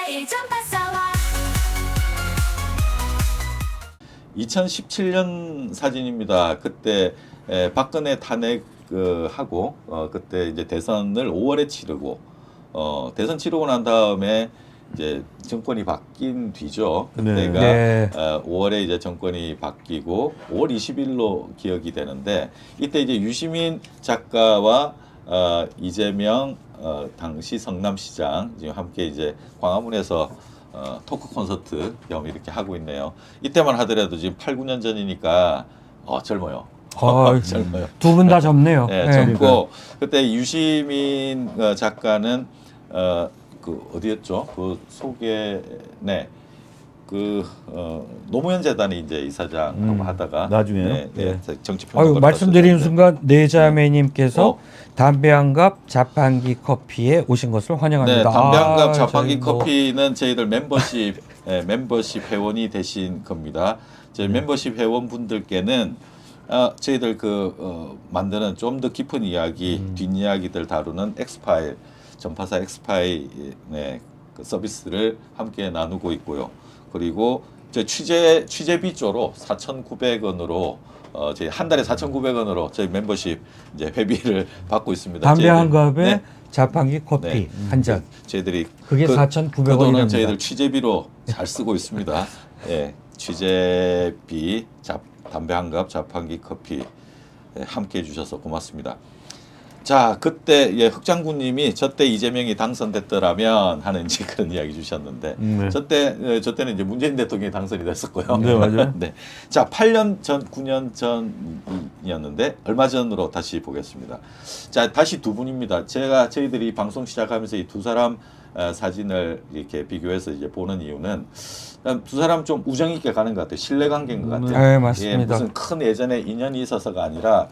매일 전파사와 2017년 사진입니다. 그때 박근혜 탄핵하고 그때 이제 대선을 5월에 치르고 대선 치르고 난 다음에 이제 정권이 바뀐 뒤죠. 그때가 네. 5월에 이제 정권이 바뀌고 5월 20일로 기억이 되는데 이때 이제 유시민 작가와 이재명 당시 성남시장 지금 함께 이제 광화문에서 토크 콘서트 겸 이렇게 하고 있네요. 이때만 하더라도 지금 8, 9년 전이니까 젊어요. 젊어요. 두 분 다 젊네요. 네, 젊고 그때 유시민 작가는 그 어디였죠? 그 소개 노무현 재단의 이제 이사장하고 하다가 나중에요? 정치평론가 말씀드리는 순간 내자매님께서 담배 한 갑 자판기 커피에 오신 것을 환영합니다. 네, 담배 한 갑 저희 자판기 뭐 커피는 저희들 멤버십 멤버십 회원이 되신 겁니다. 저희 멤버십 회원분들께는 저희들 만드는 좀 더 깊은 이야기, 뒷이야기들 다루는 엑스파일 전파사 엑스파일 그 서비스를 함께 나누고 있고요. 그리고 저 취재비 조로 4,900원으로 저희 한 달에 4,900원으로 저희 멤버십 이제 회비를 받고 있습니다. 담배 한 갑에 네. 자판기 커피 한 잔. 저희들이 그게 그 4,900원이랍니다. 돈은 저희들 취재비로 잘 쓰고 있습니다. 예, 취재비, 담배 한 갑, 자판기 커피 함께 해주셔서 고맙습니다. 자, 그때 흑장군님이 저때 이재명이 당선됐더라면 하는 이제 그런 이야기 주셨는데 저때는 이제 문재인 대통령이 당선이 됐었고요. 네, 맞아요. 네. 자, 8년 전, 9년 전이었는데 얼마 전으로 다시 보겠습니다. 자, 다시 두 분입니다. 저희들이 방송 시작하면서 이 두 사람 사진을 이렇게 비교해서 이제 보는 이유는 두 사람 좀 우정 있게 가는 것 같아요. 신뢰 관계인 것 같아요. 네, 맞습니다. 예, 무슨 큰 예전에 인연이 있어서가 아니라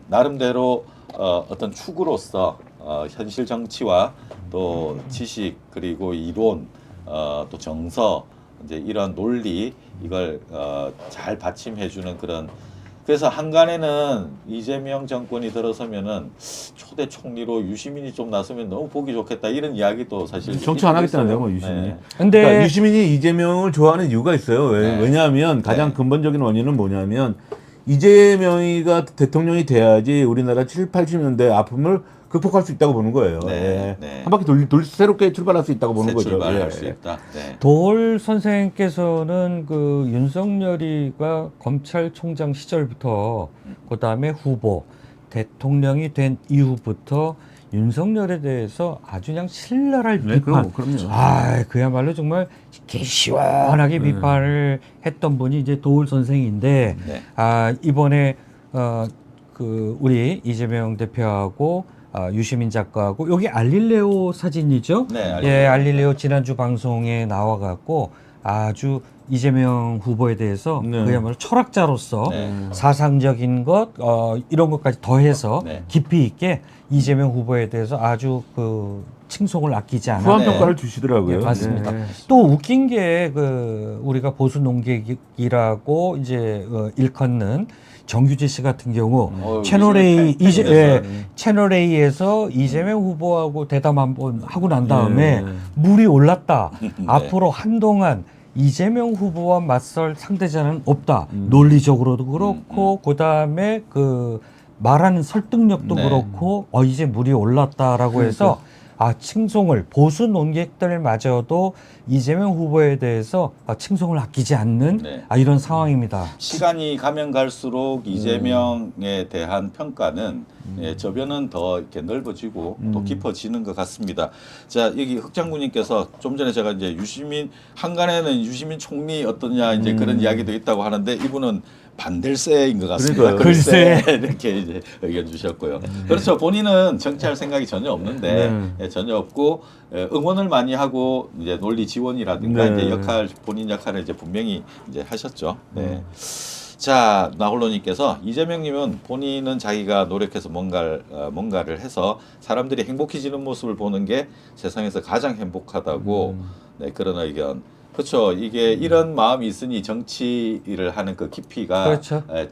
나름대로 어떤 축으로서 현실 정치와 또 지식 그리고 이론 또 정서 이제 이런 논리 이걸 잘 받침해주는 그런 그래서 한간에는 이재명 정권이 들어서면은 초대 총리로 유시민이 좀 나서면 너무 보기 좋겠다 이런 이야기도 사실 정치 안 하겠다는데요, 뭐 유시민이. 네. 근데 그러니까 유시민이 이재명을 좋아하는 이유가 있어요. 왜냐하면 가장 네. 근본적인 원인은 뭐냐면 이재명이가 대통령이 돼야지 우리나라 7, 80년대 아픔을 극복할 수 있다고 보는 거예요. 네, 네. 한 바퀴 새롭게 출발할 수 있다고 보는 새 거죠. 출발할 수 있다. 네. 도올 선생께서는 그 윤석열이가 검찰총장 시절부터 그다음에 후보 대통령이 된 이후부터 윤석열에 대해서 아주 그냥 신랄할 비판. 그럼요. 그야말로 정말 시원하게 비판을 했던 분이 이제 도올 선생인데 네. 이번에 그 우리 이재명 대표하고 유시민 작가하고 여기 알릴레오 사진이죠. 네, 예, 알릴레오 지난주 방송에 나와갖고 아주 이재명 후보에 대해서 그야말로 철학자로서 사상적인 것 이런 것까지 더해서 깊이 있게 이재명 후보에 대해서 아주 그 칭송을 아끼지 않아. 후한 평가를 주시더라고요. 네, 맞습니다. 또 웃긴 게 우리가 보수 농객이라고 이제 일컫는 정규재 씨 같은 경우 채널 A 채널 A에서 이재명 후보하고 대담 한번 하고 난 다음에 물이 올랐다. 앞으로 한동안 이재명 후보와 맞설 상대자는 없다. 논리적으로도 그렇고 그다음에 그 말하는 설득력도 그렇고 이제 물이 올랐다라고 해서 칭송을 보수 논객들마저도 이재명 후보에 대해서 칭송을 아끼지 않는 이런 상황입니다. 시간이 가면 갈수록 이재명에 대한 평가는 저변은 더 이렇게 넓어지고 또 깊어지는 것 같습니다. 자, 여기 흑장군님께서 좀 전에 제가 이제 한간에는 유시민 총리 어떠냐 이제 그런 이야기도 있다고 하는데 이분은 반댈세인 것 같습니다. 글쎄 이렇게 이제 의견 주셨고요. 그렇죠. 본인은 정치할 생각이 전혀 없는데 전혀 없고 응원을 많이 하고 이제 논리 지원이라든가 이제 본인 역할을 이제 분명히 이제 하셨죠. 네. 자, 나홀로님께서 이재명님은 본인은 자기가 노력해서 뭔가를 해서 사람들이 행복해지는 모습을 보는 게 세상에서 가장 행복하다고 그런 의견. 그렇죠. 이게 이런 마음이 있으니 정치를 하는 그 깊이가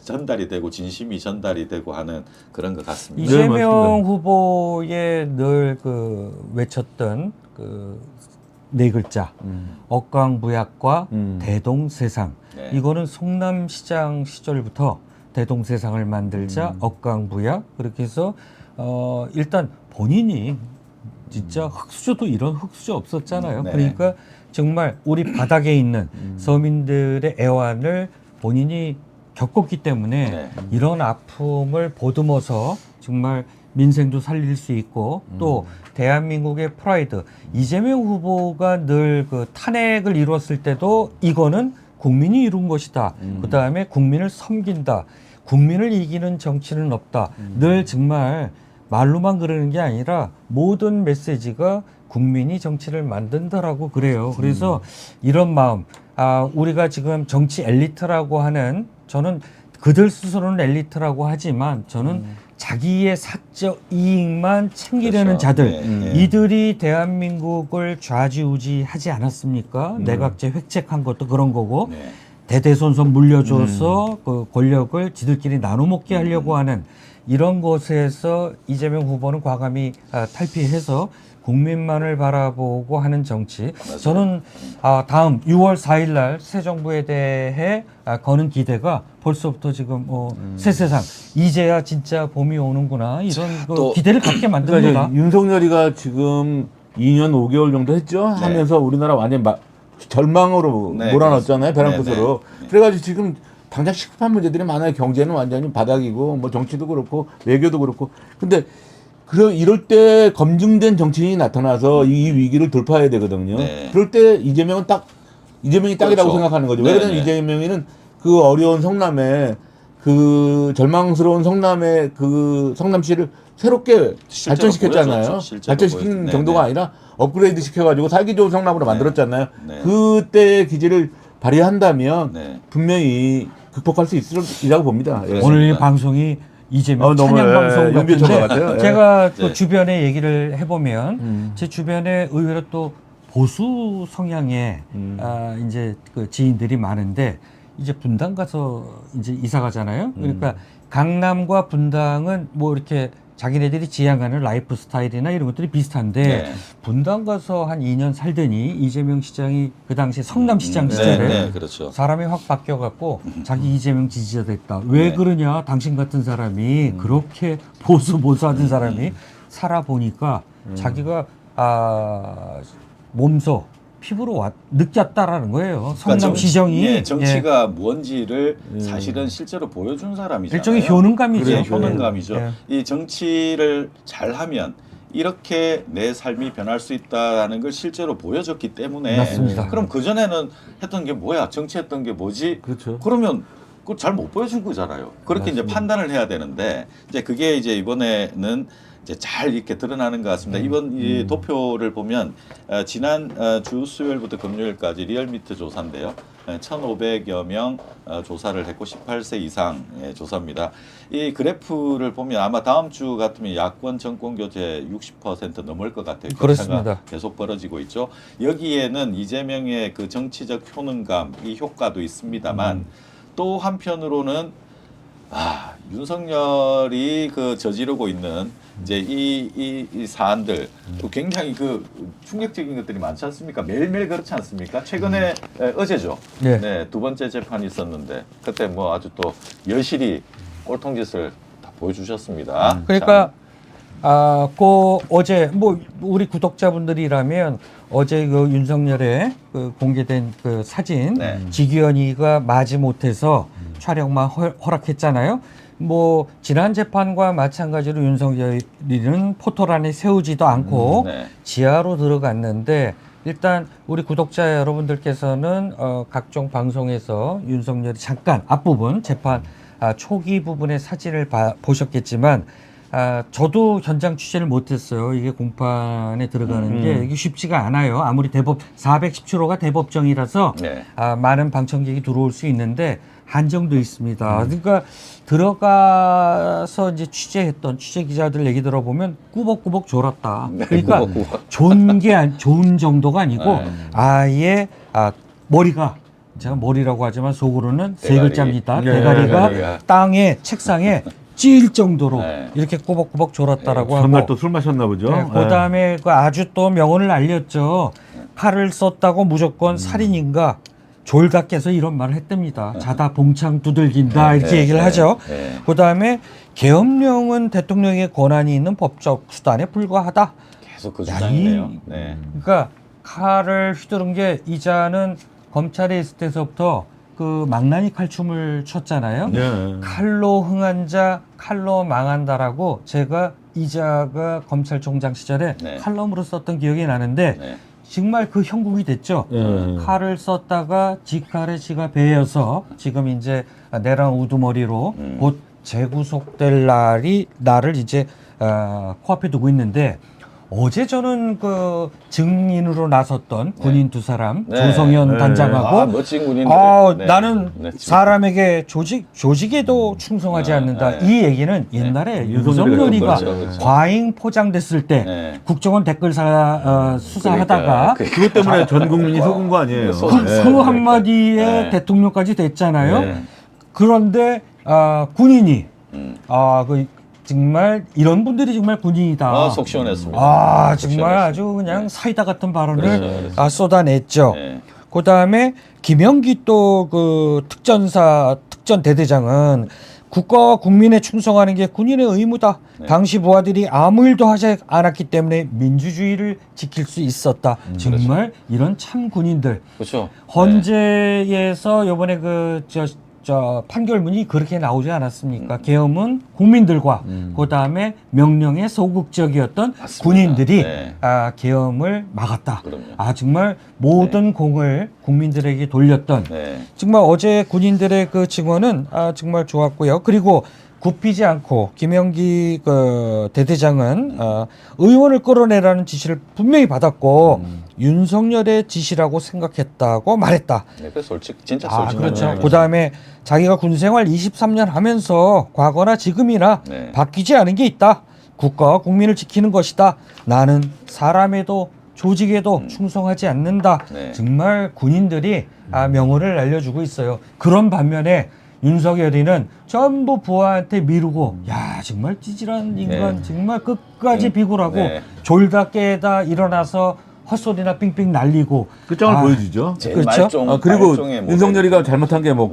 전달이 되고 진심이 전달이 되고 하는 그런 것 같습니다. 이재명 후보의 늘 그 외쳤던 그 네 글자. 억강부약과 대동세상. 네. 이거는 성남시장 시절부터 대동세상을 만들자 억강부약 그렇게 해서 일단 본인이 진짜 흙수저도 이런 흙수저 없었잖아요. 네. 그러니까 정말 우리 바닥에 있는 서민들의 애환을 본인이 겪었기 때문에 네. 이런 아픔을 보듬어서 정말 민생도 살릴 수 있고 또 대한민국의 프라이드 이재명 후보가 늘 그 탄핵을 이뤘을 때도 이거는 국민이 이룬 것이다. 그 다음에 국민을 섬긴다. 국민을 이기는 정치는 없다. 늘 정말 말로만 그러는 게 아니라 모든 메시지가 국민이 정치를 만든다라고 그래요. 그래서 이런 마음, 우리가 지금 정치 엘리트라고 하는 저는 그들 스스로는 엘리트라고 하지만 저는 자기의 사적 이익만 챙기려는 그렇죠. 자들 네, 네. 이들이 대한민국을 좌지우지하지 않았습니까? 내각제 획책한 것도 그런 거고 네. 대대손손 물려줘서 그 권력을 지들끼리 나눠 먹게 하려고 하는 이런 것에서 이재명 후보는 과감히 탈피해서 국민만을 바라보고 하는 정치. 저는 다음 6월 4일 날 새 정부에 대해 거는 기대가 벌써부터 지금 새 세상 이제야 진짜 봄이 오는구나 이런 또 기대를 갖게 만듭니다. 그러니까 윤석열이가 지금 2년 5개월 정도 했죠. 네. 하면서 우리나라 완전 절망으로 네, 몰아넣었잖아요. 벼랑 네, 끝으로. 그래가지고 지금 당장 시급한 문제들이 많아요. 경제는 완전히 바닥이고 뭐 정치도 그렇고 외교도 그렇고. 근데 이럴 때 검증된 정치인이 나타나서 이 위기를 돌파해야 되거든요. 네. 그럴 때 이재명이 딱이라고 그렇죠. 생각하는 거죠. 네, 왜냐하면 네. 이재명이는 그 어려운 성남에 그 절망스러운 성남의 그 성남시를 새롭게 실제로 발전시켰잖아요. 보여줬죠. 실제로 발전시킨 보여줬- 정도가 네, 네. 아니라 업그레이드 시켜가지고 살기 좋은 성남으로 만들었잖아요. 네. 그때의 기질을 발휘한다면 네. 분명히 극복할 수 있으리라고 봅니다. 예. 오늘 이 방송이 이재명 너무, 찬양 방송 윤비초가 같은데 같아요. 예. 제가 또 네. 주변에 얘기를 해보면 제 주변에 의외로 또 보수 성향의 이제 그 지인들이 많은데 이제 분당 가서 이제 이사 가잖아요. 그러니까 강남과 분당은 뭐 이렇게 자기네들이 지향하는 라이프 스타일이나 이런 것들이 비슷한데 네. 분당 가서 한 2년 살더니 이재명 시장이 그 당시 성남시장 네, 시절에 네, 그렇죠. 사람이 확 바뀌어갖고 자기 이재명 지지자 됐다. 왜 네. 그러냐? 당신 같은 사람이 그렇게 보수하던 사람이 살아보니까 자기가 몸소 피부로 느꼈다라는 거예요. 성남시정이 그러니까 정치가 뭔지를 사실은 실제로 보여준 사람이잖아요. 일종의 효능감이죠. 그래, 효능감이죠. 예. 이 정치를 잘하면 이렇게 내 삶이 변할 수 있다는 걸 실제로 보여줬기 때문에 맞습니다. 그럼 그 전에는 했던 게 뭐야? 정치했던 게 뭐지? 그렇죠. 그러면 그걸 잘 못 보여준 거잖아요. 그렇게 이제 판단을 해야 되는데 이제 그게 이제 이번에는 이제 잘 이렇게 드러나는 것 같습니다. 이번 이 도표를 보면 지난 주 수요일부터 금요일까지 리얼미터 조사인데요. 1,500여 명 조사를 했고 18세 이상의 조사입니다. 이 그래프를 보면 아마 다음 주 같으면 야권 정권 교체 60% 넘을 것 같아요. 그렇습니다. 격차가 계속 벌어지고 있죠. 여기에는 이재명의 그 정치적 효능감 이 효과도 있습니다만 또 한편으로는 윤석열이 그 저지르고 있는 이제 이 사안들 또 굉장히 그 충격적인 것들이 많지 않습니까? 매일매일 그렇지 않습니까? 최근에 어제죠. 네. 네, 두 번째 재판이 있었는데 그때 뭐 아주 또 여실히 꼴통짓을 다 보여주셨습니다. 그러니까 그 어제 뭐 우리 구독자분들이라면 어제 그 윤석열의 그 공개된 그 사진 네. 직위원이가 마지못해서 촬영만 허락했잖아요. 뭐 지난 재판과 마찬가지로 윤석열이는 포토란에 세우지도 않고 네. 지하로 들어갔는데 일단 우리 구독자 여러분들께서는 각종 방송에서 윤석열이 잠깐 앞부분 재판 초기 부분의 사진을 보셨겠지만 저도 현장 취재를 못했어요. 이게 공판에 들어가는 게 이게 쉽지가 않아요. 아무리 410초가 대법정이라서 네. 많은 방청객이 들어올 수 있는데 한정돼 있습니다. 그러니까 들어가서 이제 취재했던 취재 기자들 얘기 들어보면 꾸벅꾸벅 졸았다. 네, 그러니까 꾸벅꾸벅. 좋은 정도가 아니고 네. 아예 머리가 제가 머리라고 하지만 속으로는 세 대가리. 글자입니다. 네, 대가리가 대가리가. 땅에 책상에 찔 정도로 네. 이렇게 꾸벅꾸벅 졸았다라고 하고 전날 또 술 마셨나 보죠. 네, 그다음에 그 아주 또 명언을 알렸죠. 칼을 썼다고 무조건 살인인가 졸다깨서 이런 말을 했답니다. 자다 봉창 두들긴다 이렇게 얘기를 하죠. 그다음에 계엄령은 대통령의 권한이 있는 법적 수단에 불과하다. 계속 그 주장이네요. 네. 그러니까 칼을 휘두른 게 이자는 검찰에 있을 때서부터 그 망나니 칼춤을 췄잖아요. 네. 칼로 흥한 자 칼로 망한다라고 제가 이자가 검찰총장 시절에 네. 칼럼으로 썼던 기억이 나는데 네. 정말 그 형국이 됐죠. 칼을 썼다가 지 칼에 지가 베여서 지금 이제 내랑 우두머리로 곧 재구속될 날을 이제 코앞에 두고 있는데 어제 저는 그 증인으로 나섰던 군인 두 사람 네. 조성현 네. 단장하고 멋진 군인들. 나는 사람에게 조직에도 충성하지 않는다. 네. 이 얘기는 옛날에 윤석열이가 그렇죠. 과잉 포장됐을 때 네. 국정원 댓글사 수사하다가 그것 때문에 전 국민이 속은 거 아니에요. 그 한마디에 네. 대통령까지 됐잖아요. 네. 그런데 군인이 음. 정말 이런 분들이 정말 군인이다. 속 시원했습니다. 속 정말 시원했습니다. 아주 그냥 사이다 같은 발언을 그렇죠. 쏟아냈죠. 네. 그다음에 김영기 또 그 특전 대대장은 국가와 국민에 충성하는 게 군인의 의무다. 네. 당시 부하들이 아무 일도 하지 않았기 때문에 민주주의를 지킬 수 있었다. 정말 이런 참 군인들. 그렇죠. 헌재에서 요번에 저 판결문이 그렇게 나오지 않았습니까? 계엄은 국민들과 그다음에 명령에 소극적이었던 맞습니다. 군인들이 네. 계엄을 막았다. 그럼요. 정말 모든 공을 국민들에게 돌렸던 네. 정말 어제 군인들의 그 증언은 정말 좋았고요. 그리고 굽히지 않고 김영기 그 대대장은 의원을 끌어내라는 지시를 분명히 받았고 윤석열의 지시라고 생각했다고 말했다. 네, 그 진짜 솔직한 그렇죠. 이야기죠. 그다음에 자기가 군생활 23년 하면서 과거나 지금이나 네. 바뀌지 않은 게 있다. 국가와 국민을 지키는 것이다. 나는 사람에도 조직에도 충성하지 않는다. 네. 정말 군인들이 명언을 알려주고 있어요. 그런 반면에 윤석열이는 전부 부하한테 미루고 야 정말 찌질한 인간 정말 끝까지 비굴하고 네. 졸다 깨다 일어나서 헛소리나 삥삥 날리고 끝장을 보여주죠. 제일 그렇죠? 그리고 말종의 모델. 윤석열이가 잘못한 게 뭐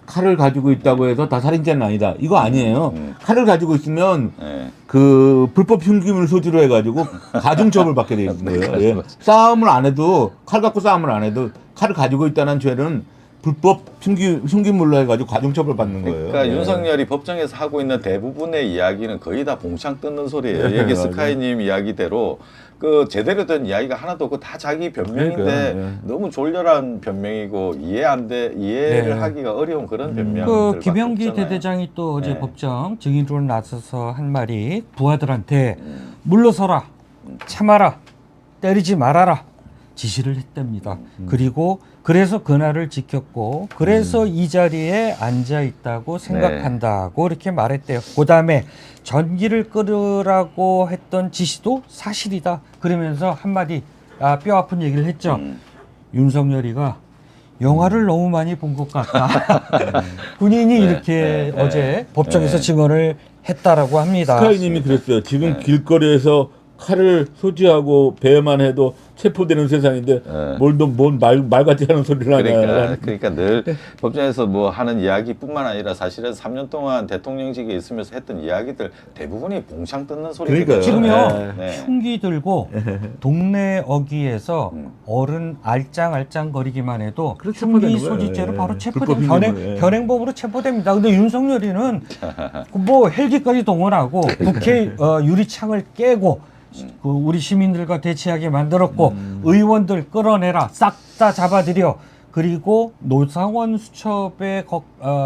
칼을 가지고 있다고 해서 다 살인죄는 아니다. 이거 아니에요. 칼을 가지고 있으면 네. 그 불법 흉기물 소지로 해가지고 가중처벌 받게 돼 있는 거예요. 예. 싸움을 안 해도 칼 갖고 싸움을 안 해도 칼을 가지고 있다는 죄는 불법 흉기물로 해가지고 가중처벌 받는 거예요. 그러니까 예. 윤석열이 법정에서 하고 있는 대부분의 이야기는 거의 다 봉창 뜯는 소리예요. 네, 얘기 맞아요. 스카이님 이야기대로 그 제대로 된 이야기가 하나도 없고 다 자기 변명인데 그러니까요. 예. 너무 졸렬한 변명이고 이해를 네. 하기가 어려운 그런 변명. 그 김영기 대대장이 또 어제 네. 법정 증인으로 나서서 한 말이 부하들한테 물러서라, 참아라, 때리지 말아라 지시를 했답니다. 그리고 그래서 그날을 지켰고 그래서 이 자리에 앉아 있다고 생각한다고 이렇게 말했대요. 그다음에 전기를 끄라고 했던 지시도 사실이다. 그러면서 한마디 뼈 아픈 얘기를 했죠. 윤석열이가 영화를 너무 많이 본 것 같다. 군인이 이렇게 어제 법정에서 증언을 했다라고 합니다. 스카이님이 그랬어요. 지금 길거리에서 칼을 소지하고 배만 해도 체포되는 세상인데 말 같지 않은 소리를 하냐. 그러니까 늘 법정에서 뭐 하는 이야기뿐만 아니라 사실은 3년 동안 대통령직에 있으면서 했던 이야기들 대부분이 봉창 뜯는 소리거든요. 그러니까요. 지금요 네. 흉기 들고 동네 어귀에서 어른 알짱알짱거리기만 해도 그렇죠, 흉기 체포되는 거예요. 소지죄로 예. 바로 불법 체포됩니다. 흉기물, 예. 현행법으로 체포됩니다. 근데 윤석열이는 뭐 헬기까지 동원하고 국회 유리창을 깨고 그 우리 시민들과 대치하게 만들었고 의원들 끌어내라 싹 다 잡아들여 그리고 노상원 수첩에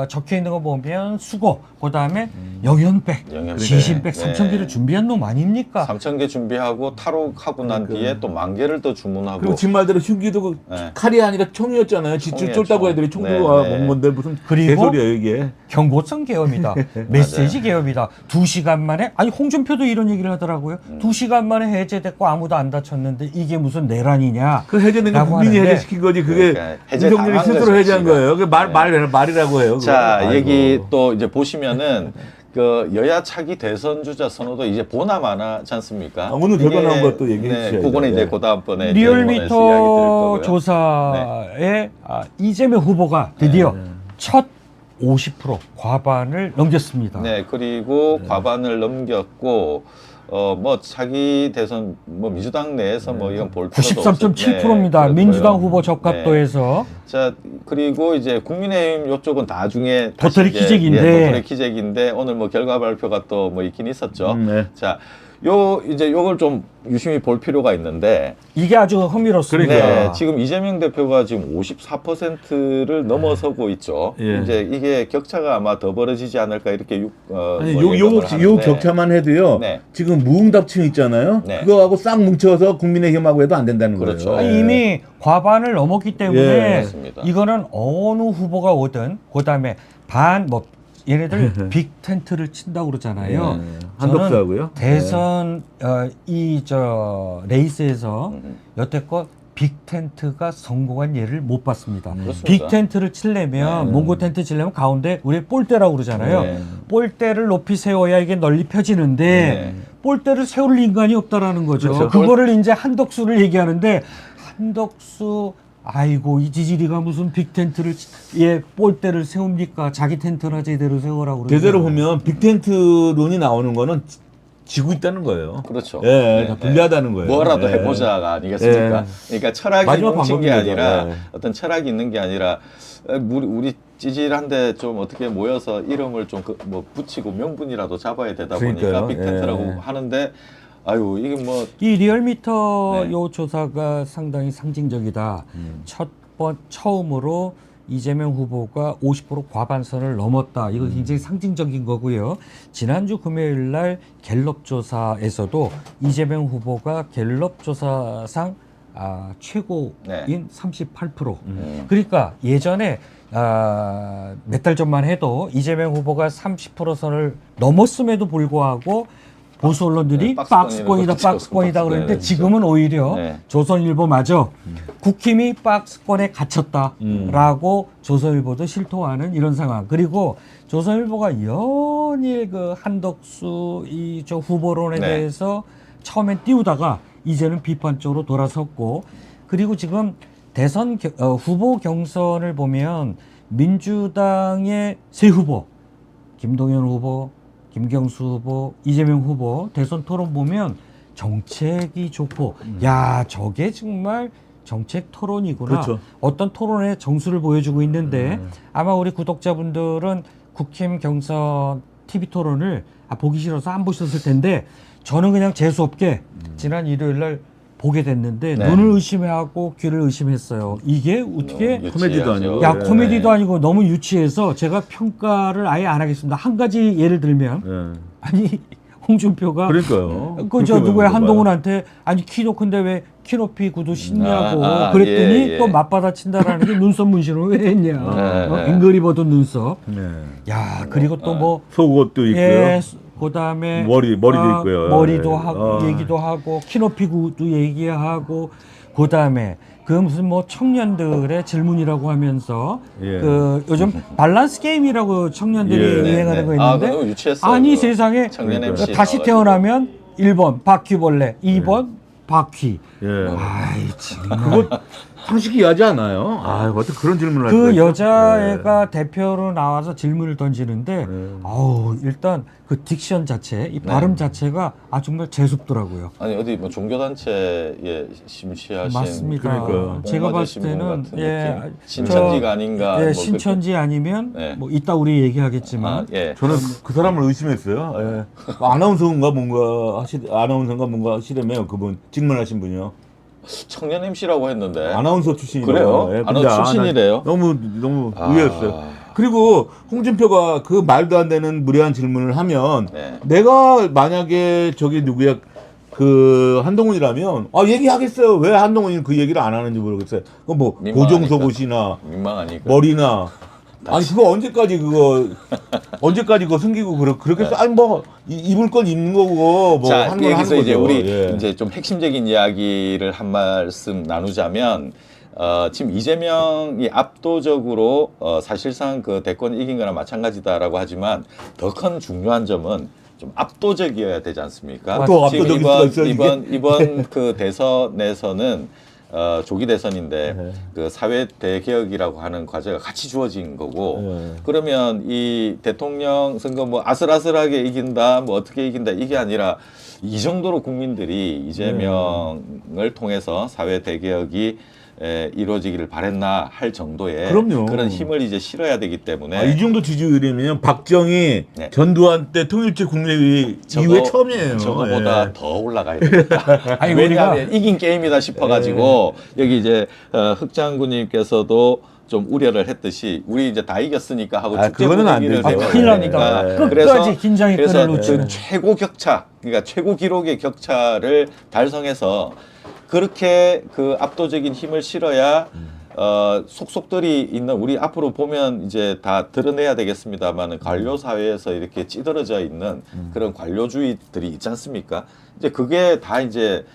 적혀 있는 거 보면 수고 그다음에 영연백, 영연백. 시신백 네. 3,000개를 준비한 놈 아닙니까? 3,000개 준비하고 탈옥하고 난 뒤에 또 10,000개를 더 주문하고 그리고 지 말대로 흉기도 네. 칼이 아니라 총이었잖아요. 총이에요, 쫄다고 총. 애들이 총 네, 들고 네. 먹은 건데 무슨 그리고 개소리야 이게. 경고성 계엄이다. 메시지 계엄이다. 2시간 만에 아니 홍준표도 이런 얘기를 하더라고요. 2시간 만에 해제됐고 아무도 안 다쳤는데 이게 무슨 내란이냐? 그 해제는 건 라고 국민이 하는데 해제시킨 거지. 그게 그러니까 해제 윤석열이 당한 스스로 거죠, 해제한 지가. 거예요. 그 말이라고 해요. 자, 그거. 여기 아이고. 또 이제 보시면은 그 여야 차기 대선 주자 선호도 이제 보나마나지 않습니까? 오늘 결과 이게, 나온 것도 얘기해 주셔야죠. 그거는 이제 네. 그 다음번에 리얼미터 조사에 이재명 후보가 드디어 첫 50% 과반을 넘겼습니다. 네, 그리고 과반을 넘겼고 뭐 차기 대선 뭐 민주당 내에서 뭐 이건 볼 필요도 93.7%입니다. 네, 민주당 그렇고요. 후보 적합도에서 자, 그리고 이제 국민의힘 요쪽은 나중에 도토리 다시 이제, 키재기인데. 도토리 키재기인데 오늘 뭐 결과 발표가 또 뭐 있긴 있었죠. 네. 자, 이제 요걸 좀 유심히 볼 필요가 있는데 이게 아주 흥미롭습니다. 네, 지금 이재명 대표가 지금 54%를 넘어서고 있죠. 예. 이제 이게 격차가 아마 더 벌어지지 않을까 이렇게 아니, 뭐 요 예상을 하는데. 격차만 해도요. 네. 지금 무응답층 있잖아요. 네. 그거하고 싹 뭉쳐서 국민의힘하고 해도 안 된다는 그렇죠. 거예요. 아니, 이미 과반을 넘었기 때문에 예, 맞습니다. 이거는 어느 후보가 오든 그다음에 얘네들 빅 텐트를 친다고 그러잖아요. 예, 한덕수하고요. 대선 레이스에서 음. 여태껏 빅 텐트가 성공한 예를 못 봤습니다. 그렇습니다. 빅 텐트를 치려면 몽고 텐트 치려면 가운데 우리 볼대라고 그러잖아요. 네. 볼대를 높이 세워야 이게 널리 펴지는데 네. 볼대를 세울 인간이 없다라는 거죠. 그렇죠. 그거를 이제 한덕수를 얘기하는데 한덕수 아이고 이 지지리가 무슨 빅 텐트를 볼대를 세웁니까? 자기 텐트나 제대로 세우라고 그러죠. 제대로 보면 빅텐트론이 나오는 거는 지고 있다는 거예요. 그렇죠. 예, 네, 다 불리하다는 거예요. 뭐라도 예. 해보자가 아니겠습니까? 예. 그러니까 철학이 마지막 뭉친 게 방법이죠. 아니라 예. 어떤 철학이 있는 게 아니라 우리 찌질한데 좀 어떻게 모여서 이름을 좀 뭐 붙이고 명분이라도 잡아야 되다 보니까 그러니까요. 빅텐트라고 예. 하는데 아유 이게 뭐 이 리얼미터 네. 요 조사가 상당히 상징적이다. 처음으로 이재명 후보가 50% 과반선을 넘었다. 이거 굉장히 상징적인 거고요. 지난주 금요일 날 갤럽 조사에서도 이재명 후보가 갤럽 조사상 최고인 네. 38%. 그러니까 예전에 몇 달 전만 해도 이재명 후보가 30% 선을 넘었음에도 불구하고 보수 언론들이 네, 박스권이라고 박스권이다, 찍었어, 박스권이다 그러는데 네, 지금은 오히려 네. 조선일보마저 국힘이 박스권에 갇혔다라고 조선일보도 실토하는 이런 상황. 그리고 조선일보가 연일 그 한덕수 저 후보론에 네. 대해서 처음엔 띄우다가 이제는 비판적으로 돌아섰고, 그리고 지금 대선 후보 경선을 보면 민주당의 세 후보, 김동연 후보, 김경수 후보, 이재명 후보 대선 토론 보면 정책이 좋고 야 저게 정말 정책 토론이구나. 그렇죠. 어떤 토론의 정수를 보여주고 있는데 아마 우리 구독자분들은 국힘 경선 TV 토론을 보기 싫어서 안 보셨을 텐데 저는 그냥 재수없게 지난 일요일 날 보게 됐는데 네. 눈을 의심하고 귀를 의심했어요. 이게 어떻게 코미디도 아니고. 야 네. 코미디도 아니고 너무 유치해서 제가 평가를 아예 안 하겠습니다. 한 가지 예를 들면 예. 아니 홍준표가 그러니까요. 그 저 그렇게 누구야 보는 한동훈한테 아니 키도 큰데 왜 키높이 구두 신냐고 그랬더니 예, 예. 또 맞받아 친다라는 게 눈썹 문신을 왜 했냐. 네. 앵그리버드 눈썹. 거예요. 네. 야 그리고 또 뭐 속옷도 있고요. 예, 그다음에 머리도 있고요. 머리도 예. 하고 얘기도 하고 키높이 구도 얘기하고 그다음에 그 무슨 뭐 청년들의 질문이라고 하면서 예. 그 요즘 밸런스 게임이라고 청년들이 예. 유행하는 거 아, 있는데 그거 유치했어요. 아니 그거. 세상에 청년 그러니까요. MC 다시 나와가지고. 태어나면 1번 바퀴벌레, 2번 바퀴. 예. 아이 정말. 그거 상식이 이해하지 않아요? 아, 어떻게 그런 질문을 할 수가 그 있죠? 여자애가 대표로 나와서 질문을 던지는데 네. 아우 일단 그 딕션 자체, 이 발음 자체가 정말 재수없더라고요. 아니 어디 뭐 종교단체에 심취하신 맞습니다. 그러니까요. 제가 뽕맞으신 봤을 분 때는 같은 예, 느낌? 신천지가 아닌가 예, 뭐 신천지 아니면 네. 뭐 이따 우리 얘기하겠지만 예. 저는 그 사람을 의심했어요. 예. 아나운서인가 뭔가 하시려면 그분 질문하신 분이요. 청년 MC라고 했는데 아나운서 출신이라고. 그래요? 예, 근데 아나운서 출신이래요? 너무 아. 의외였어요. 그리고 홍준표가 그 말도 안 되는 무례한 질문을 하면 네. 내가 만약에 저기 누구야 그 한동훈이라면 얘기하겠어요. 왜 한동훈이 그 얘기를 안 하는지 모르겠어요. 그 뭐 민망하니까. 고정속옷이나 민망하니까 머리나 아니 그거 언제까지 그거 숨기고 그렇게 네. 아니 뭐 입을 건 입는 거고 뭐 자, 하는 건 하는 여기서 거죠. 이제 우리 예. 이제 좀 핵심적인 이야기를 한 말씀 나누자면 지금 이재명이 압도적으로 사실상 그 대권 이긴 거나 마찬가지다라고 하지만 더 큰 중요한 점은 좀 압도적이어야 되지 않습니까? 또 지금 압도적일 수가 있어요, 이번 그 대선에서는 조기 대선인데 네. 그 사회 대개혁이라고 하는 과제가 같이 주어진 거고 네. 그러면 이 대통령 선거 뭐 아슬아슬하게 이긴다 뭐 어떻게 이긴다 이게 아니라 이 정도로 국민들이 이재명을 통해서 사회 대개혁이 이루어지기를 바랬나 할 정도의 그럼요. 그런 힘을 이제 실어야 되기 때문에 이 정도 지지율이면 박정희 네. 전두환 때 통일제 국내위 이후에 처음이에요. 저거보다 예. 더 올라가야 되겠다. 아니, 왜냐하면 이긴 게임이다 싶어가지고 여기 이제 흑 장군님께서도 좀 우려를 했듯이 우리 이제 다 이겼으니까 하고 아, 그거는 안 되죠. 큰일 납니다. 네. 끝까지 긴장의 끈을 그래서 놓치는. 그 최고 격차, 그러니까 최고 기록의 격차를 달성해서 그렇게 그 압도적인 힘을 실어야 속속들이 있는 우리 앞으로 보면 이제 다 드러내야 되겠습니다만은 관료 사회에서 이렇게 찌들어져 있는 그런 관료주의들이 있지 않습니까? 이제 그게 다 이제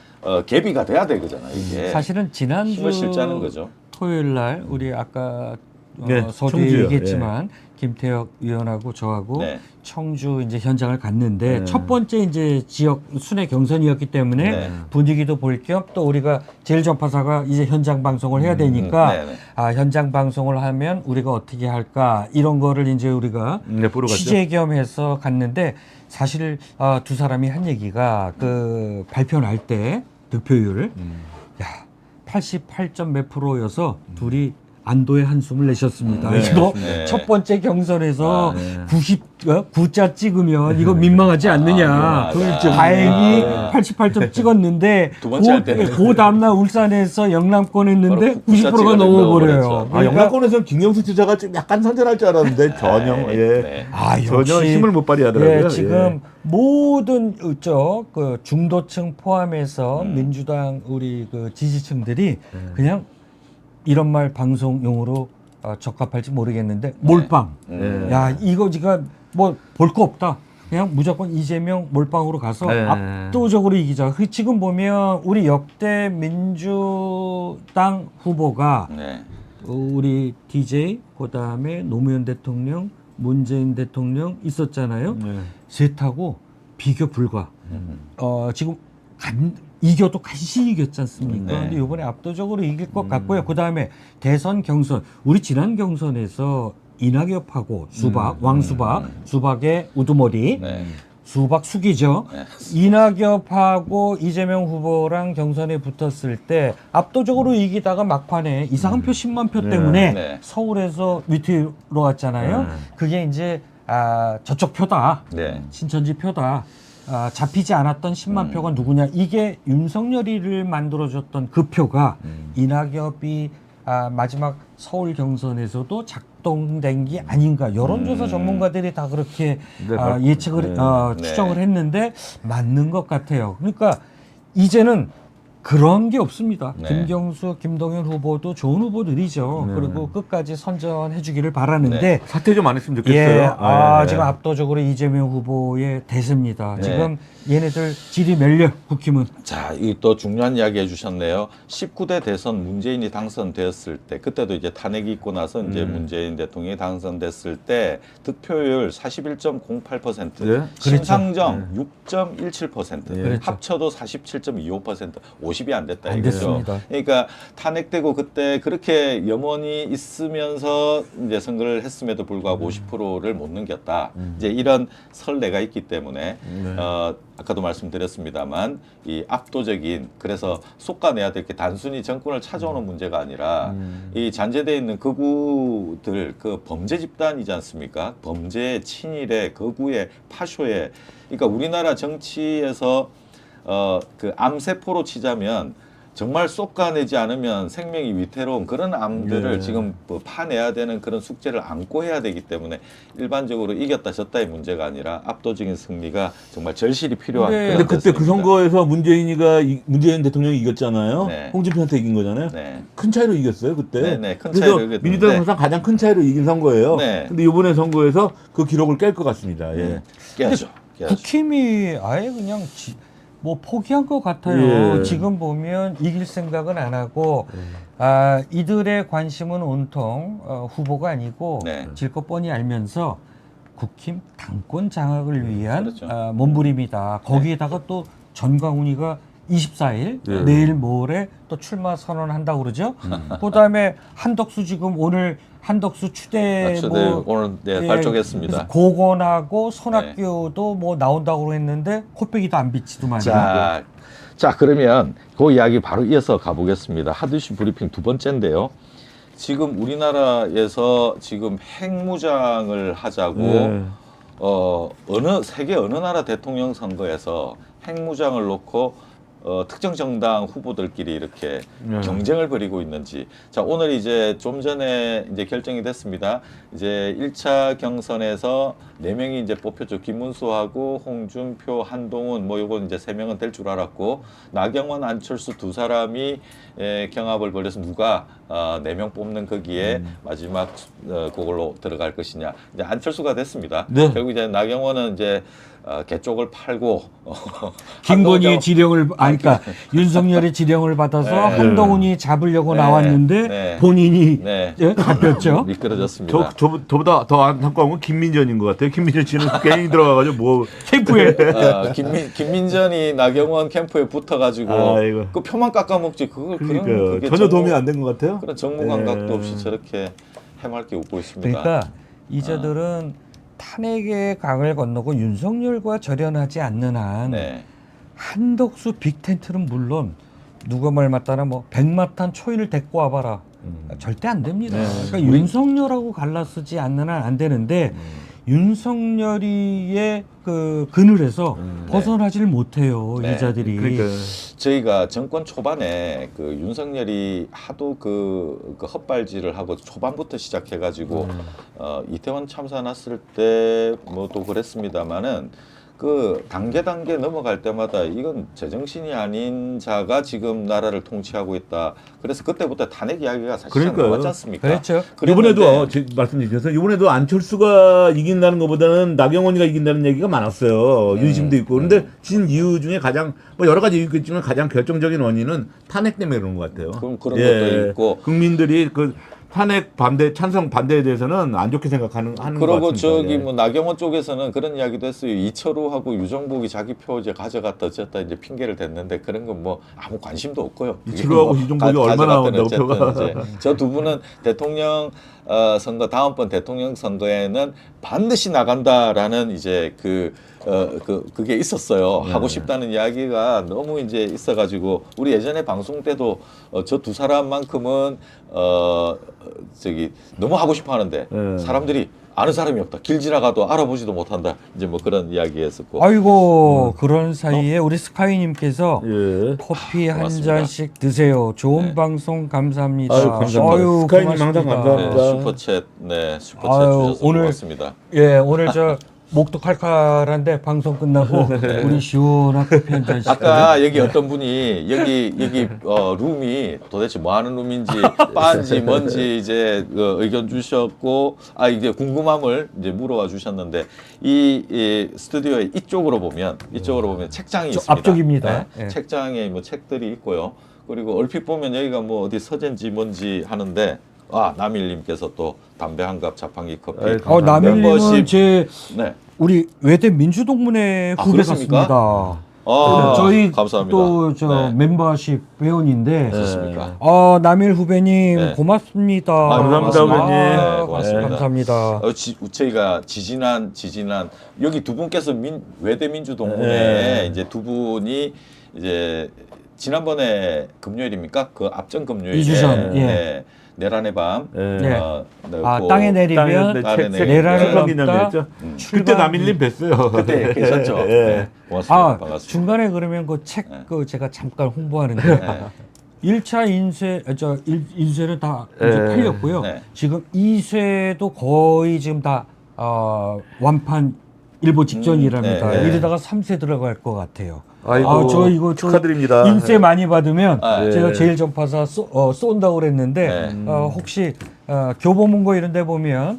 개비가 돼야 되거잖아요. 이게 사실은 지난주 힘을 실자는 거죠. 토요일 날 우리 아까 네, 서두에 청주요. 얘기했지만 김태혁 의원하고 저하고 네. 청주 이제 현장을 갔는데 네. 첫 번째 이제 지역 순회 경선이었기 때문에 네. 분위기도 볼 겸 또 우리가 제일 전파사가 이제 현장 방송을 해야 되니까 네, 네. 현장 방송을 하면 우리가 어떻게 할까 이런 거를 이제 우리가 네, 보러 갔죠. 취재 겸해서 갔는데 사실 두 사람이 한 얘기가 그 발표 날 때 득표율 야 88점 몇 프로여서 둘이 안도의 한숨을 내셨습니다. 네, 이거 네. 첫 번째 경선에서 네. 99자 찍으면 이거 민망하지 않느냐. 그렇죠. 다행히 아, 88점 찍었는데 두 번째 할 때는. 그 다음날 울산에서 영남권 했는데 바로 90자 90%가 찍어야 넘어버려요. 된다고 아, 영남권에서는 김경수 지사가 좀 약간 선전할 줄 알았는데 전혀 네, 예. 네. 전혀 힘을 못 발휘하더라고요. 예, 지금 모든 그 중도층 포함해서 음. 민주당 우리 그 지지층들이 그냥 이런 말 방송용으로 적합할지 모르겠는데 몰빵. 야 이거 지금 뭐 볼 거 없다. 그냥 무조건 이재명 몰빵으로 가서 네. 압도적으로 이기자. 지금 보면 우리 역대 민주당 후보가 네. 우리 DJ 그다음에 노무현 대통령, 문재인 대통령 있었잖아요. 네. 셋하고 비교 불가. 지금 이겨도 간신히 이겼지 않습니까? 네. 근데 이번에 압도적으로 이길 것 같고요. 그다음에 대선 경선. 우리 지난 경선에서 이낙엽하고 수박, 왕수박, 수박의 우두머리, 네. 수박 숙이죠. 네. 이낙엽하고 이재명 후보랑 경선에 붙었을 때 압도적으로 이기다가 막판에 이상한 표 10만 표 때문에 네. 서울에서 위태로 왔잖아요. 그게 이제 저쪽 표다. 네. 신천지 표다. 잡히지 않았던 10만 표가 누구냐. 이게 윤석열이를 만들어줬던 그 표가 이낙엽이 마지막 서울 경선에서도 작동된 게 아닌가. 여론조사 전문가들이 다 그렇게 네, 예측을 네. 추정을 했는데 맞는 것 같아요. 그러니까 이제는 그런 게 없습니다. 네. 김경수, 김동연 후보도 좋은 후보들이죠. 네. 그리고 끝까지 선전해 주기를 바라는데 네. 사퇴 좀 안 했으면 좋겠어요. 예, 네. 지금 압도적으로 이재명 후보의 대세입니다. 네. 지금 얘네들 질이 멸려 국힘은. 자, 이 또 중요한 이야기 해주셨네요. 19대 대선 문재인이 당선되었을 때, 그때도 이제 탄핵이 있고 나서 이제 문재인 대통령이 당선됐을 때 득표율 41.08%, 네. 심상정 6.17%, 그렇죠. 합쳐도 47.25%, 50이 안 됐다 안 이거죠. 됐습니다. 그러니까 탄핵되고 그때 그렇게 염원이 있으면서 이제 선거를 했음에도 불구하고 50%를 못 넘겼다. 이제 이런 설레가 있기 때문에 아까도 말씀드렸습니다만 이 압도적인 그래서 솎아내야 될 게 단순히 정권을 찾아오는 문제가 아니라 이 잔재되어 있는 극우들 그 범죄 집단이지 않습니까? 범죄, 친일의, 극우의, 파쇼의 그러니까 우리나라 정치에서 그 암세포로 치자면 정말 솎아내지 않으면 생명이 위태로운 그런 암들을 예. 지금 뭐 파내야 되는 그런 숙제를 안고 해야 되기 때문에 일반적으로 이겼다 졌다의 문제가 아니라 압도적인 승리가 정말 절실히 필요한 네. 그런 근데 그때 그 대선입니다. 선거에서 문재인 대통령이 이겼잖아요. 네. 홍준표한테 이긴 거잖아요. 네. 큰 차이로 이겼어요 그때. 네, 네, 큰 그래서 차이로 이겼는데. 민주당 항상 가장 큰 차이로 이긴 선거예요. 네. 근데 이번에 선거에서 그 기록을 깰 것 같습니다. 예. 깨야죠. 깨야죠. 국힘이 아예 그냥 뭐 포기한 것 같아요. 예. 지금 보면 이길 생각은 안 하고 이들의 관심은 온통 후보가 아니고 네. 질 것 뻔히 알면서 국힘 당권 장악을 위한 그렇죠. 몸부림이다. 거기에다가 또 전광훈이가 24일 예. 내일 모레 또 출마 선언한다고 그러죠. 그다음에 한덕수 지금 오늘 한덕수 추대 뭐 오늘 예, 발족했습니다. 그래서 고건하고 손학규도 뭐 나온다고 했는데 코빼기도 안 비치도 말이야. 자 그러면 그 이야기 바로 이어서 가보겠습니다. 하드시 브리핑 두 번째인데요. 지금 우리나라에서 지금 핵무장을 하자고 네. 세계 어느 나라 대통령 선거에서 핵무장을 놓고 특정 정당 후보들끼리 이렇게 경쟁을 벌이고 있는지. 자, 오늘 이제 좀 전에 이제 결정이 됐습니다. 이제 1차 경선에서 4명이 이제 뽑혔죠. 김문수하고 홍준표, 한동훈 뭐 요건 이제 3명은 될 줄 알았고 나경원, 안철수 두 사람이 경합을 벌여서 누가 4명 뽑는 거기에 마지막 그걸로 들어갈 것이냐. 이제 안철수가 됐습니다. 네. 결국 이제 나경원은 이제 개 쪽을 팔고 김건희의 지령을 그러니까 윤석열의 지령을 받아서 네. 한동훈이 잡으려고 네. 나왔는데 네. 본인이 네. 잡혔죠. 미끄러졌습니다. 저보다 더 안타까운 건 김민전인 것 같아요. 김민전 씨는 괜히 들어가가지고 뭐 캠프에 김민전이 나경원 캠프에 붙어가지고 아이고. 그 표만 깎아먹지 그걸 그러니까요. 그게 전혀 도움이 안 된 것 같아요. 그런 정무 감각도 예. 없이 저렇게 해맑게 웃고 있습니다. 그러니까 이자들은 탄핵의 강을 건너고 윤석열과 절연하지 않는 한 네. 한덕수 빅텐트는 물론 누가 말 맞다나 뭐 백마탄 초인을 데리고 와봐라. 절대 안 됩니다. 그러니까 윤석열하고 갈라쓰지 않는 한 안 되는데 윤석열이의 그 그늘에서 벗어나질 못해요. 네. 이자들이. 그러니까 저희가 정권 초반에 그 윤석열이 하도 그 헛발질을 하고 초반부터 시작해가지고 이태원 참사 났을 때 뭐 또 그랬습니다만은 그 단계 넘어갈 때마다 이건 제정신이 아닌 자가 지금 나라를 통치하고 있다. 그래서 그때부터 탄핵 이야기가 사실상 그러니까요. 나왔지 않습니까? 그렇죠. 이번에도 말씀 주셔서 이번에도 안철수가 이긴다는 것보다는 나경원이가 이긴다는 얘기가 많았어요. 윤심도 있고. 그런데 진 이유 중에 가장 뭐 여러 가지 이유가 있지만 가장 결정적인 원인은 탄핵 때문에 그런 것 같아요. 그런 것도 있고 국민들이 그 탄핵 찬성 반대에 대해서는 안 좋게 생각하는 것 그러고 같습니다. 저기 예. 뭐 나경원 쪽에서는 그런 이야기도 했어요. 이철우하고 유정복이 자기 표 이제 가져갔다 어쨌다 이제 핑계를 댔는데 그런 건 뭐 아무 관심도 없고요. 이철우하고 유정복이 얼마나 나온다고 표가. 저 두 분은 대통령 선거 다음번 대통령 선거에는 반드시 나간다라는 이제 그게 있었어요. 하고 싶다는 이야기가 너무 이제 있어가지고 우리 예전에 방송 때도 저 두 사람만큼은 너무 하고 싶어 하는데 사람들이 아는 사람이 없다. 길 지나가도 알아보지도 못한다. 이제 뭐 그런 이야기했었고. 아이고 그런 사이에 우리 스카이님께서 예. 커피 한 고맙습니다. 잔씩 드세요. 좋은 네. 방송 감사합니다. 아유, 감사합니다. 아유, 스카이님 고맙습니다. 항상 감사합니다. 슈퍼챗 슈퍼챗 아유, 주셔서 오늘 고맙습니다. 예, 오늘 저 목도 칼칼한데 방송 끝나고 우리 시원한 커피 한 잔씩. 아까 여기 어떤 분이 여기 룸이 도대체 뭐 하는 룸인지 바인지 뭔지 이제 의견 주셨고 이제 궁금함을 이제 물어봐 주셨는데 이 스튜디오의 이쪽으로 보면 책장이 있습니다. 앞쪽입니다. 네, 예. 책장에 뭐 책들이 있고요. 그리고 얼핏 보면 여기가 뭐 어디 서재인지 뭔지 하는데 남일님께서 또 담배 한 갑 자판기 커피. 남일님은 멤버십. 제 네. 우리 외대 민주동문회 후배 그렇습니까? 같습니다. 저희 저희 감사합니다. 또 저 네. 멤버십 회원인데 좋습니까? 남일 후배님 네. 고맙습니다. 감사합니다, 후배님. 네, 고맙습니다. 감사합니다. 저희가 지지난 여기 두 분께서 외대 민주동문회 네. 이제 두 분이 이제 지난번에 금요일입니까? 그 앞전 금요일에 이주선, 예. 네, 내란의 밤. 네. 넣고 땅에 내리면 땅에 내란을 출범 넘다. 기념이었죠. 그때 남일님 뵀어요. 그때 계셨죠? 예. 네, 고맙습니다. 반갑습니다. 중간에 그러면 그 책 제가 잠깐 홍보하는데 네. 1차 인쇄는 다 이제 팔렸고요. 네. 지금 2쇄도 거의 지금 다 완판 일보 직전이랍니다. 네. 이러다가 3쇄 들어갈 것 같아요. 아이고, 저 이거 축하드립니다. 인쇄 많이 받으면 네. 제가 제일 전파사 쏜다고 그랬는데 네. 혹시 교보문고 이런 데 보면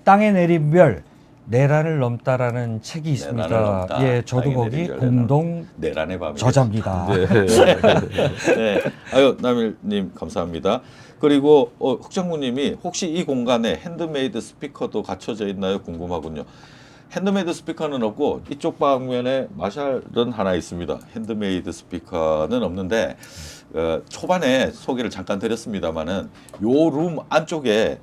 땅에 내린 별 내란을 넘다라는 책이 있습니다. 내란을 넘다. 예, 저도 당연히 거기 내란을 공동 내란의 밤이 저자입니다. 네. 아유, 남일님 감사합니다. 그리고 흑장무님이 혹시 이 공간에 핸드메이드 스피커도 갖춰져 있나요? 궁금하군요. 핸드메이드 스피커는 없고 이쪽 방면에 마샬은 하나 있습니다. 핸드메이드 스피커는 없는데 초반에 소개를 잠깐 드렸습니다만은 요 룸 안쪽에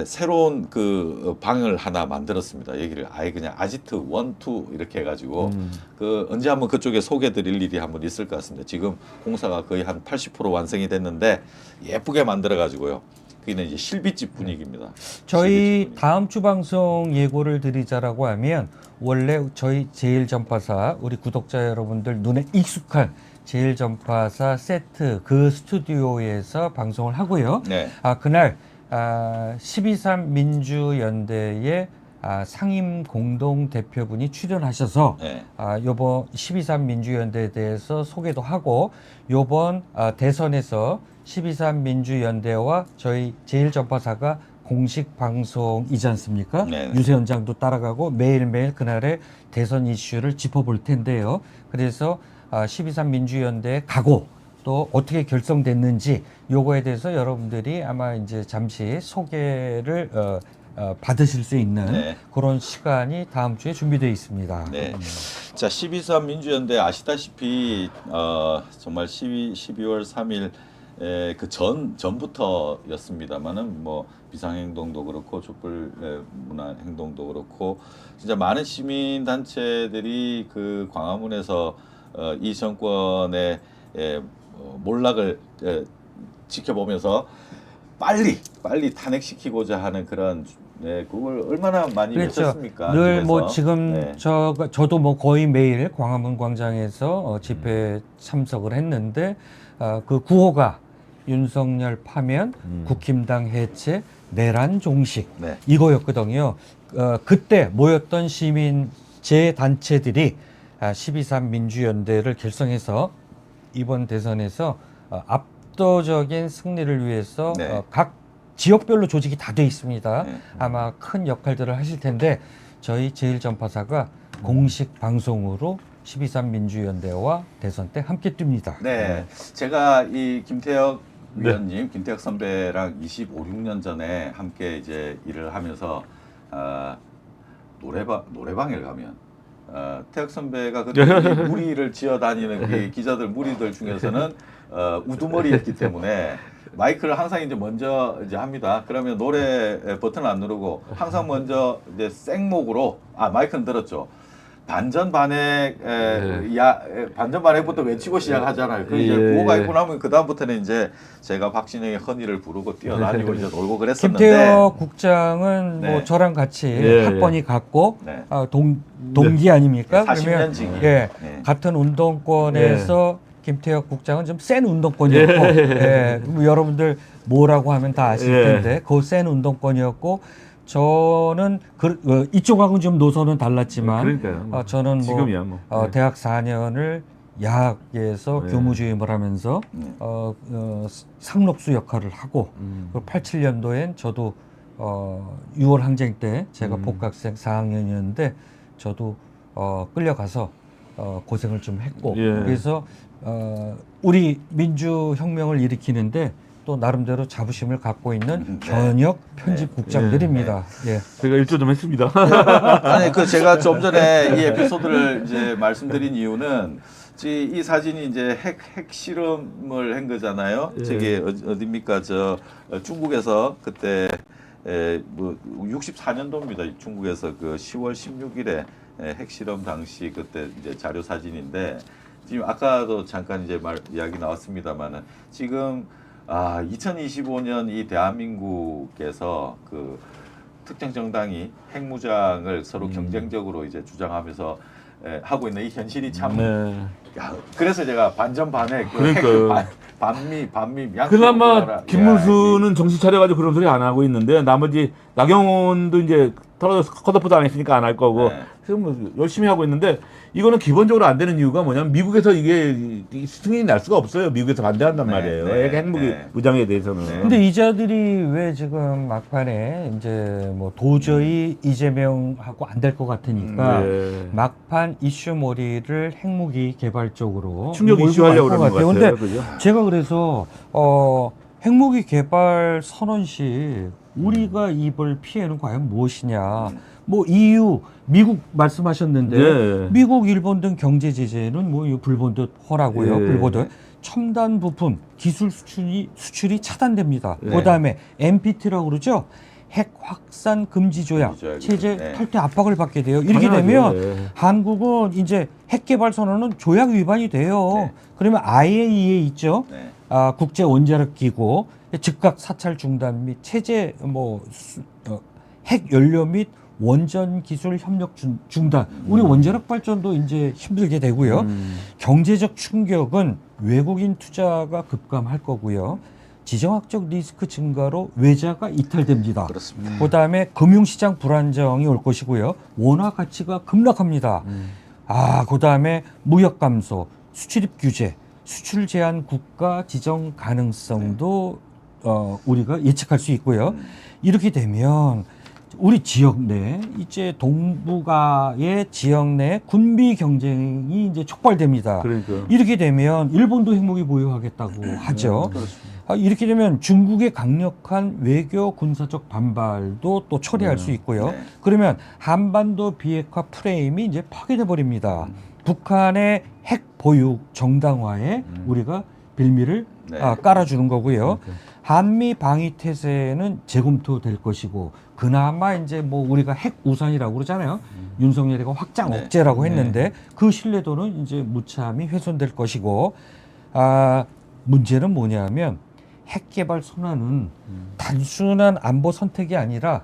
새로운 그 방을 하나 만들었습니다. 여기를 아예 그냥 아지트 1, 2 이렇게 해가지고 그 언제 한번 그쪽에 소개드릴 일이 한번 있을 것 같습니다. 지금 공사가 거의 한 80% 완성이 됐는데 예쁘게 만들어가지고요. 그게 이제 실비집 분위기입니다. 저희 실비집 분위기. 다음 주 방송 예고를 드리자라고 하면 원래 저희 제일전파사 우리 구독자 여러분들 눈에 익숙한 제일전파사 세트 그 스튜디오에서 방송을 하고요. 네. 그날 12.3 민주연대의 상임 공동 대표분이 출연하셔서 네. 요번 12.3 민주연대에 대해서 소개도 하고 요번 대선에서 12.3 민주연대와 저희 제일전파사가 공식 방송이지 않습니까? 네. 유세현장도 따라가고 매일매일 그날의 대선 이슈를 짚어볼 텐데요. 그래서 12.3 민주연대의 각오 또 어떻게 결성됐는지 요거에 대해서 여러분들이 아마 이제 잠시 소개를 받으실 수 있는 네. 그런 시간이 다음 주에 준비되어 있습니다. 네. 자, 12.3 민주연대 아시다시피 정말 12월 3일 그 전부터였습니다만은 뭐 비상행동도 그렇고 촛불 문화 행동도 그렇고 진짜 많은 시민 단체들이 그 광화문에서 이 정권의 몰락을 지켜보면서 빨리 탄핵시키고자 하는 그런 그걸 얼마나 많이 그렇죠. 외쳤습니까? 늘 뭐 집에서. 지금 네. 저도 뭐 거의 매일 광화문 광장에서 집회에 참석을 했는데 그 구호가 윤석열 파면, 국힘당 해체, 내란 종식 네. 이거였거든요. 그때 모였던 시민 제 단체들이 12.3 민주연대를 결성해서 이번 대선에서 압도적인 승리를 위해서 네. 각 지역별로 조직이 다 돼 있습니다. 네. 아마 큰 역할들을 하실 텐데 저희 제일전파사가 공식 방송으로 12.3 민주연대와 대선 때 함께 뜹니다. 네. 제가 이 김태혁 위원님, 김태혁 선배랑 25, 6년 전에 함께 이제 일을 하면서 노래방에 가면 태혁 선배가 그때 무리를 지어 다니는 그 기자들 무리들 중에서는 우두머리였기 때문에 마이크를 항상 이제 먼저 이제 합니다. 그러면 노래 버튼을 안 누르고 항상 먼저 이제 생목으로 마이크는 들었죠. 반전반액 반전반액부터 외치고 시작하잖아요. 그 이제 구호가 있고 나면 그 다음부터는 이제 제가 박진영의 허니를 부르고 뛰어다니고 이제 놀고 그랬었는데. 김태혁 국장은 네. 뭐 저랑 같이 예, 학번이 같고 네. 동기 아닙니까? 40년지기. 예, 네. 같은 운동권에서 김태혁 국장은 좀 센 운동권이었고, 예, 뭐 여러분들 뭐라고 하면 다 아실 텐데 그 센 운동권이었고. 저는 이쪽하고는 좀 노선은 달랐지만 그러니까요. 저는 뭐 지금이야 뭐. 대학 4년을 야학에서 네. 교무주임을 하면서 상록수 역할을 하고 그리고 87년도엔 저도 6월 항쟁 때 제가 복학생 4학년이었는데 저도 끌려가서 고생을 좀 했고 그래서 우리 민주혁명을 일으키는데 또 나름대로 자부심을 갖고 있는 현역 편집국장들입니다. 예. 제가 일조 좀 했습니다. 아니 그 제가 좀 전에 이 에피소드를 이제 말씀드린 이유는 이 사진이 이제 핵 실험을 한 거잖아요. 저게 어디입니까? 저 중국에서 그때 뭐 64년도입니다. 중국에서 그 10월 16일에 핵 실험 당시 그때 이제 자료 사진인데 지금 아까도 잠깐 이제 이야기 나왔습니다만은 지금 2025년 이 대한민국에서 그 특정 정당이 핵무장을 서로 경쟁적으로 이제 주장하면서 하고 있는 이 현실이 참. 그래서 제가 반전반액 반미 그나마 김문수는 정신 차려가지고 그런 소리 안 하고 있는데 나머지 나경원도 이제 떨어져서 컷오프 당했으니까 안 할 거고 네. 지금 뭐 열심히 하고 있는데 이거는 기본적으로 안 되는 이유가 뭐냐면 미국에서 이게 승인이 날 수가 없어요. 미국에서 반대한단 네, 말이에요. 네, 핵무기 네. 무장에 대해서는. 근데 이자들이 왜 지금 막판에 이제 뭐 도저히 이재명하고 안 될 것 같으니까 네. 막판 이슈몰이를 핵무기 개발 쪽으로 충격 몰고 이슈하려고 갈 그러는 것 근데 같아요. 그죠? 제가 그래서 핵무기 개발 선언 시 우리가 입을 피해는 과연 무엇이냐? 뭐 EU, 미국 말씀하셨는데 네. 미국, 일본 등 경제 제재는 뭐 이거 불본듯 허라고요. 네. 불보듯 첨단 부품 기술 수출이 차단됩니다. 네. 그다음에 NPT라고 그러죠. 핵 확산 금지 조약 금지 조약이죠. 체제 네. 탈퇴 압박을 받게 돼요. 이렇게 당연하죠. 되면 네. 한국은 이제 핵 개발 선언은 조약 위반이 돼요. 네. 그러면 IAEA 있죠. 네. 국제 원자력 기구 즉각 사찰 중단 및 체제 핵 연료 및 원전 기술 협력 중단. 우리 원자력 발전도 이제 힘들게 되고요. 경제적 충격은 외국인 투자가 급감할 거고요. 지정학적 리스크 증가로 외자가 이탈됩니다. 그렇습니다. 그다음에 금융시장 불안정이 올 것이고요. 원화 가치가 급락합니다. 그다음에 무역 감소, 수출입 규제, 수출 제한 국가 지정 가능성도 우리가 예측할 수 있고요. 이렇게 되면 우리 지역 내 이제 동북아의 지역 내 군비 경쟁이 이제 촉발됩니다. 그러니까. 이렇게 되면 일본도 핵무기 보유하겠다고 하죠. 이렇게 되면 중국의 강력한 외교 군사적 반발도 또 초래할 수 있고요. 네. 그러면 한반도 비핵화 프레임이 이제 파괴돼 버립니다. 북한의 핵 보유 정당화에 우리가 빌미를 네. 깔아주는 거고요. 한미 방위 태세는 재검토될 것이고 그나마 이제 뭐 우리가 핵 우산이라고 그러잖아요. 윤석열이가 확장 네. 억제라고 했는데 그 신뢰도는 이제 무참히 훼손될 것이고 문제는 뭐냐면 핵 개발 선언은 단순한 안보 선택이 아니라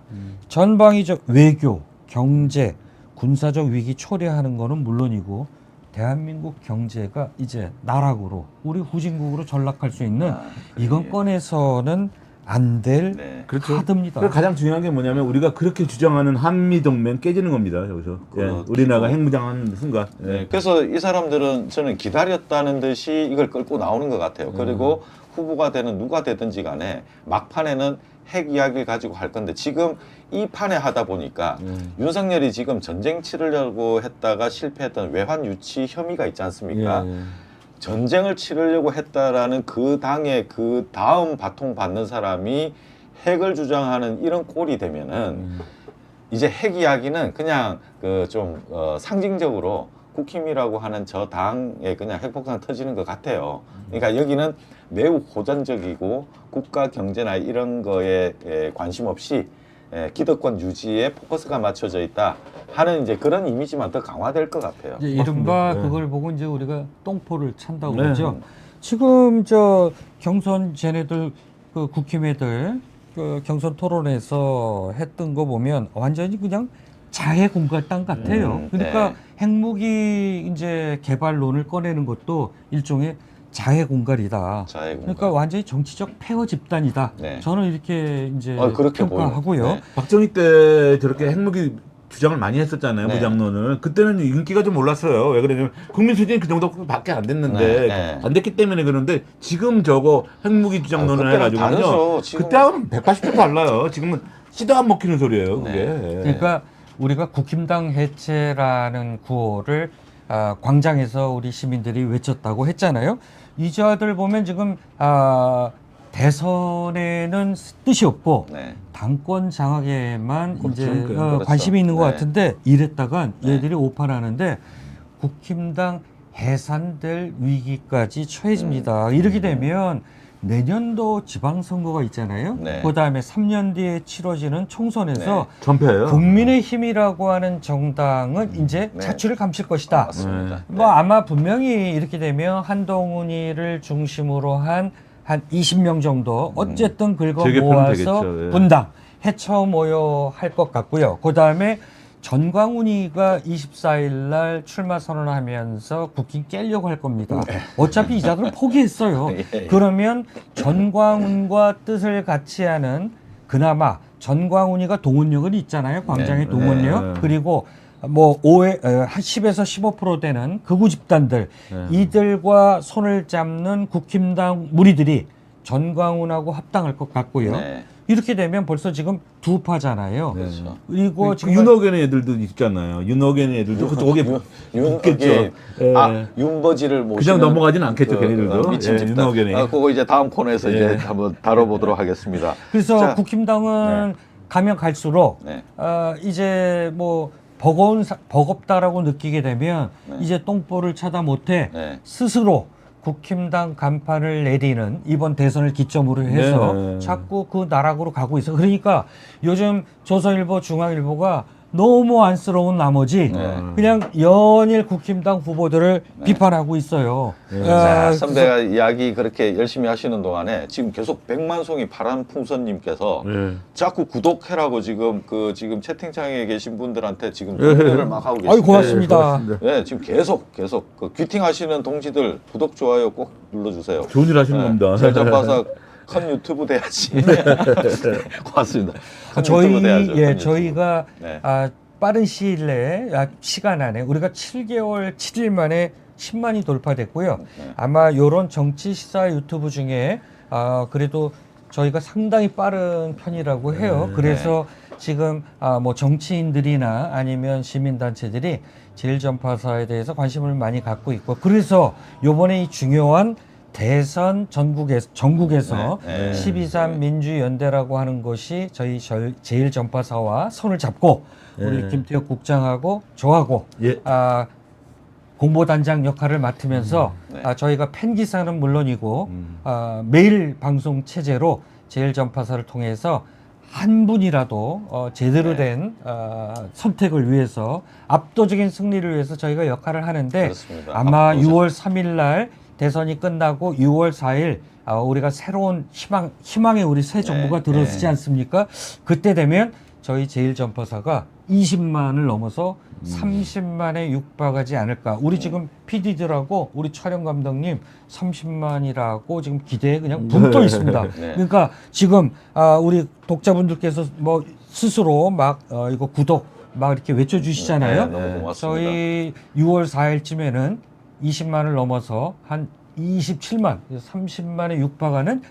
전방위적 외교, 경제, 군사적 위기 초래하는 거는 물론이고 대한민국 경제가 이제 나락으로 우리 후진국으로 전락할 수 있는 이건 예. 꺼내서는 안 될 네. 그렇죠. 카드입니다. 그리고 가장 중요한 게 뭐냐면 우리가 그렇게 주장하는 한미 동맹 깨지는 겁니다. 여기서 예, 그렇죠. 우리나라가 핵무장하는 순간. 예. 네, 그래서 이 사람들은 저는 기다렸다는 듯이 이걸 끌고 나오는 것 같아요. 그리고 후보가 되는 누가 되든지 간에 막판에는 핵 이야기를 가지고 할 건데 지금 이 판에 하다 보니까 윤석열이 지금 전쟁 치르려고 했다가 실패했던 외환 유치 혐의가 있지 않습니까? 예. 전쟁을 치르려고 했다라는 그 당의 그 다음 바통 받는 사람이 핵을 주장하는 이런 꼴이 되면은 이제 핵 이야기는 그냥 그 좀 상징적으로 국힘이라고 하는 저 당에 그냥 핵폭탄 터지는 것 같아요. 그러니까 여기는 매우 호전적이고 국가 경제나 이런 거에 관심 없이 기득권 유지에 포커스가 맞춰져 있다 하는 이제 그런 이미지만 더 강화될 것 같아요. 이제 이른바 네. 그걸 보고 이제 우리가 똥포를 찬다고 네. 그러죠. 지금 저 경선 쟤네들 그 국힘 애들 그 경선 토론에서 했던 거 보면 완전히 그냥 자해 공갈당 같아요. 그러니까 네. 핵무기 이제 개발론을 꺼내는 것도 일종의 자해 공갈이다. 자해 공갈. 그러니까 완전히 정치적 폐허 집단이다. 네. 저는 이렇게 이제 그렇게 평가하고요. 보여요. 네. 박정희 때 저렇게 핵무기 주장을 많이 했었잖아요. 네. 무장론을. 그때는 인기가 좀 올랐어요. 왜 그러냐면 국민 수준이 그 정도밖에 안 됐는데 네, 네. 안 됐기 때문에 그런데 지금 저거 핵무기 주장론을 그때랑 해가지고요. 다르죠. 지금- 그때하고는 180도 달라요. 지금은 씨도 안 먹히는 소리예요. 그게. 네. 그러니까 우리가 국힘당 해체라는 구호를 광장에서 우리 시민들이 외쳤다고 했잖아요. 이 자들 보면 지금 대선에는 뜻이 없고 네. 당권 장악에만 이제 그러니까요. 그렇죠. 관심이 있는 것 네. 같은데 이랬다간 네. 얘들이 오판하는데 국힘당 해산될 위기까지 처해집니다. 이렇게 되면 내년도 지방선거가 있잖아요. 네. 그다음에 3년 뒤에 치러지는 총선에서 전패예요. 국민의힘이라고 하는 정당은 이제 네. 자취를 감출 것이다. 맞습니다. 뭐 아마 분명히 이렇게 되면 한동훈이를 중심으로 한 20명 정도 어쨌든 긁어 재개편은 모아서 되겠죠. 예. 분당 해쳐 모여 할 것 같고요. 그다음에 전광훈이가 24일 날 출마 선언하면서 국힘 깨려고 할 겁니다. 어차피 이 자들은 포기했어요. 예. 그러면 전광훈과 뜻을 같이 하는 그나마 전광훈이가 동원력은 있잖아요. 광장의 네. 동원력. 네. 그리고 뭐 10에서 15% 되는 극우 집단들 이들과 손을 잡는 국힘당 무리들이 전광훈하고 합당할 것 같고요. 네. 이렇게 되면 벌써 지금 두 파잖아요. 그렇죠. 그리고 지금 윤호견의 애들도 있잖아요. 윤호견의 애들도 그쪽에 붙겠죠. 예. 윤버지를 모시는 그냥 넘어가진 않겠죠, 걔네들도. 미친 예, 집단. 윤호견이. 그거 이제 다음 코너에서 예. 이제 한번 다뤄보도록 하겠습니다. 그래서 자, 국힘당은 가면 갈수록 네. 이제 뭐 버겁다라고 느끼게 되면 이제 똥볼을 차다 못해 네. 스스로 국힘당 간판을 내리는 이번 대선을 기점으로 해서 네. 자꾸 그 나락으로 가고 있어. 그러니까 요즘 조선일보, 중앙일보가 너무 안쓰러운 나머지 네. 그냥 연일 국힘당 후보들을 비판하고 있어요. 자, 선배가 이야기 그렇게 열심히 하시는 동안에 지금 계속 백만송이 파란풍선님께서 예. 자꾸 구독해라고 지금 지금 채팅창에 계신 분들한테 지금 댓글을 막 하고 계십니다. 아유 고맙습니다. 고맙습니다. 네, 지금 계속 그 귀팅 하시는 동지들 구독 좋아요 꼭 눌러주세요. 좋은 일 하시는 겁니다. 잘 잡아서 큰 유튜브 돼야지. 고맙습니다. 큰 저희 유튜브 돼야죠. 예 큰 저희가 유튜브. 네. 빠른 시일 내에 시간 안에 우리가 7개월 7일 만에 10만이 돌파됐고요. 네. 아마 요런 정치 시사 유튜브 중에 그래도 저희가 상당히 빠른 편이라고 해요. 그래서 지금 뭐 정치인들이나 아니면 시민단체들이 제일전파사에 대해서 관심을 많이 갖고 있고 그래서 요번에 이 중요한 대선 전국에서 네, 네. 12.3 민주연대라고 하는 것이 저희 제일전파사와 손을 잡고 우리 김태혁 국장하고 저하고 예. 공보단장 역할을 맡으면서 네. 저희가 팬기사는 물론이고 매일 방송 체제로 제일전파사를 통해서 한 분이라도 제대로 네. 된 선택을 위해서 압도적인 승리를 위해서 저희가 역할을 하는데 그렇습니다. 아마 압도적. 6월 3일 날 대선이 끝나고 6월 4일 우리가 새로운 희망의 우리 새 정부가 네, 들어서지 네. 않습니까? 그때 되면 저희 제일전파사가 20만을 넘어서 30만에 육박하지 않을까. 우리 지금 PD들하고 우리 촬영 감독님 30만이라고 지금 기대에 그냥 붕떠 있습니다. 네. 그러니까 지금 우리 독자분들께서 뭐 스스로 막 이거 구독 막 이렇게 외쳐주시잖아요. 네, 너무 고맙습니다. 저희 6월 4일쯤에는 20만을 넘어서 한 27만, 30만에 육박하는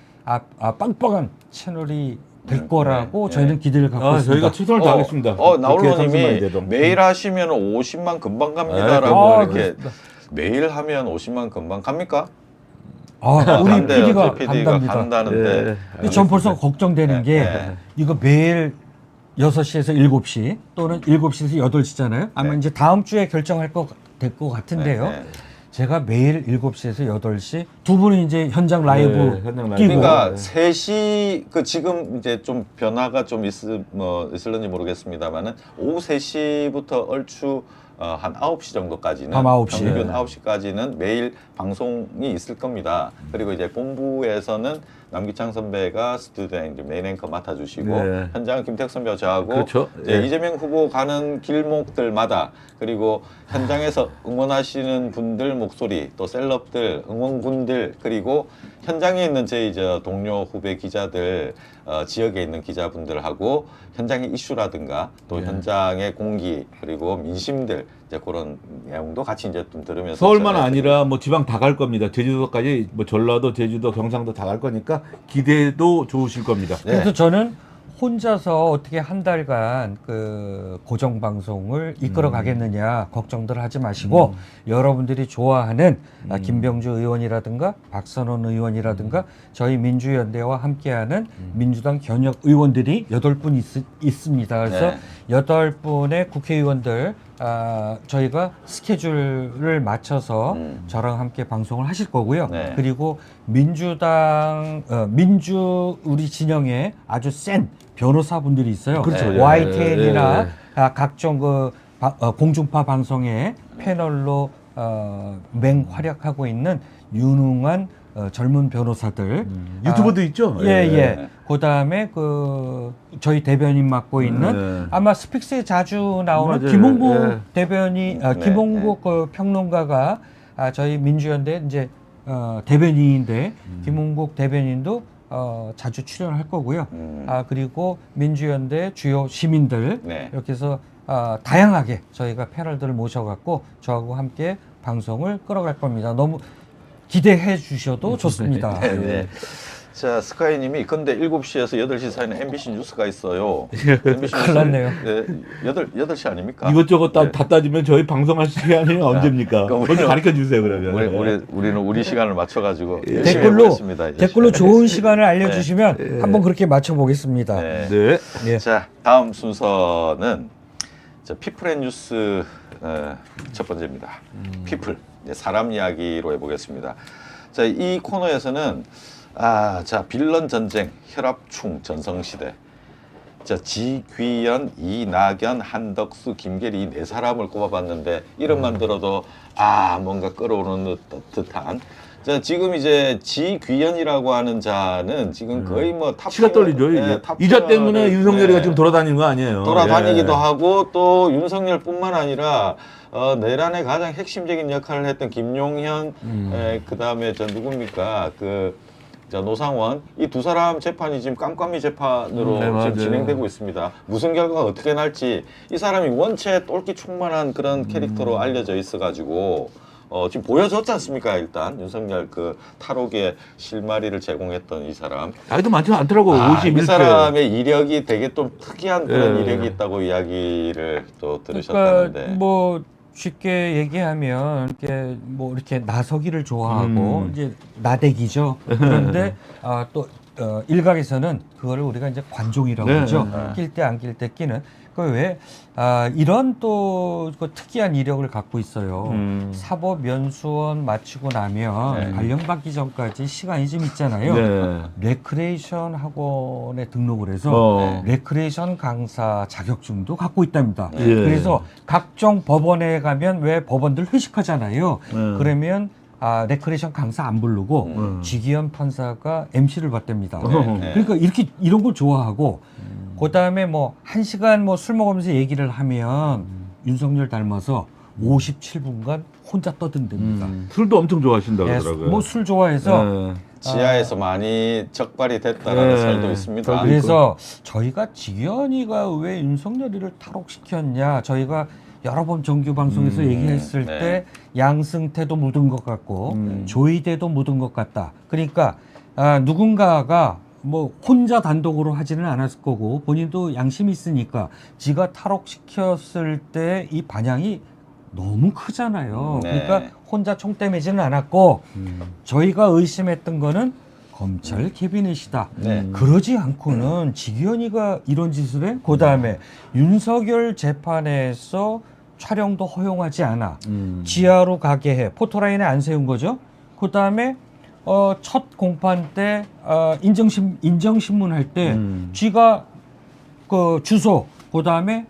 빵빵한 채널이 될 거라고 네, 저희는 기대를 갖고 있습니다. 저희가 최선을 다하겠습니다. 나홀로님이 돼도. 매일 하시면 50만 금방 갑니다라고 아, 이렇게 매일 하면 50만 금방 갑니까? 우리 간대요. PD가 제 PD가 간답니다. 간다는데. 근데 전 벌써 걱정되는 게 네. 이거 매일 6시에서 7시 또는 7시에서 8시잖아요. 아마 네. 이제 다음 주에 결정할 될 것 같은데요. 네, 네. 제가 매일 7시에서 8시 두 분은 이제 현장 라이브 네, 현장 라이브. 뛰고 그러니까 3시 지금 이제 좀 변화가 좀 있을는지 모르겠습니다만은 오후 3시부터 얼추 한 9시 정도까지는 밤 9시. 평균 네. 9시까지는 매일 방송이 있을 겁니다. 그리고 이제 본부에서는 남기창 선배가 스튜디오에 이제 메인 앵커 맡아주시고 네. 현장은 김택 선배와 저하고 그렇죠. 이제 예. 이재명 후보 가는 길목들마다 그리고 현장에서 응원하시는 분들 목소리 또 셀럽들 응원군들 그리고 현장에 있는 저희 동료 후배 기자들 지역에 있는 기자분들하고 현장의 이슈라든가 또 현장의 공기 그리고 민심들 이제 그런 내용도 같이 이제 좀 들으면서 서울만 전해드리고. 아니라 뭐 지방 다 갈 겁니다. 제주도까지 뭐 전라도, 제주도, 경상도 다 갈 거니까 기대도 좋으실 겁니다. 네. 그래서 저는 혼자서 어떻게 한 달간 그 고정 방송을 이끌어 가겠느냐 걱정들 하지 마시고 여러분들이 좋아하는 김병주 의원이라든가 박선원 의원이라든가 저희 민주연대와 함께하는 민주당 현역 의원들이 8분 있습니다. 그래서 네. 8분의 국회의원들 저희가 스케줄을 맞춰서 저랑 함께 방송을 하실 거고요. 네. 그리고 민주당 우리 진영에 아주 센 변호사분들이 있어요. 그렇죠. 예. YTN이나 예, 예. 각종 공중파 방송의 패널로 맹활약하고 있는 유능한 젊은 변호사들. 유튜브도 있죠? 예. 그다음에 저희 대변인 맡고 있는 네. 아마 스픽스에 자주 나오는 맞아요. 김홍국 예. 대변인, 네, 김홍국 평론가가 저희 민주연대 이제 대변인인데 김홍국 대변인도 자주 출연할 거고요. 그리고 민주연대 주요 시민들 네. 이렇게 해서 다양하게 저희가 패널들을 모셔갖고 저하고 함께 방송을 끌어갈 겁니다. 너무 기대해 주셔도 좋습니다. 네, 네. 자, 스카이님이 근데 7시에서 8시 사이는 MBC 뉴스가 있어요. MBC 큰일 났네요. 네, 8시 아닙니까? 이것저것 네. 다 따지면 저희 방송할 시간이 언제입니까? 그럼 먼저 가르쳐 주세요 그러면. 우리는 우리 시간을 맞춰가지고 열심히 댓글로 해보겠습니다. 댓글로 좋은 시간을 알려주시면 한번 그렇게 맞춰보겠습니다. 네. 네. 예. 자, 다음 순서는 피플앤뉴스 첫 번째입니다. 피플, 사람 이야기로 해보겠습니다. 자, 이 코너에서는 자, 빌런 전쟁, 혈압충, 전성시대. 자, 지귀현, 이낙연, 한덕수, 김계리 이 네 사람을 꼽아봤는데 이름만 들어도 뭔가 끌어오르는 듯한. 자, 지금 이제 지귀현이라고 하는 자는 지금 거의 뭐 탑. 치가 떨리죠 이제. 이자 때문에 윤석열이가 지금 돌아다니는 거 아니에요? 돌아다니기도 예. 하고 또 윤석열뿐만 아니라 내란의 가장 핵심적인 역할을 했던 김용현, 그다음에 저 누굽니까 노상원 이 두 사람 재판이 지금 깜깜이 재판으로 지금 맞아요. 진행되고 있습니다. 무슨 결과가 어떻게 날지 이 사람이 원체 똘끼 충만한 그런 캐릭터로 알려져 있어가지고 지금 보여줬지 않습니까? 일단 윤석열 탈옥의 실마리를 제공했던 이 사람. 나이도 많지 않더라고. 이 51세. 사람의 이력이 되게 좀 특이한 그런 예. 이력이 있다고 이야기를 또 들으셨다는데. 그러니까 뭐 쉽게 얘기하면 이렇게 나서기를 좋아하고 이제 나대기죠. 그런데 또 일각에서는 그거를 우리가 이제 관종이라고 네. 하죠. 낄 때 안 낄 때 끼는. 왜 이런 또 특이한 이력을 갖고 있어요. 사법연수원 마치고 나면 네. 발령받기 전까지 시간이 좀 있잖아요. 네. 레크레이션 학원에 등록을 해서 레크레이션 강사 자격증도 갖고 있답니다. 예. 그래서 각종 법원에 가면 왜 법원들 회식하잖아요. 그러면 레크레이션 강사 안 부르고 지기현 판사가 MC를 받답니다. 네. 그러니까 이런 걸 좋아하고 그다음에 뭐 1시간 술 먹으면서 얘기를 하면 윤석열 닮아서 57분간 혼자 떠든답니다. 술도 엄청 좋아하신다 그러더라고요. 뭐 술 좋아해서 네. 지하에서 많이 적발이 됐다라는 네. 설도 있습니다. 그래서 저희가 지기현이가 왜 윤석열이를 탈옥시켰냐 저희가 여러 번 정규 방송에서 얘기했을 네. 때 양승태도 묻은 것 같고 조이대도 묻은 것 같다. 그러니까 누군가가 뭐 혼자 단독으로 하지는 않았을 거고 본인도 양심이 있으니까 지가 탈옥시켰을 때 이 반향이 너무 크잖아요. 네. 그러니까 혼자 총대 매지는 않았고 저희가 의심했던 거는 검찰 캐비넷이다. 네. 그러지 않고는 지기현이가 이런 짓을 해? 그 다음에 윤석열 재판에서 촬영도 허용하지 않아. 지하로 가게 해. 포토라인에 안 세운 거죠. 그 다음에 첫 공판 때 인정신문 할 때 쥐가 주소, 그 다음에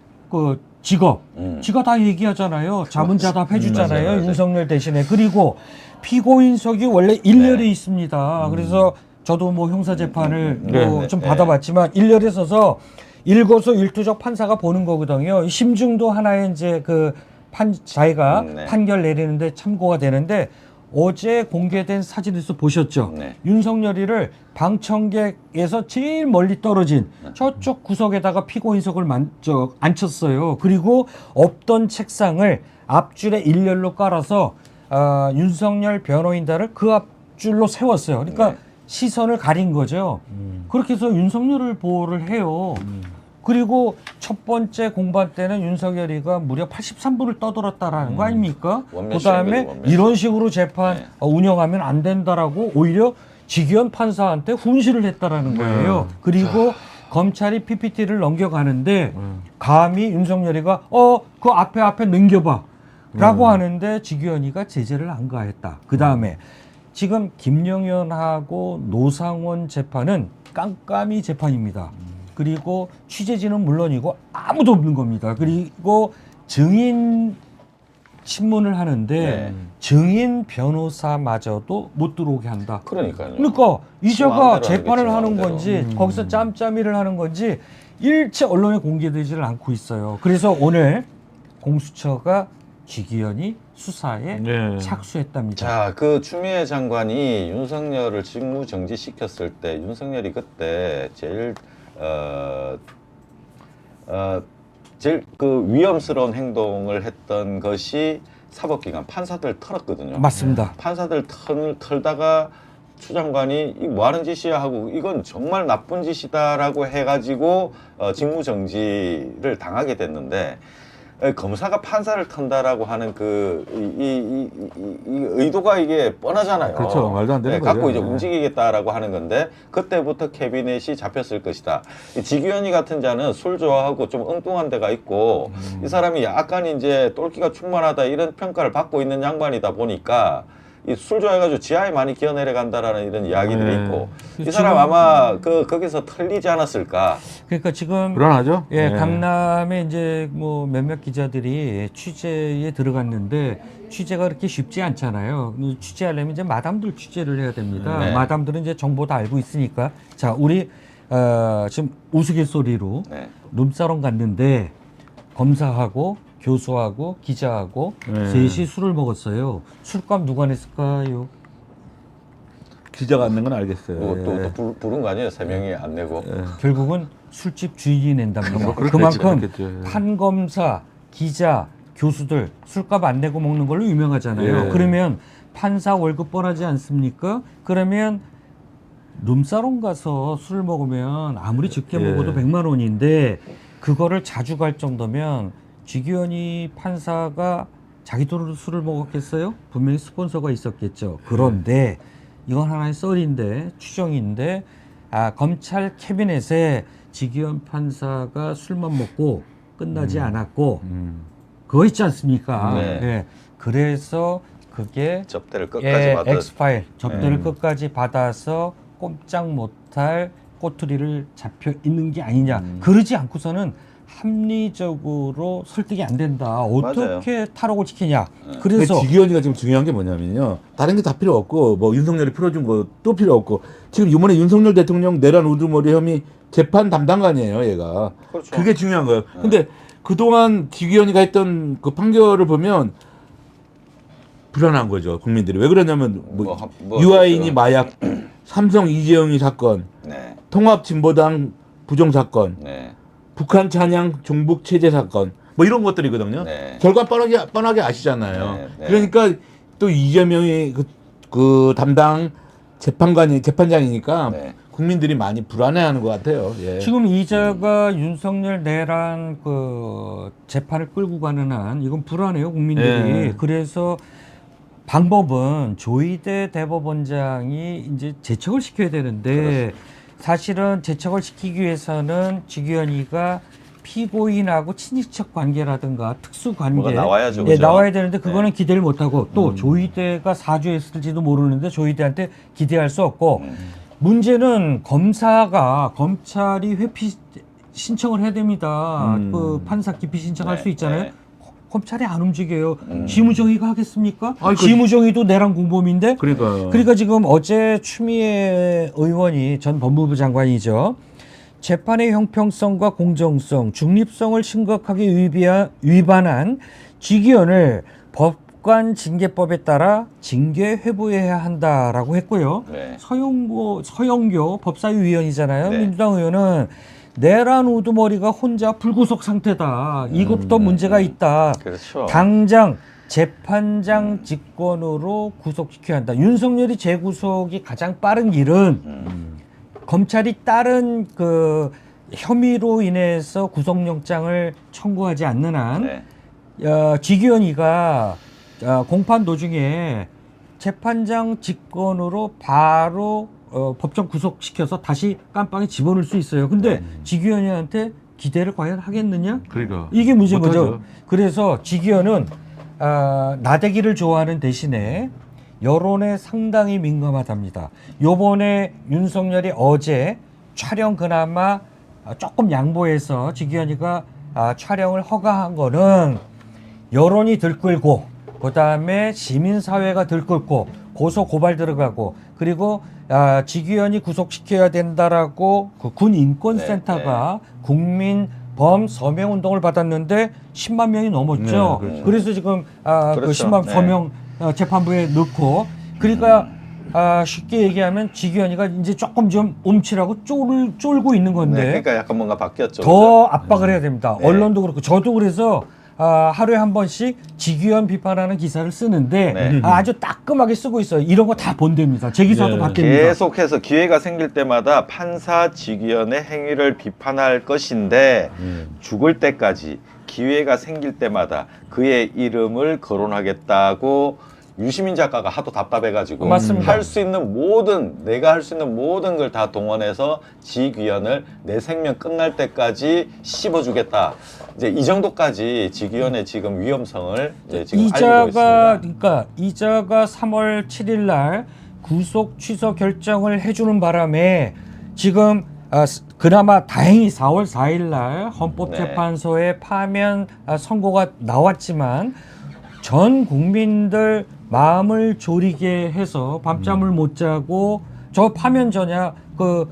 직업, 쥐가 다 얘기하잖아요. 자문자답 해주잖아요. 맞아요. 윤석열 대신에. 그리고 피고인석이 원래 일렬에 네. 있습니다. 그래서 저도 뭐 형사재판을 네. 좀 네. 받아봤지만 일렬에 서서 일거수 일투족 판사가 보는 거거든요. 심증도 하나의 이제 자기가 네. 판결 내리는데 참고가 되는데 어제 공개된 사진에서 보셨죠? 네. 윤석열이를 방청객에서 제일 멀리 떨어진 저쪽 구석에다가 피고인석을 앉혔어요. 그리고 없던 책상을 앞줄에 일렬로 깔아서 윤석열 변호인단을 그 앞줄로 세웠어요. 그러니까 네. 시선을 가린 거죠. 그렇게 해서 윤석열을 보호를 해요. 그리고 첫 번째 공판 때는 윤석열이가 무려 83분을 떠들었다라는 거 아닙니까? 원맨 그다음에 쇼입니다, 원맨 이런 식으로 재판 네. 운영하면 안 된다라고 오히려 지기현 판사한테 훈시를 했다라는 거예요. 그리고 검찰이 PPT를 넘겨가는데 감히 윤석열이가 그 앞에 넘겨봐 라고 하는데 지기현이가 제재를 안 가했다. 그다음에 지금 김영현하고 노상원 재판은 깜깜이 재판입니다. 그리고 취재진은 물론이고 아무도 없는 겁니다. 그리고 증인 신문을 하는데 네. 증인 변호사마저도 못 들어오게 한다. 그러니까요. 그러니까 이자가 마음대로 재판을 하겠지, 하는 마음대로. 건지 거기서 짬짬이를 하는 건지 일체 언론에 공개되지를 않고 있어요. 그래서 오늘 공수처가 지기현이 수사에 네. 착수했답니다. 자, 그 추미애 장관이 윤석열을 직무 정지시켰을 때 윤석열이 그때 제일 그 위험스러운 행동을 했던 것이 사법기관 판사들 털었거든요. 맞습니다. 판사들 털다가 추 장관이 이 뭐하는 짓이야 하고 이건 정말 나쁜 짓이다라고 해가지고 직무 정지를 당하게 됐는데 검사가 판사를 턴다라고 하는 이 의도가 이게 뻔하잖아요. 그렇죠. 말도 안 되는 거죠. 갖고 이제 네. 움직이겠다라고 하는 건데 그때부터 캐비넷이 잡혔을 것이다. 이 지규현이 같은 자는 술 좋아하고 좀 엉뚱한 데가 있고 이 사람이 약간 이제 똘끼가 충만하다 이런 평가를 받고 있는 양반이다 보니까 이 술 좋아해가지고 지하에 많이 기어내려간다라는 이런 이야기들이 네. 있고 이 지금- 사람 아마 거기서 털리지 않았을까. 그러니까 지금 불안하죠? 예, 네. 강남에 이제 뭐 몇몇 기자들이 취재에 들어갔는데 취재가 그렇게 쉽지 않잖아요. 취재하려면 이제 마담들 취재를 해야 됩니다. 네. 마담들은 이제 정보 다 알고 있으니까. 자, 우리 지금 우스갯소리로 네. 룸사롱 갔는데 검사하고 교수하고 기자하고 네. 셋이 술을 먹었어요. 술값 누가 냈을까요? 기자가 안 낸 건 알겠어요. 뭐 예. 또 부른 거 아니에요? 3명이 안 내고. 결국은 술집 주인이 낸답니다. 뭐 그렇겠지, 그만큼 그렇겠죠. 판검사, 기자, 교수들 술값 안 내고 먹는 걸로 유명하잖아요. 예. 그러면 판사 월급 뻔하지 않습니까? 그러면 룸사롱 가서 술을 먹으면 아무리 적게 예. 먹어도 100만 원인데 그거를 자주 갈 정도면 지규현이 판사가 자기 돈으로 술을 먹었겠어요? 분명히 스폰서가 있었겠죠. 그런데 이건 하나의 썰인데 추정인데 검찰 캐비넷에 지기현 판사가 술만 먹고 끝나지 않았고 그거 있지 않습니까? 네. 예. 그래서 그게 접대를 끝까지 받은. 엑스파일 접대를 끝까지 받아서 꼼짝 못할 꼬투리를 잡혀 있는 게 아니냐. 그러지 않고서는 합리적으로 설득이 안 된다. 어떻게 탈옥을 시키냐. 근데 그래서 지기현이가 지금 중요한 게 뭐냐면요. 다른 게 다 필요 없고 뭐 윤석열이 풀어준 것도 필요 없고 지금 이번에 윤석열 대통령 내란 우두머리 혐의 재판 담당관이에요, 얘가. 그렇죠. 그게 중요한 거예요. 근데 그동안 지기현이가 했던 그 판결을 보면 불안한 거죠, 국민들이. 왜 그러냐면 유아인이 마약, 삼성 이재용이 사건, 네. 통합진보당 부정 사건, 네. 북한 찬양 종북 체제 사건 뭐 이런 것들이거든요. 네. 결과 뻔하게 아시잖아요. 네, 네. 그러니까 또 이재명이 그 담당 재판장이니까 네. 국민들이 많이 불안해하는 것 같아요. 예. 지금 이자가 윤석열 내란 그 재판을 끌고 가는 한 이건 불안해요, 국민들이. 예. 그래서 방법은 조희대 대법원장이 이제 제척을 시켜야 되는데 사실은 제척을 시키기 위해서는 지규현이가 피고인하고 친인척 관계라든가 특수 관계 뭐가 나와야죠, 예, 그죠? 나와야 되는데 그거는 기대를 못 하고 또 조희대가 사주했을지도 모르는데 조희대한테 기대할 수 없고 문제는 검찰이 회피 신청을 해야 됩니다. 그 판사 기피 신청할 네, 수 있잖아요. 네. 검찰이 안 움직여요. 지무정의가 하겠습니까? 아니, 지무정의도 내란 공범인데. 그러니까 지금 어제 추미애 의원이 전 법무부 장관이죠. 재판의 형평성과 공정성, 중립성을 심각하게 위반한 지기현을 법관 징계법에 따라 징계 회부해야 한다라고 했고요. 네. 서영교 법사위원이잖아요. 네. 민주당 의원은 내란 우두머리가 혼자 불구속 상태다. 이것부터 문제가 있다. 그렇죠. 당장 재판장 직권으로 구속시켜야 한다. 윤석열이 재구속이 가장 빠른 길은 검찰이 다른 그 혐의로 인해서 구속영장을 청구하지 않는 한 네. 지규현이가 공판 도중에 재판장 직권으로 바로 법정 구속시켜서 다시 깜빵에 집어넣을 수 있어요. 근데 지규현이한테 기대를 과연 하겠느냐? 그러니까 이게 문제인 거죠. 못하죠. 그래서 지기현은 나대기를 좋아하는 대신에 여론에 상당히 민감하답니다. 요번에 윤석열이 어제 촬영 그나마 조금 양보해서 지기현이가 촬영을 허가한 거는 여론이 들끓고 그다음에 시민사회가 들끓고 고소 고발 들어가고 그리고 지기현이 구속시켜야 된다라고 그 군 인권센터가 국민 범서명 운동을 받았는데 10만 명이 넘었죠. 네, 그렇죠. 그래서 지금 그 그렇죠. 10만 네. 서명 재판부에 넣고 그러니까 쉽게 얘기하면 지기현이가 이제 조금 좀 움츠라고 쫄고 있는 건데 네, 그러니까 약간 뭔가 바뀌었죠. 더 압박을 해야 됩니다. 네. 언론도 그렇고 저도 그래서 하루에 한 번씩 지기현 비판하는 기사를 쓰는데 네. 아주 따끔하게 쓰고 있어요. 이런 거 다 본답니다. 제 기사도 네. 바뀝니다. 계속해서 기회가 생길 때마다 판사 지기현의 행위를 비판할 것인데 죽을 때까지 기회가 생길 때마다 그의 이름을 거론하겠다고 유시민 작가가 하도 답답해가지고 맞습니다. 할 수 있는 모든 내가 할 수 있는 모든 걸 다 동원해서 지기현을 내 생명 끝날 때까지 씹어주겠다. 이제 이 정도까지 지기현의 지금 위험성을 이제 지금 알리고 있습니다. 그러니까 이자가 3월 7일 날 구속 취소 결정을 해주는 바람에 지금 그나마 다행히 4월 4일 날 헌법재판소의 파면 선고가 나왔지만 전 국민들 마음을 졸이게 해서 밤잠을 못 자고 저 파면 전야 그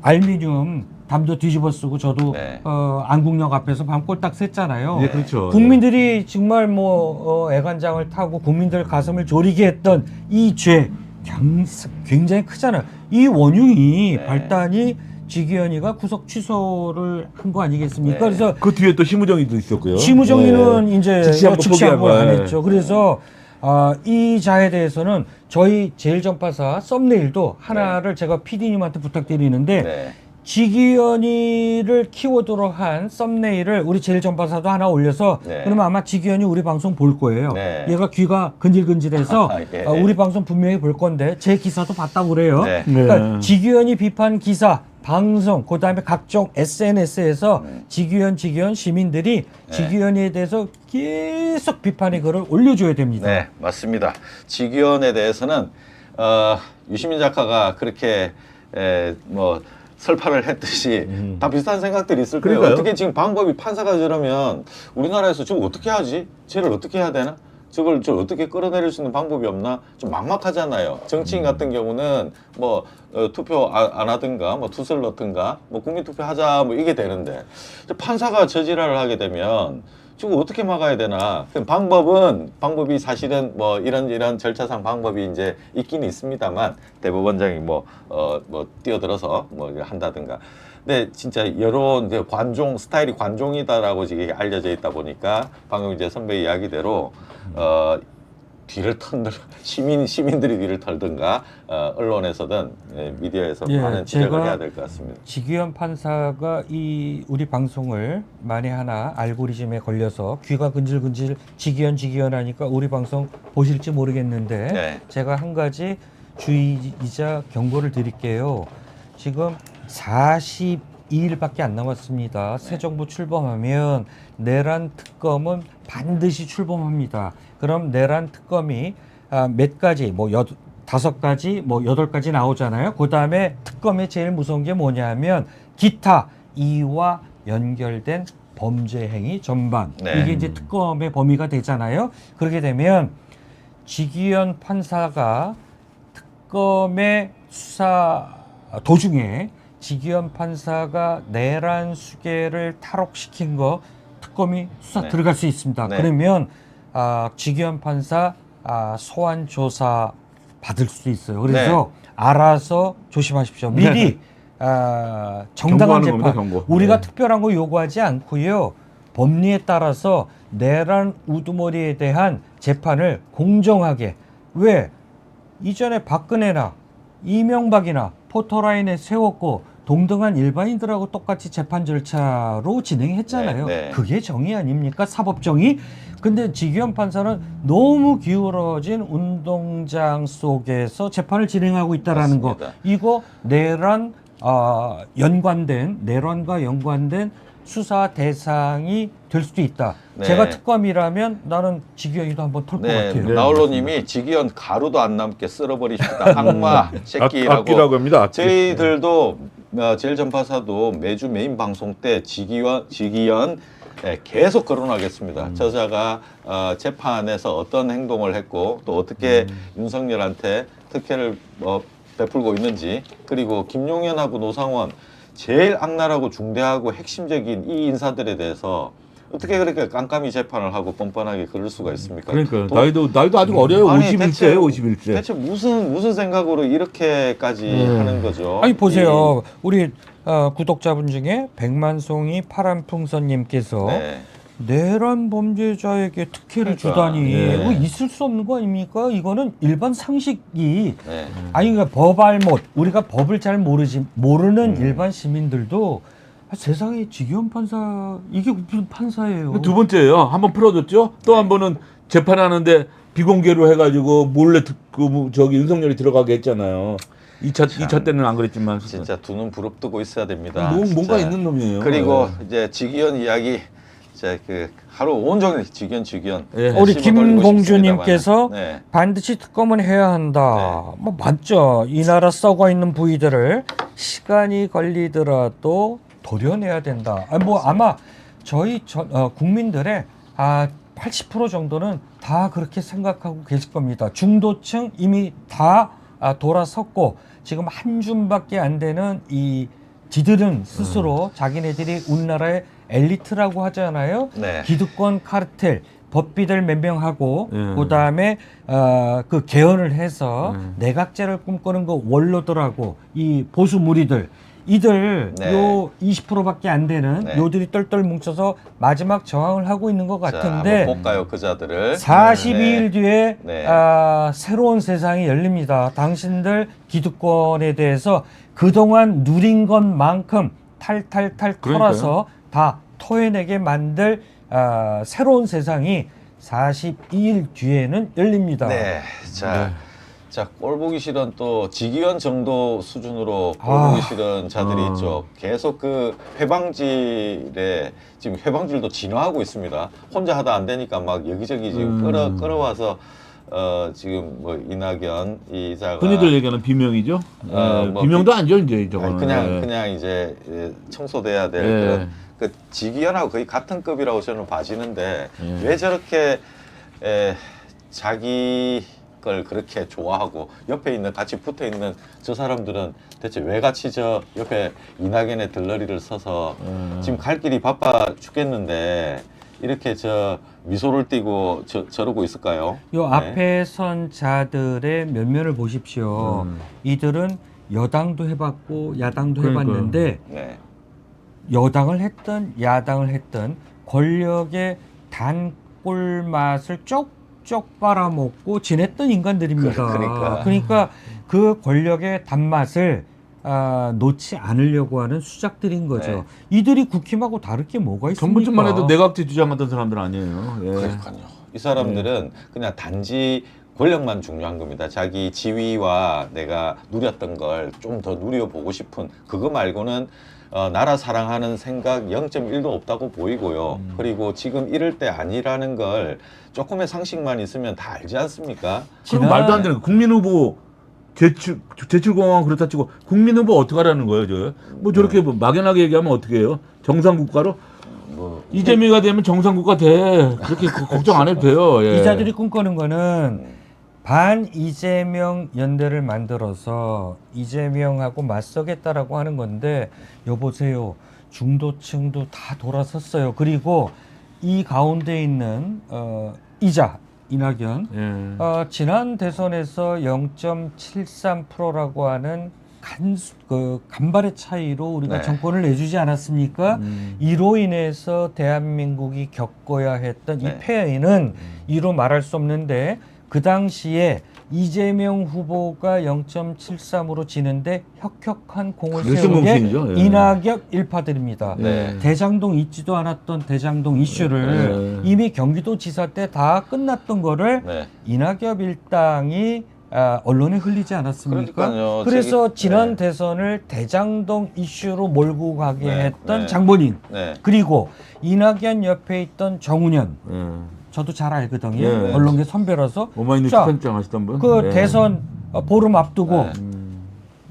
알미늄 담도 뒤집어 쓰고 저도 네. 안국역 앞에서 밤 꼴딱 샜잖아요. 네, 그렇죠. 국민들이 정말 뭐 애간장을 타고 국민들 가슴을 졸이게 했던 이 죄 굉장히 크잖아요. 이 원흉이 네. 발단이 지기현이가 구속 취소를 한 거 아니겠습니까? 네. 그래서 그 뒤에 또 심우정이도 있었고요. 심우정이는 네. 이제 즉시한 거 즉시한 걸 포기한 안 거. 했죠. 그래서 이 자에 대해서는 저희 제일전파사 썸네일도 하나를 제가 PD님한테 부탁드리는데 네. 지기현이를 키워드로 한 썸네일을 우리 제일전파사도 하나 올려서 네. 그러면 아마 지기현이 우리 방송 볼 거예요. 네. 얘가 귀가 근질근질해서 예. 우리 방송 분명히 볼 건데 제 기사도 봤다고 그래요. 네. 그러니까 지기현이 비판 기사 방송 그다음에 각종 SNS에서 지기현 시민들이 지기현에 대해서 계속 비판의 글을 올려줘야 됩니다. 네, 맞습니다. 지기현에 대해서는 유시민 작가가 그렇게 뭐 설파를 했듯이 다 비슷한 생각들이 있을 거예요. 그러니까요. 어떻게 지금 방법이 판사가 저러면 우리나라에서 지금 어떻게 하지? 쟤를 어떻게 해야 되나? 저걸 어떻게 끌어내릴 수 있는 방법이 없나? 좀 막막하잖아요. 정치인 같은 경우는 뭐 투표 안 하든가 뭐 투서를 넣든가 뭐 국민투표 하자 뭐 이게 되는데 판사가 저지랄을 하게 되면 지금 어떻게 막아야 되나? 방법이 사실은 뭐 이런 절차상 방법이 이제 있긴 있습니다만 대법원장이 뭐 뛰어들어서 뭐 한다든가. 근데 진짜 여러 이제 스타일이 관종이다라고 지금 알려져 있다 보니까 방금 이제 선배 이야기대로 뒤를 턴들 시민들이 뒤를 털든가 언론에서든 미디어에서 예, 많은 지적을 제가 해야 될 것 같습니다. 지기현 판사가 이 우리 방송을 만에 하나 알고리즘에 걸려서 귀가 근질근질 지기현 하니까 우리 방송 보실지 모르겠는데 네. 제가 한 가지 주의이자 경고를 드릴게요. 지금 42일밖에 안 남았습니다. 새 정부 출범하면 내란 특검은 반드시 출범합니다. 그럼 내란 특검이 몇 가지, 뭐 5가지, 뭐 8가지 나오잖아요. 그 다음에 특검의 제일 무서운 게 뭐냐면 기타 이와 연결된 범죄 행위 전반. 네. 이게 이제 특검의 범위가 되잖아요. 그렇게 되면 지기현 판사가 특검의 수사 도중에 지기현 판사가 내란 수계를 탈옥시킨 거 특검이 수사 네. 들어갈 수 있습니다. 네. 그러면 지기현 판사 소환 조사 받을 수도 있어요. 그래서 알아서 조심하십시오. 미리 정당한 경고하는 재판 겁니다, 경고. 우리가 네. 특별한 거 요구하지 않고요. 법리에 따라서 내란 우두머리에 대한 재판을 공정하게 왜 이전에 박근혜나 이명박이나 포토라인에 세웠고 동등한 일반인들하고 똑같이 재판 절차로 진행했잖아요. 네, 네. 그게 정의 아닙니까? 사법정의. 근데 지기현 판사는 너무 기울어진 운동장 속에서 재판을 진행하고 있다라는 거. 맞습니다. 이거 내란과 연관된 수사 대상이 될 수도 있다. 네. 제가 특검이라면 나는 지기현이도 한번 털 것 네, 같아요. 나홀로님이 지기현 가루도 안 남게 쓸어버리십시다. 악마 새끼라고. 악기라고 합니다. 악기. 저희들도 제일전파사도 매주 메인 방송 때 지기현 계속 거론하겠습니다. 저자가 재판에서 어떤 행동을 했고 또 어떻게 윤석열한테 특혜를 베풀고 있는지 그리고 김용현하고 노상원 제일 악랄하고 중대하고 핵심적인 이 인사들에 대해서 어떻게 그렇게 깜깜이 재판을 하고 뻔뻔하게 그럴 수가 있습니까? 그러니까 나이도 아직 어려요. 아니, 51세예요, 51세. 대체 무슨 생각으로 이렇게까지 하는 거죠? 아니 보세요. 우리 구독자분 중에 백만송이 파란풍선님께서 네. 내란 범죄자에게 특혜를 그러니까, 주다니 예. 이거 있을 수 없는 거 아닙니까? 이거는 일반 상식이 네. 아니 그러니까 법알못 우리가 법을 잘 모르는 일반 시민들도 세상에 지기현 판사 이게 무슨 판사예요? 두 번째예요. 한번 풀어줬죠. 또 한 번은 재판하는데 비공개로 해가지고 몰래 저기 윤석열이 들어가게 했잖아요. 2차 때는 안 그랬지만 진짜 두 눈 부릅뜨고 있어야 됩니다. 뭔가 진짜. 있는 놈이에요. 그리고 이제 지기현 이야기 이제 그 하루 온종일 지기현 예. 우리 씹어 걸리고 김공주님께서 싶습니다만. 네. 반드시 특검은 해야 한다. 뭐 맞죠. 이 나라 썩어 있는 부위들을 시간이 걸리더라도 도려내야 된다. 뭐 아마 저희 국민들의 80% 정도는 다 그렇게 생각하고 계실 겁니다. 중도층 이미 다 돌아섰고 지금 한 줌밖에 안 되는 이 지들은 스스로 자기네들이 우리나라의 엘리트라고 하잖아요. 네. 기득권 카르텔 법비들 몇 명 하고 그다음에 그 개헌을 해서 내각제를 꿈꾸는 그 원로들하고 이 보수 무리들 이들 네. 요 20%밖에 안 되는 네. 요들이 똘똘 뭉쳐서 마지막 저항을 하고 있는 것 자, 같은데 한번 볼까요, 그자들을? 42일 뒤에 네. 새로운 세상이 열립니다. 당신들 기득권에 대해서 그동안 누린 것만큼 탈탈탈 털어서 다 토해내게 만들 새로운 세상이 42일 뒤에는 열립니다. 네. 자, 꼴 보기 싫은 또 지기현 정도 수준으로 꼴 보기 싫은 자들이 있죠. 계속 그 회방질에 지금 회방질도 진화하고 있습니다. 혼자 하다 안 되니까 막 여기저기 지금 끌어와서 지금 뭐 이낙연 이자가 흔히들 얘기하는 비명이죠. 뭐 비명도 아니죠 이제 저거는. 그냥 이제 청소돼야 될 그런 그 지기현하고 거의 같은 급이라고 저는 봐지는데 왜 저렇게 자기 걸 그렇게 좋아하고 옆에 있는 같이 붙어 있는 저 사람들은 대체 왜 같이 저 옆에 이낙연의 들러리를 서서 지금 갈 길이 바빠 죽겠는데 이렇게 저 미소를 띠고 저러고 있을까요? 요 네. 앞에 선 자들의 면면을 보십시오. 이들은 여당도 해봤고 야당도 그러니까요. 해봤는데 네. 여당을 했든 야당을 했든 권력의 단골 맛을 쪽쪽 빨아먹고 지냈던 인간들입니다. 그러니까 그 권력의 단맛을 놓지 않으려고 하는 수작들인 거죠. 네. 이들이 국힘하고 다를 게 뭐가 있습니까? 전부터만 해도 내각제 주장하던 사람들 아니에요. 예. 그러니까요. 이 사람들은 그냥 단지 권력만 중요한 겁니다. 자기 지위와 내가 누렸던 걸 좀 더 누려보고 싶은 그거 말고는 나라 사랑하는 생각 0.1도 없다고 보이고요. 그리고 지금 이럴 때 아니라는 걸 조금의 상식만 있으면 다 알지 않습니까? 그럼 말도 안 되는 거. 국민 후보 제출공항 그렇다 치고 국민 후보 어떻게 하라는 거예요, 뭐 저렇게 뭐 막연하게 얘기하면 어떻게 해요? 정상국가로? 이재명이가 되면 정상국가 돼. 그렇게 걱정 안 해도 돼요. 예. 이자들이 꿈꾸는 거는 반 이재명 연대를 만들어서 이재명하고 맞서겠다라고 하는 건데 여보세요. 중도층도 다 돌아섰어요. 그리고 이 가운데 있는 이낙연 지난 대선에서 0.73%라고 하는 간발의 차이로 우리가 네. 정권을 내주지 않았습니까? 이로 인해서 대한민국이 겪어야 했던 네. 이 폐해는 이로 말할 수 없는데 그 당시에 이재명 후보가 0.73으로 지는데 혁혁한 공을 세운 게 공신이죠. 예. 이낙연 일파들입니다. 네. 대장동 있지도 않았던 대장동 이슈를 이미 경기도지사 때 다 끝났던 거를 네. 이낙연 일당이 언론에 흘리지 않았습니까? 그러니까요. 그래서 지난 네. 대선을 대장동 이슈로 몰고 가게 네, 했던 네. 장본인 네. 그리고 이낙연 옆에 있던 정운현 저도 잘 알거든요. 예. 언론계 선배라서 오마이뉴스 자, 편장 하시던 분. 그 대선 보름 앞두고 네.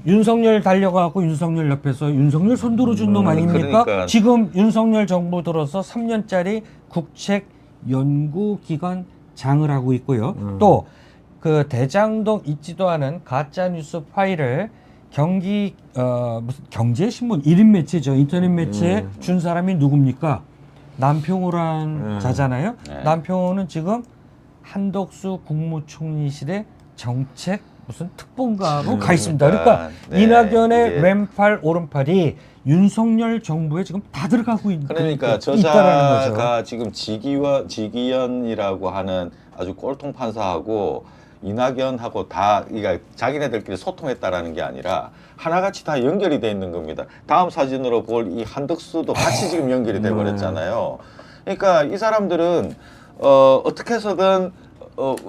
윤석열 달려가고 윤석열 옆에서 윤석열 손들어 준 놈 아닙니까? 그러니까. 지금 윤석열 정부 들어서 3년짜리 국책 연구기관 장을 하고 있고요. 또 그 대장동 있지도 않은 가짜 뉴스 파일을 경기 무슨 경제신문 1인 매체죠. 인터넷 매체에 준 사람이 누굽니까? 남평우란 자잖아요. 네. 남평우는 지금 한덕수 국무총리실의 정책 무슨 특보인가로 가 있습니다. 그러니까 네, 이낙연의 이게- 왼팔 오른팔이 윤석열 정부에 지금 다 들어가고 그러니까 있다라는 저자가 거죠. 지금 지기현이라고 하는 아주 꼴통 판사하고 이낙연하고 다 그러니까 자기네들끼리 소통했다라는 게 아니라 하나같이 다 연결이 돼 있는 겁니다. 다음 사진으로 볼 이 한덕수도 같이 지금 연결이 돼 버렸잖아요. 그러니까 이 사람들은 어떻게 해서든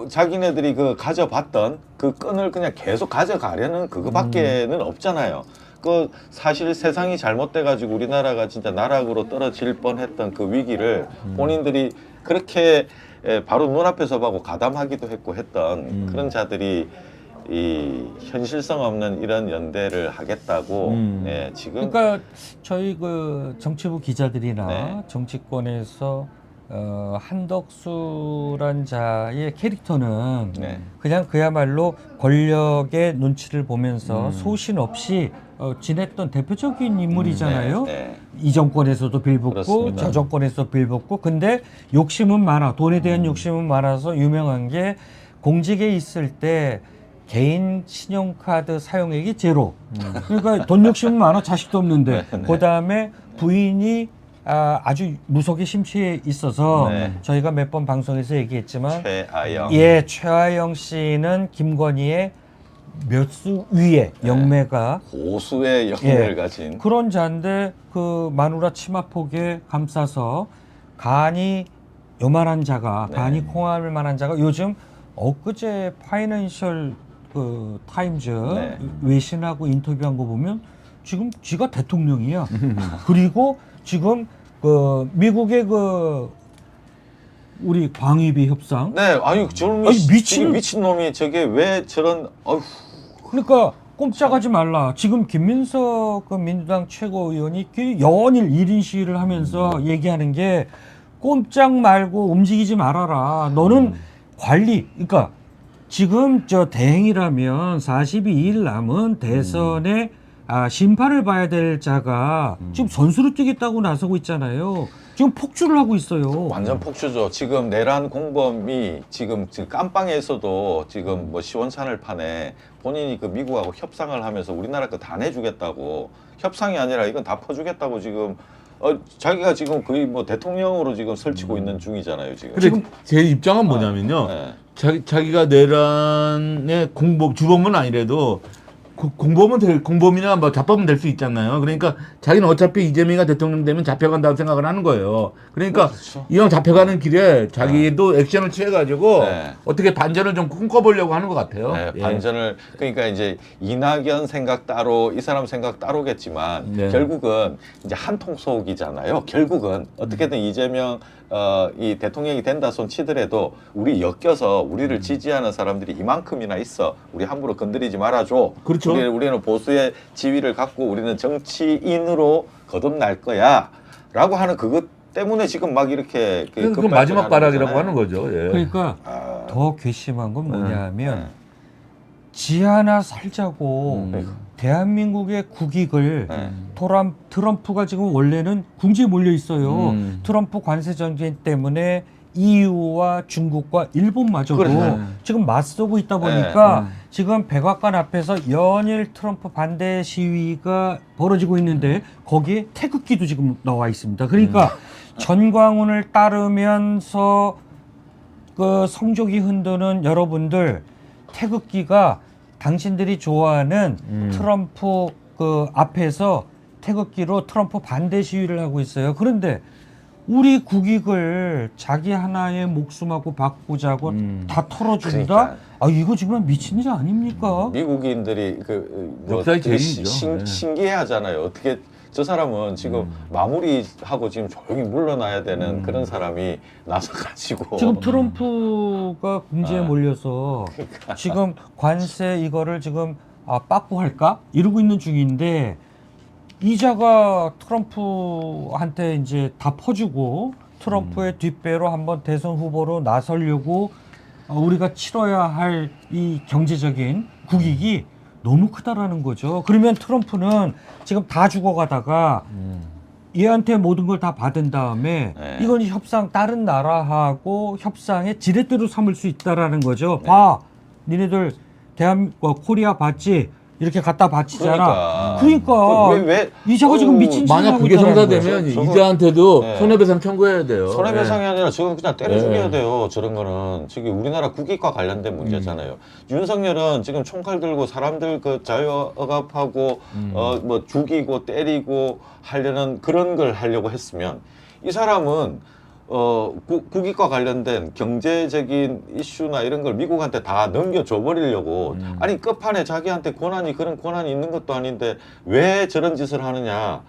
자기네들이 그 가져봤던 그 끈을 그냥 계속 가져가려는 그거밖에는 없잖아요. 그 사실 세상이 잘못돼 가지고 우리나라가 진짜 나락으로 떨어질 뻔했던 그 위기를 본인들이 그렇게 바로 눈앞에서 보고 가담하기도 했고 했던 그런 자들이 이 현실성 없는 이런 연대를 하겠다고 네, 지금 그러니까 저희 그 정치부 기자들이나 네. 정치권에서 한덕수란 자의 캐릭터는 네. 그냥 그야말로 권력의 눈치를 보면서 소신 없이 지냈던 대표적인 인물이잖아요. 네, 네. 이 정권에서도 빌붙고 그렇습니다. 저 정권에서도 빌붙고 근데 욕심은 많아. 돈에 대한 욕심은 많아서 유명한 게 공직에 있을 때 개인 신용카드 사용액이 제로. 그러니까 돈 욕심은 많아. 자식도 없는데. 그다음에 부인이 아주 무속에 심취해 있어서 네. 저희가 몇 번 방송에서 얘기했지만 최아영 예, 최아영 씨는 김건희의 몇 수 위에 영매가 고수의 영예를 예. 가진 그런 자인데 그 마누라 치마폭에 감싸서 간이 요만한 자가 네. 간이 콩알 만한 자가 요즘 엊그제 파이낸셜 그 타임즈 네. 외신하고 인터뷰한 거 보면 지금 지가 대통령이야. 그리고 지금 그 미국의 그 우리 광의비 협상 네, 아니 저놈이 아니, 미친 놈이 저게 왜 저런 어휴 그러니까 꼼짝하지 말라. 지금 김민석 그 민주당 최고위원이 그 연일 1인 시위를 하면서 얘기하는 게 꼼짝 말고 움직이지 말아라. 너는 관리, 그러니까 지금 저 대행이라면 42일 남은 대선에 심판을 봐야 될 자가 지금 선수로 뛰겠다고 나서고 있잖아요. 지금 폭주를 하고 있어요. 완전 폭주죠. 지금 내란 공범이 지금 깜빵에서도 지금 뭐 시원찮을 판에 본인이 그 미국하고 협상을 하면서 우리나라 거 다 내주겠다고 협상이 아니라 이건 다 퍼주겠다고 지금 자기가 지금 거의 뭐 대통령으로 지금 설치고 있는 중이잖아요. 지금. 근데 제 입장은 뭐냐면요. 네. 자기가 내란의 공범, 주범은 아니래도 공범이나 뭐 자범은 될 수 있잖아요. 그러니까 자기는 어차피 이재명이가 대통령 되면 잡혀간다고 생각을 하는 거예요. 그러니까 그렇죠. 이왕 잡혀가는 길에 자기도 액션을 취해가지고 네. 어떻게 반전을 좀 꿈꿔보려고 하는 것 같아요. 네, 예. 반전을 그러니까 이제 이낙연 생각 따로 이 사람 생각 따로겠지만 네. 결국은 이제 한통 속이잖아요. 결국은 어떻게든 이재명 이 대통령이 된다 손 치더라도 우리 엮여서 우리를 지지하는 사람들이 이만큼이나 있어. 우리 함부로 건드리지 말아줘. 그렇죠. 우리는 보수의 지위를 갖고 우리는 정치인으로 거듭날 거야. 라고 하는 그것 때문에 지금 막 이렇게 그 마지막 발악이라고 거잖아요. 하는 거죠. 예. 그러니까 더 괘씸한 건 뭐냐면 지 하나 살자고 대한민국의 국익을 네. 트럼프가 지금 원래는 궁지에 몰려 있어요. 트럼프 관세 정책 때문에 EU와 중국과 일본마저도 그래. 지금 맞서고 있다 보니까 지금 백악관 앞에서 연일 트럼프 반대 시위가 벌어지고 있는데 거기에 태극기도 지금 나와 있습니다. 그러니까 전광훈을 따르면서 그 성조기 흔드는 여러분들 태극기가 당신들이 좋아하는 트럼프 그 앞에서 태극기로 트럼프 반대 시위를 하고 있어요. 그런데 우리 국익을 자기 하나의 목숨하고 바꾸자고 다 털어준다? 그러니까. 이거 정말 미친 일 아닙니까? 미국인들이 역사의 되게 죄인이죠. 네. 신기해하잖아요. 어떻게 저 사람은 지금 마무리하고 지금 조용히 물러나야 되는 그런 사람이 나서가지고 지금 트럼프가 궁지에 몰려서 그러니까. 지금 관세 이거를 지금 빠꾸할까? 이러고 있는 중인데 이자가 트럼프한테 이제 다 퍼주고 트럼프의 뒷배로 한번 대선 후보로 나서려고 우리가 치러야 할 이 경제적인 국익이 너무 크다라는 거죠. 그러면 트럼프는 지금 다 죽어가다가 얘한테 모든 걸 다 받은 다음에 네. 이건 협상 다른 나라하고 협상의 지렛대로 삼을 수 있다라는 거죠. 봐, 니네들 코리아 받지 이렇게 갖다 바치잖아. 그러니까 왜 이자가 지금 미친 짓을 만약 하고 그게 있다는 성사되면 거죠. 이자한테도 네. 손해배상 청구해야 돼요. 손해배상이 아니라 저건 그냥 때려 네. 죽여야 돼요. 저런 거는 지금 우리나라 국익과 관련된 문제잖아요. 윤석열은 지금 총칼 들고 사람들 그 자유 억압하고 뭐 죽이고 때리고 하려는 그런 걸 하려고 했으면 이 사람은 국익과 관련된 경제적인 이슈나 이런 걸 미국한테 다 넘겨줘 버리려고 아니 끝판에 자기한테 그런 권한이 있는 것도 아닌데 왜 저런 짓을 하느냐.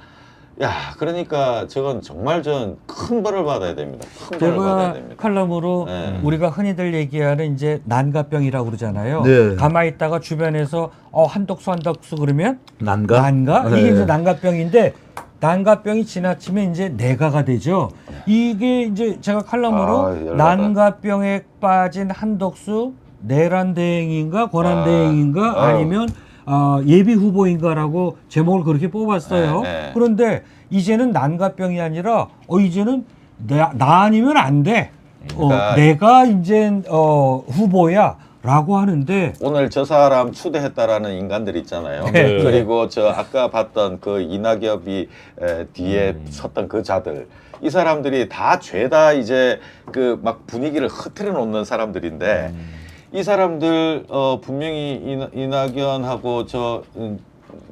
야, 그러니까 저건 정말 전 큰 벌을 받아야 됩니다. 큰 벌을 받아야 제가 됩니다. 칼럼으로 네. 우리가 흔히들 얘기하는 이제 난가병이라고 그러잖아요. 네. 가만히 있다가 주변에서 한덕수 그러면 난가? 이게 네. 이제 난가병인데 난가병이 지나치면 이제 내가가 되죠. 이게 이제 제가 칼럼으로 열받아. 난가병에 빠진 한덕수 내란대행인가 권한대행인가 아니면 예비 후보인가라고 제목을 그렇게 뽑았어요. 네. 그런데 이제는 난가병이 아니라 이제는 나 아니면 안 돼. 그러니까 내가 이제 후보야라고 하는데 오늘 저 사람 추대했다라는 인간들 있잖아요. 네. 그리고 저 아까 봤던 그 이낙엽이 뒤에 섰던 그 자들. 이 사람들이 다 죄다 이제 그 막 분위기를 흐트려 놓는 사람들인데 이 사람들 분명히 이낙연하고 저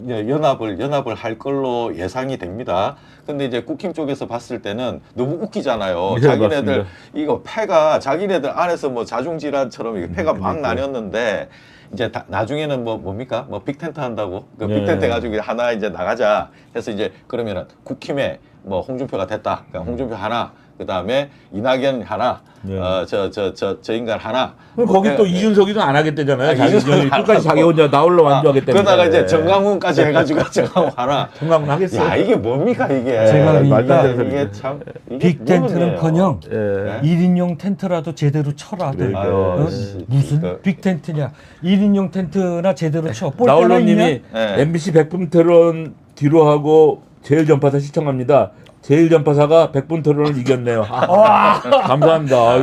연합을 할 걸로 예상이 됩니다. 근데 이제 국힘 쪽에서 봤을 때는 너무 웃기잖아요. 네, 자기네들 맞습니다. 이거 패가 자기네들 안에서 뭐 자중질환처럼 이게 패가 막 나뉘었는데 이제 나중에는 뭡니까? 뭐 빅텐트 한다고 그 네. 빅텐트 해가지고 하나 이제 나가자 해서 이제 그러면은 국힘에 뭐 홍준표가 됐다. 그러니까 홍준표 하나. 그 다음에 이낙연 하나, 네. 저 인간 하나. 그럼 거기 또 예, 이준석이도 안 하겠대잖아요. 이준석이 안 끝까지 자기 하고. 혼자 나홀로 완주하겠다는. 그러다가 이제 정강훈까지 해가지고 정강훈 하나. 정강훈 하겠어요. 야 이게 뭡니까 이게? 제가 말도 안 그러니까 되는 이게 소리죠. 참 이게 빅텐트는커녕 예. 1인용 텐트라도 제대로 쳐라. 그러니까. 아유, 무슨 그- 빅텐트냐. 1인용 텐트나 제대로 쳐. 나홀로님이 네. MBC 100분 토론 뒤로 하고 제일 전파사 시청합니다. 제일 전파사가 100분 토론을 이겼네요. 감사합니다.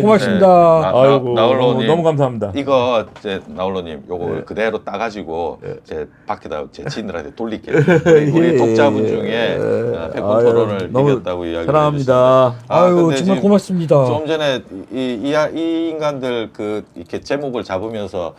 고맙습니다. 아이고 나홀로님 너무 감사합니다. 이거 이제 나홀로님 요거 네. 그대로 따가지고 제 밖에다 제 지인들한테 돌릴게요. 예, 우리 독자분 예, 중에 예. 100분 아유, 토론을 너무 이겼다고 이야기를 사랑합니다. 해주셨습니다. 아유, 근데 정말 지금 고맙습니다. 좀 전에 이 인간들 그 이렇게 제목을 잡으면서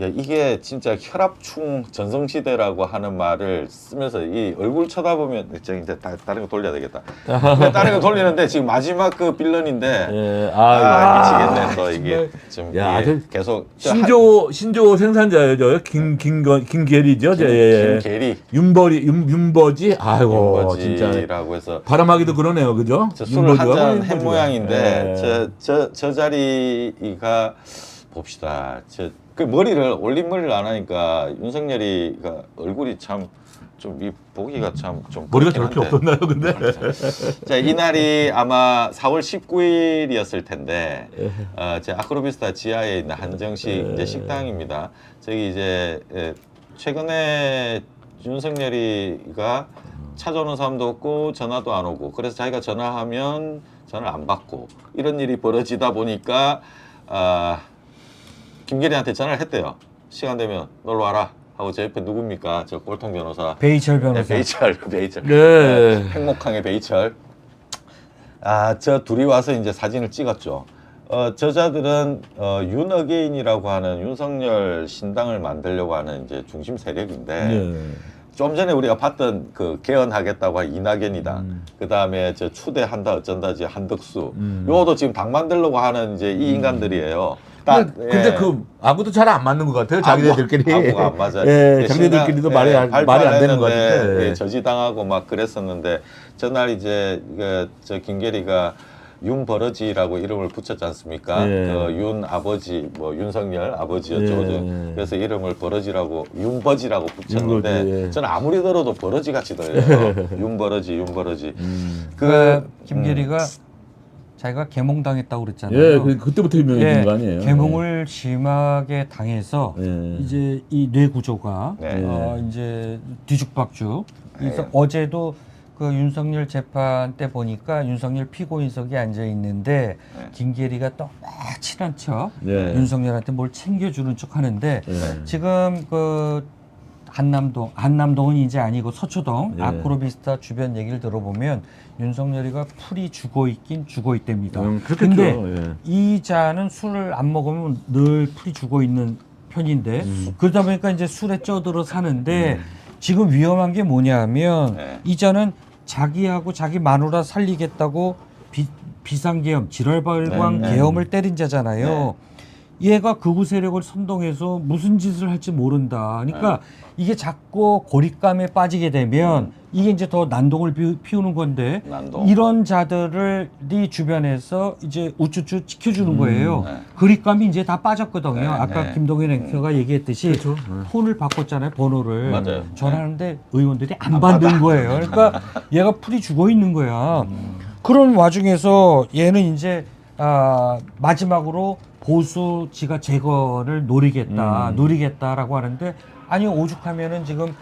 야, 이게 진짜 혈압충 전성시대라고 하는 말을 쓰면서 이 얼굴 쳐다보면 이제 다른 거 돌려야 되겠다. 근데 다른 거 돌리는데 지금 마지막 그 빌런인데 예, 미치겠네 또 이게 좀 야, 이게 저 계속 신조 생산자예요, 저 김계리죠, 김계리 윤버지, 아이고 진짜 윤버지라고 해서 발음하기도 그러네요, 그죠? 저 술을 한 잔 윤버지가. 한 모양인데 예. 저 자리가 봅시다. 그 머리를 올린 머리를 안 하니까 윤석열이가 얼굴이 참 좀 이 보기가 참 좀 머리가 저렇게 없었나요, 근데? 자, 이날이 아마 4월 19일이었을 텐데 제 아크로비스타 지하에 있는 한정식 이제 식당입니다. 저기 이제 최근에 윤석열이가 찾아오는 사람도 없고 전화도 안 오고 그래서 자기가 전화하면 전화를 안 받고 이런 일이 벌어지다 보니까 김계리한테 전화를 했대요. 시간 되면 놀러 와라 하고 제 옆에 누굽니까? 저 꼴통 변호사. 베이철 변호사. 베이철. 네. 행복항의 베이철. 저 둘이 와서 이제 사진을 찍었죠. 저자들은 윤어게인이라고 하는 윤석열 신당을 만들려고 하는 이제 중심 세력인데 네. 좀 전에 우리가 봤던 그 개헌하겠다고 한 이낙연이다. 그 다음에 저 추대한다 어쩐다지 한덕수. 요것도 지금 당 만들려고 하는 이제 이 인간들이에요. 근데 그 아구도 잘 안 맞는 것 같아요, 자기네들끼리. 아구가 안 맞아요. 예, 자기네들끼리도 말이 안 되는 것 같은데. 예, 저지당하고 막 그랬었는데 전날 이제 저 김계리가 윤버러지라고 이름을 붙였지 않습니까? 예. 윤 아버지, 뭐 윤석열 아버지였죠. 예. 그래서 이름을 버러지라고 윤버지라고 붙였는데 윤버지, 예. 저는 아무리 들어도 버러지 같이 들려요. 윤버러지. 그 김계리가 자기가 개몽당했다고 그랬잖아요. 예, 그때부터 유명해진 예, 거 아니에요? 개몽을 심하게 당해서 예. 이제 이 뇌 구조가 네. 이제 뒤죽박죽. 그래서 네. 어제도 그 윤석열 재판 때 보니까 윤석열 피고인석에 앉아 있는데 네. 김계리가 또 막 친한 척 네. 윤석열한테 뭘 챙겨주는 척 하는데 네. 지금 그 한남동은 이제 아니고 서초동 네. 아크로비스타 주변 얘기를 들어보면 윤석열이가 풀이 죽어 있긴 죽어 있답니다. 그렇겠죠. 근데 예. 이자는 술을 안 먹으면 늘 풀이 죽어 있는 편인데 그러다 보니까 이제 술에 쪄들어 사는데 지금 위험한 게 뭐냐면 네. 이자는 자기하고 자기 마누라 살리겠다고 비상계엄 질환발광 네, 네. 계엄을 때린 자잖아요. 얘가 극우 세력을 선동해서 무슨 짓을 할지 모른다. 그러니까 이게 자꾸 고립감에 빠지게 되면 이게 이제 더 난동을 피우는 건데 난동. 이런 자들이 주변에서 이제 우쭈쭈 지켜주는 거예요. 네. 그립감이 이제 다 빠졌거든요. 네, 아까 네. 김동현 앵커가 얘기했듯이 폰을 바꿨잖아요. 번호를. 맞아요. 전화하는데 의원들이 안 받는 거예요. 그러니까 얘가 풀이 죽어 있는 거야. 그런 와중에서 얘는 이제 마지막으로 보수 지가 재건을 노리겠다라고 하는데 아니 오죽하면은 지금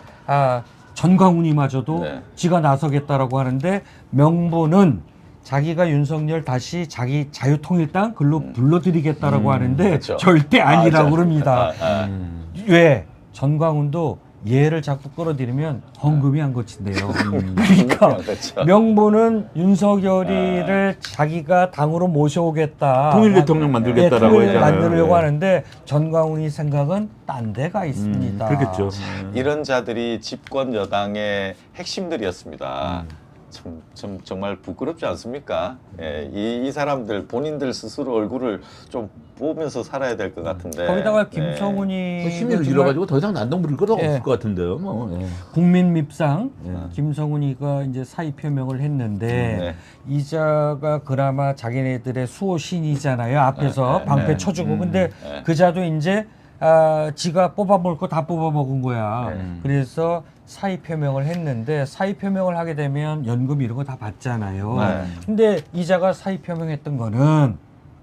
전광훈이마저도 네. 지가 나서겠다라고 하는데 명분은 자기가 윤석열 다시 자기 자유통일당 글로 불러들이겠다라고 하는데 그렇죠. 절대 아니라고 저- 그럽니다. 아, 왜? 전광훈도 얘를 자꾸 끌어들이면 헌금이 안 거친대요. 그러니까 그렇죠. 명분은 윤석열이를 자기가 당으로 모셔오겠다. 통일 대통령 만들겠다라고 통일을 했잖아요. 만들려고 예. 하는데 전광훈이 생각은 딴 데가 있습니다. 그렇겠죠. 이런 자들이 집권 여당의 핵심들이었습니다. 정말 부끄럽지 않습니까? 예, 이 사람들 본인들 스스로 얼굴을 좀 보면서 살아야 될 것 같은데. 거기다가 네. 김성훈이 힘이 정말 잃어가지고 더 이상 난동 부릴 것도 예. 없을 것 같은데요. 뭐. 예. 국민 밉상 예. 김성훈이가 이제 사의 표명을 했는데 네. 이자가 그나마 자기네들의 수호신이잖아요. 앞에서 네, 방패 네. 쳐주고 근데 네. 그 자도 이제 지가 뽑아먹을 거 다 뽑아먹은 거야. 네. 그래서 사의 표명을 했는데 사의 표명을 하게 되면 연금 이런 거 다 받잖아요. 네. 근데 이자가 사의 표명했던 거는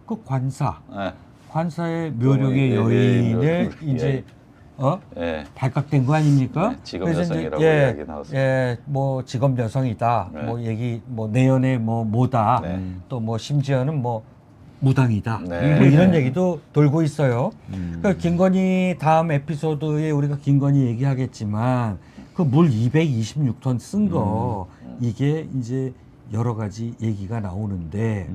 그 네. 관사의 묘령의 예, 여인을 예, 이제 예. 발각된 거 아닙니까? 네, 직업 그래서 이제 여성이라고 이야기 나왔습니다. 뭐 직업 여성이다. 네. 뭐 얘기 뭐 내연의 뭐다. 네. 또 뭐 심지어는 뭐 무당이다. 네. 뭐 이런 얘기도 돌고 있어요. 그러니까 김건희 다음 에피소드에 우리가 김건희 얘기하겠지만 그 물 226톤 쓴 거 이게 이제 여러 가지 얘기가 나오는데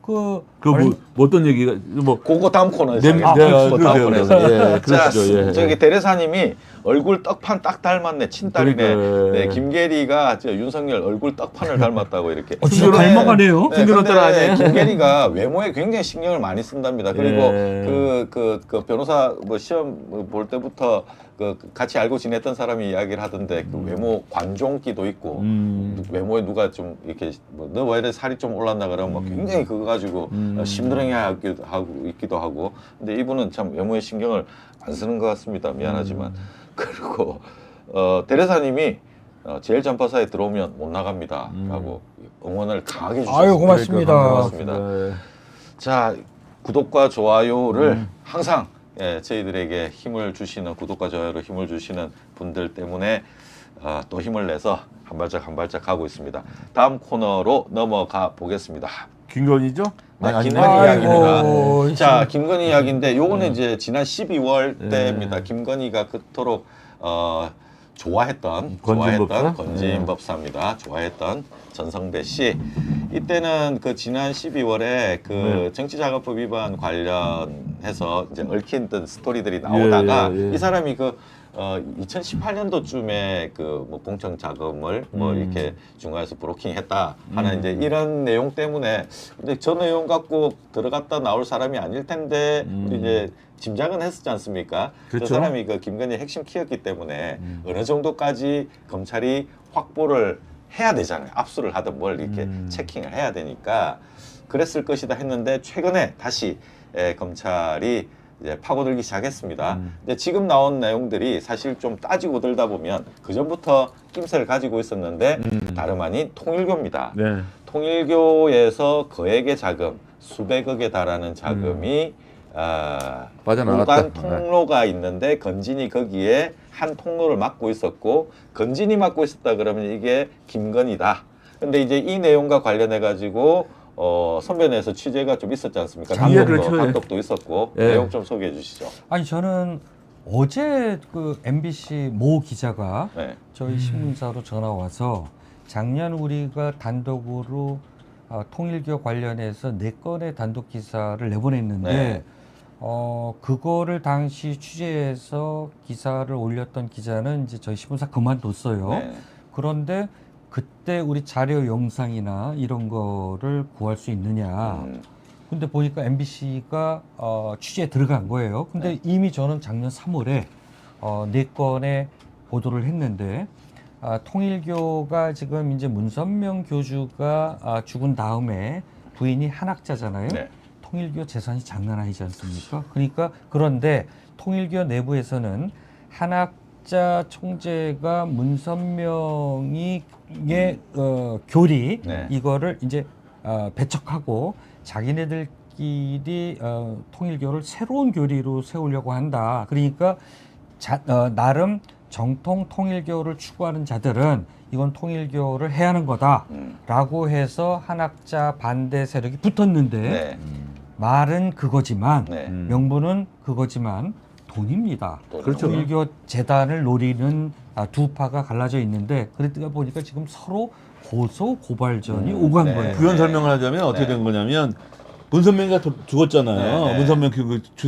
그 뭐 어떤 얘기가 뭐 그거 다음 코너에서 네, 하겠습니다. 네, 그거 다음 그러세요. 코너에서. 예, 자, 그러시죠. 예. 저기 대레사님이 얼굴 떡판 딱 닮았네. 친딸이네. 그러니까. 네, 김계리가 저 윤석열 얼굴 떡판을 닮았다고 이렇게. 진짜 근데- 닮아가네요. 징그러운 근데 딸 아니에요? 김계리가 외모에 굉장히 신경을 많이 쓴답니다. 그리고 예. 그 변호사 뭐 시험 볼 때부터 그 같이 알고 지냈던 사람이 이야기를 하던데 그 외모 관종기도 있고 외모에 누가 좀 이렇게 너 왜 이래 살이 좀 올랐나 그러면 막 굉장히 그거 가지고 심드렁해하기도 하고 있기도 하고 근데 이분은 참 외모에 신경을 안 쓰는 것 같습니다. 미안하지만 그리고 대레사님이 제일 전파사에 들어오면 못 나갑니다라고 응원을 강하게 주셨습니다. 아유 고맙습니다. 고맙습니다. 자 구독과 좋아요를 항상 저희들에게 힘을 주시는 구독과 좋아요로 힘을 주시는 분들 때문에 또 힘을 내서 한 발짝 가고 있습니다. 다음 코너로 넘어가 보겠습니다. 김건희죠? 네, 아니, 김건희 아니, 이야기입니다. 아이고, 자, 김건희 이야기인데 요거는 이제 지난 12월 때입니다. 김건희가 그토록 좋아했던 권진법사? 권진법사입니다. 좋아했던 전성배 씨. 이때는 그 지난 12월에 그 정치자금법 위반 관련해서 이제 얽힌 스토리들이 나오다가 예. 이 사람이 그 2018년도쯤에 그 뭐 공청 자금을 뭐 이렇게 중간에서 브로킹했다 하는 이제 이런 내용 때문에 근데 저 내용 갖고 들어갔다 나올 사람이 아닐 텐데 이제 짐작은 했었지 않습니까? 그렇죠. 그 사람이 그 김건희 핵심 키였기 때문에 어느 정도까지 검찰이 확보를 해야 되잖아요. 압수를 하든 뭘 이렇게 체킹을 해야 되니까 그랬을 것이다 했는데 최근에 다시 검찰이 이제 파고들기 시작했습니다. 근데 지금 나온 내용들이 사실 좀 따지고 들다 보면 그 전부터 낌새를 가지고 있었는데 다름 아닌 통일교입니다. 네. 통일교에서 거액의 자금, 수백억에 달하는 자금이 빠져나갔다. 공간 통로가 있는데 건진이 거기에 한 통로를 맡고 있었고 건진이 맡고 있었다 그러면 이게 김건희다. 근데 이제 이 내용과 관련해 가지고 선변에서 취재가 좀 있었지 않습니까? 예, 감독도, 그렇죠. 예. 감독도 있었고 예. 내용 좀 소개해 주시죠. 아니 저는 어제 그 MBC 모 기자가 네. 저희 신문사로 전화 와서 작년 우리가 단독으로 통일교 관련해서 4건의 단독 기사를 내보냈는데 네. 그거를 당시 취재해서 기사를 올렸던 기자는 이제 저희 신문사 그만뒀어요. 네. 그런데 그때 우리 자료 영상이나 이런 거를 구할 수 있느냐. 근데 보니까 MBC가 취재에 들어간 거예요. 근데 네. 이미 저는 작년 3월에 4건의 보도를 했는데 통일교가 지금 이제 문선명 교주가 죽은 다음에 부인이 한학자잖아요. 네. 통일교 재산이 장난 아니지 않습니까? 그러니까 그런데 통일교 내부에서는 한학자 총재가 문선명이 교리 네. 이거를 이제 배척하고 자기네들끼리 통일교를 새로운 교리로 세우려고 한다. 그러니까 나름 정통 통일교를 추구하는 자들은 이건 통일교를 해야 하는 거다라고 해서 한학자 반대 세력이 붙었는데 네. 말은 그거지만 네. 명분은 그거지만 돈입니다. 그렇죠. 통일교 재단을 노리는 두 파가 갈라져 있는데 그러다 보니까 지금 서로 고소 고발전이 오간 네. 거예요. 부연 설명을 하자면 어떻게 네. 된 거냐면 문선명이가 죽었잖아요. 네, 네. 문선명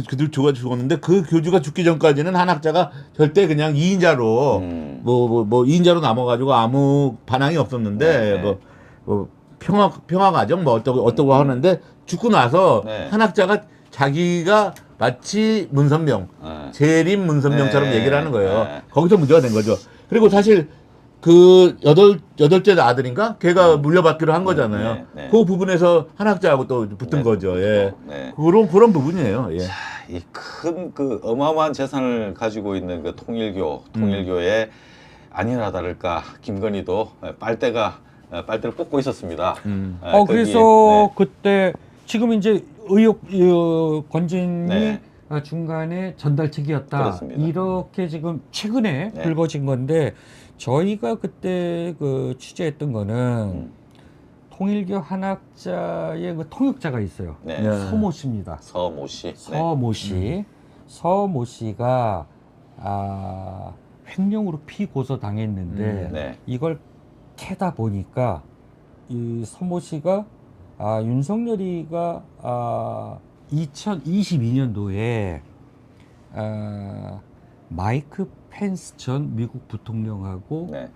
교주가 죽었는데 그 교주가 죽기 전까지는 한학자가 절대 그냥 2인자로 뭐 2인자로 남아가지고 아무 반항이 없었는데 네, 네. 뭐 평화 과정 뭐 어떠고 하는데 죽고 나서 네. 한학자가 자기가 마치 문선명 네. 재림 문선명처럼 네. 얘기를 하는 거예요. 네. 거기서 문제가 된 거죠. 그리고 사실 그 여덟째 아들인가 걔가 물려받기로 한 거잖아요. 네, 네. 그 부분에서 한학자하고 또 붙은 네, 거죠. 예. 네. 그런 부분이에요. 예. 이 큰 그 어마어마한 재산을 가지고 있는 그 통일교의 아니나 다를까 김건희도 빨대를 꽂고 있었습니다. 거기에, 그래서 네. 그때 지금 이제 건진이 네. 중간에 전달책이었다. 그렇습니다. 이렇게 지금 최근에 네. 불거진 건데 저희가 그때 그 취재했던 거는 통일교 한학자의 그 통역자가 있어요. 네. 네. 서모 씨입니다. 서모 씨. 서모 씨. 서모 씨가 횡령으로 피고소 당했는데 네. 이걸 캐다 보니까 이 서모 씨가 윤석열이가 2022년도에 마이크 펜스 전 미국 부통령하고 네.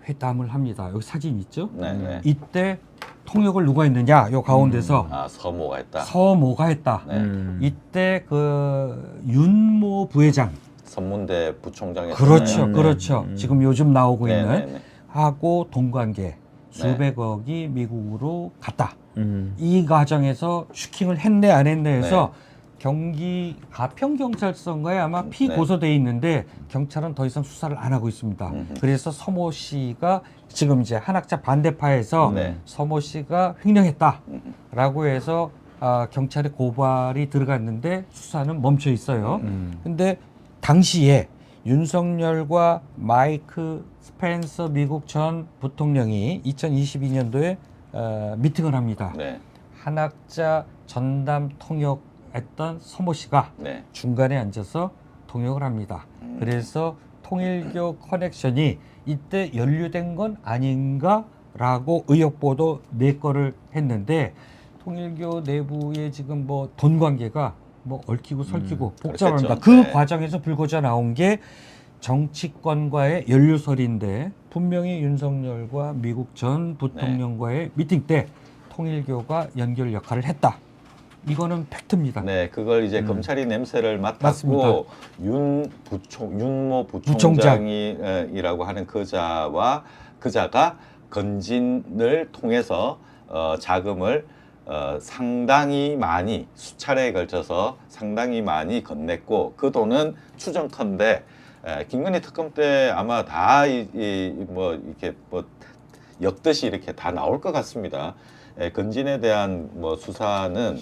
회담을 합니다. 여기 사진 있죠? 네. 네. 이때 통역을 누가 했느냐? 요 가운데서 서모가 했다. 서모가 했다. 네. 이때 그 윤모 부회장 선문대 부총장이 그렇죠, 네. 그렇죠. 지금 요즘 나오고 네, 있는 네, 네. 하고 동관계 수백억이 미국으로 갔다. 음. 이 과정에서 슈킹을 했네 안 했네 해서 경기 가평경찰서인가에 아마 피고소돼 있는데 경찰은 더 이상 수사를 안 하고 있습니다. 그래서 서모 씨가 지금 이제 한학자 반대파에서 네. 서모 씨가 횡령했다라고 해서 경찰에 고발이 들어갔는데 수사는 멈춰 있어요. 근데 당시에 윤석열과 마이크 스펜서 미국 전 부통령이 2022년도에 미팅을 합니다. 네. 한학자 전담 통역했던 서모 씨가 네. 중간에 앉아서 통역을 합니다. 그래서 통일교 커넥션이 이때 연루된 건 아닌가라고 의혹 보도 4건을 했는데 통일교 내부에 지금 뭐 돈 관계가 뭐 얽히고 설키고 복잡합니다. 그렇겠죠. 그 네. 과정에서 불거져 나온 게 정치권과의 연루설인데 분명히 윤석열과 미국 전 부통령과의 미팅 때 통일교가 연결 역할을 했다. 이거는 팩트입니다. 네, 그걸 이제 검찰이 냄새를 맞습니다. 맡았고 윤모 부총장이라고 하는 그자가 건진을 통해서 자금을 상당히 많이 수차례에 걸쳐서 상당히 많이 건넸고 그 돈은 추정컨대 김건희 특검 때 아마 다 뭐 이렇게 뭐 엮듯이 이렇게 다 나올 것 같습니다. 건진에 대한 뭐 수사는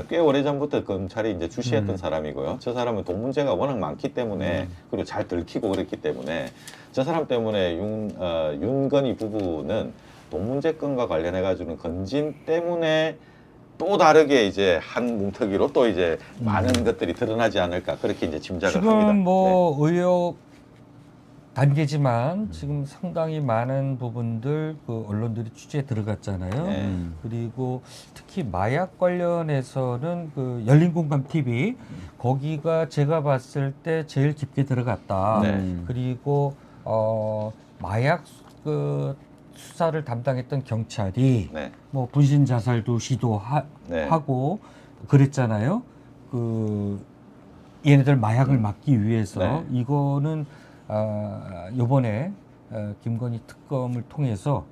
꽤 오래 전부터 검찰이 이제 주시했던 사람이고요. 저 사람은 돈 문제가 워낙 많기 때문에 그리고 잘 들키고 그랬기 때문에 저 사람 때문에 윤건희 부부는 돈 문제 건과 관련해 가지고는 건진 때문에 또 다르게 이제 한 뭉터기로 또 이제 많은 것들이 드러나지 않을까 그렇게 이제 짐작을 지금 합니다. 뭐 의혹 단계지만 지금 상당히 많은 부분들 그 언론들이 취재에 들어갔잖아요. 네. 그리고 특히 마약 관련해서는 그 열린공감 TV 거기가 제가 봤을 때 제일 깊게 들어갔다. 네. 그리고 마약 그 수사를 담당했던 경찰이 네. 뭐 분신 자살도 시도하고 그랬잖아요. 그 얘네들 마약을 막기 위해서 네. 이거는 요번에 김건희 특검을 통해서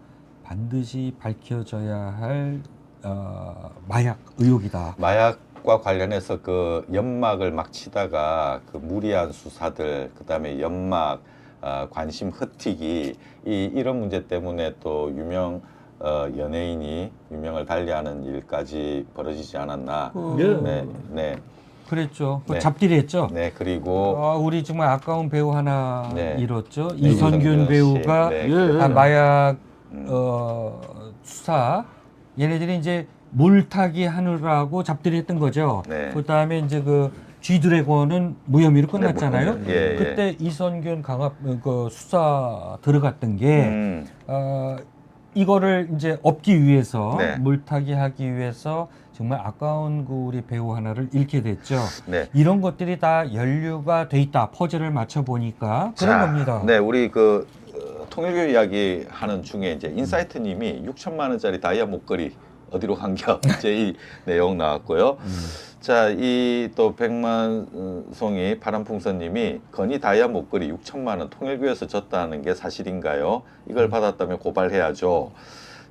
반드시 밝혀져야 할 마약 의혹이다. 마약과 관련해서 그 연막을 막 치다가 그 무리한 수사들, 그다음에 연막 관심 흩튀기 이런 문제 때문에 또 유명 연예인이 유명을 달리하는 일까지 벌어지지 않았나. 네, 네, 그랬죠. 네. 잡기를 했죠. 네. 그리고 우리 정말 아까운 배우 하나 네. 잃었죠. 네, 이선균 이선균 배우가 씨. 네. 마약 수사 얘네들이 이제 몰타기 하느라고 잡들이 했던 거죠. 네. 그다음에 이제 그 G드래곤은 무혐의로 끝났잖아요. 무혐의. 예, 그때 이선균 그 수사 들어갔던 게 이거를 이제 업기 위해서 네. 물타기 하기 위해서 정말 아까운 그 우리 배우 하나를 잃게 됐죠. 네. 이런 것들이 다 연루가 돼 있다. 퍼즐을 맞춰 보니까 그런 겁니다. 네, 우리 그 통일교 이야기 하는 중에 이제 인사이트님이 6천만 원짜리 다이아 목걸이 어디로 간겨 이제 이 내용 나왔고요. 자, 이 또 백만송이 파란풍선님이 건희 다이아 목걸이 6천만 원 통일교에서 줬다는 게 사실인가요? 이걸 받았다면 고발해야죠.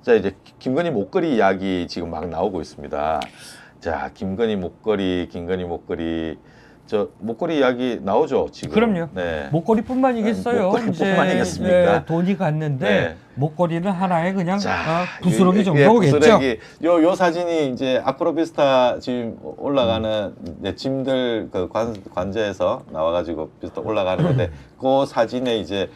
자, 이제 김건희 목걸이 이야기 지금 막 나오고 있습니다. 자, 김건희 목걸이 저 목걸이 이야기 나오죠 지금. 그럼요. 네. 목걸이뿐만이겠어요. 목걸이뿐만이겠습니까? 이제 돈이 갔는데 네. 목걸이는 하나에 그냥 자, 부스러기 예, 정도겠죠. 부스러기. 요 사진이 이제 아크로비스타 지금 올라가는 이제 짐들 그 관제에서 나와가지고 비스타 올라가는 건데 그 사진에 이제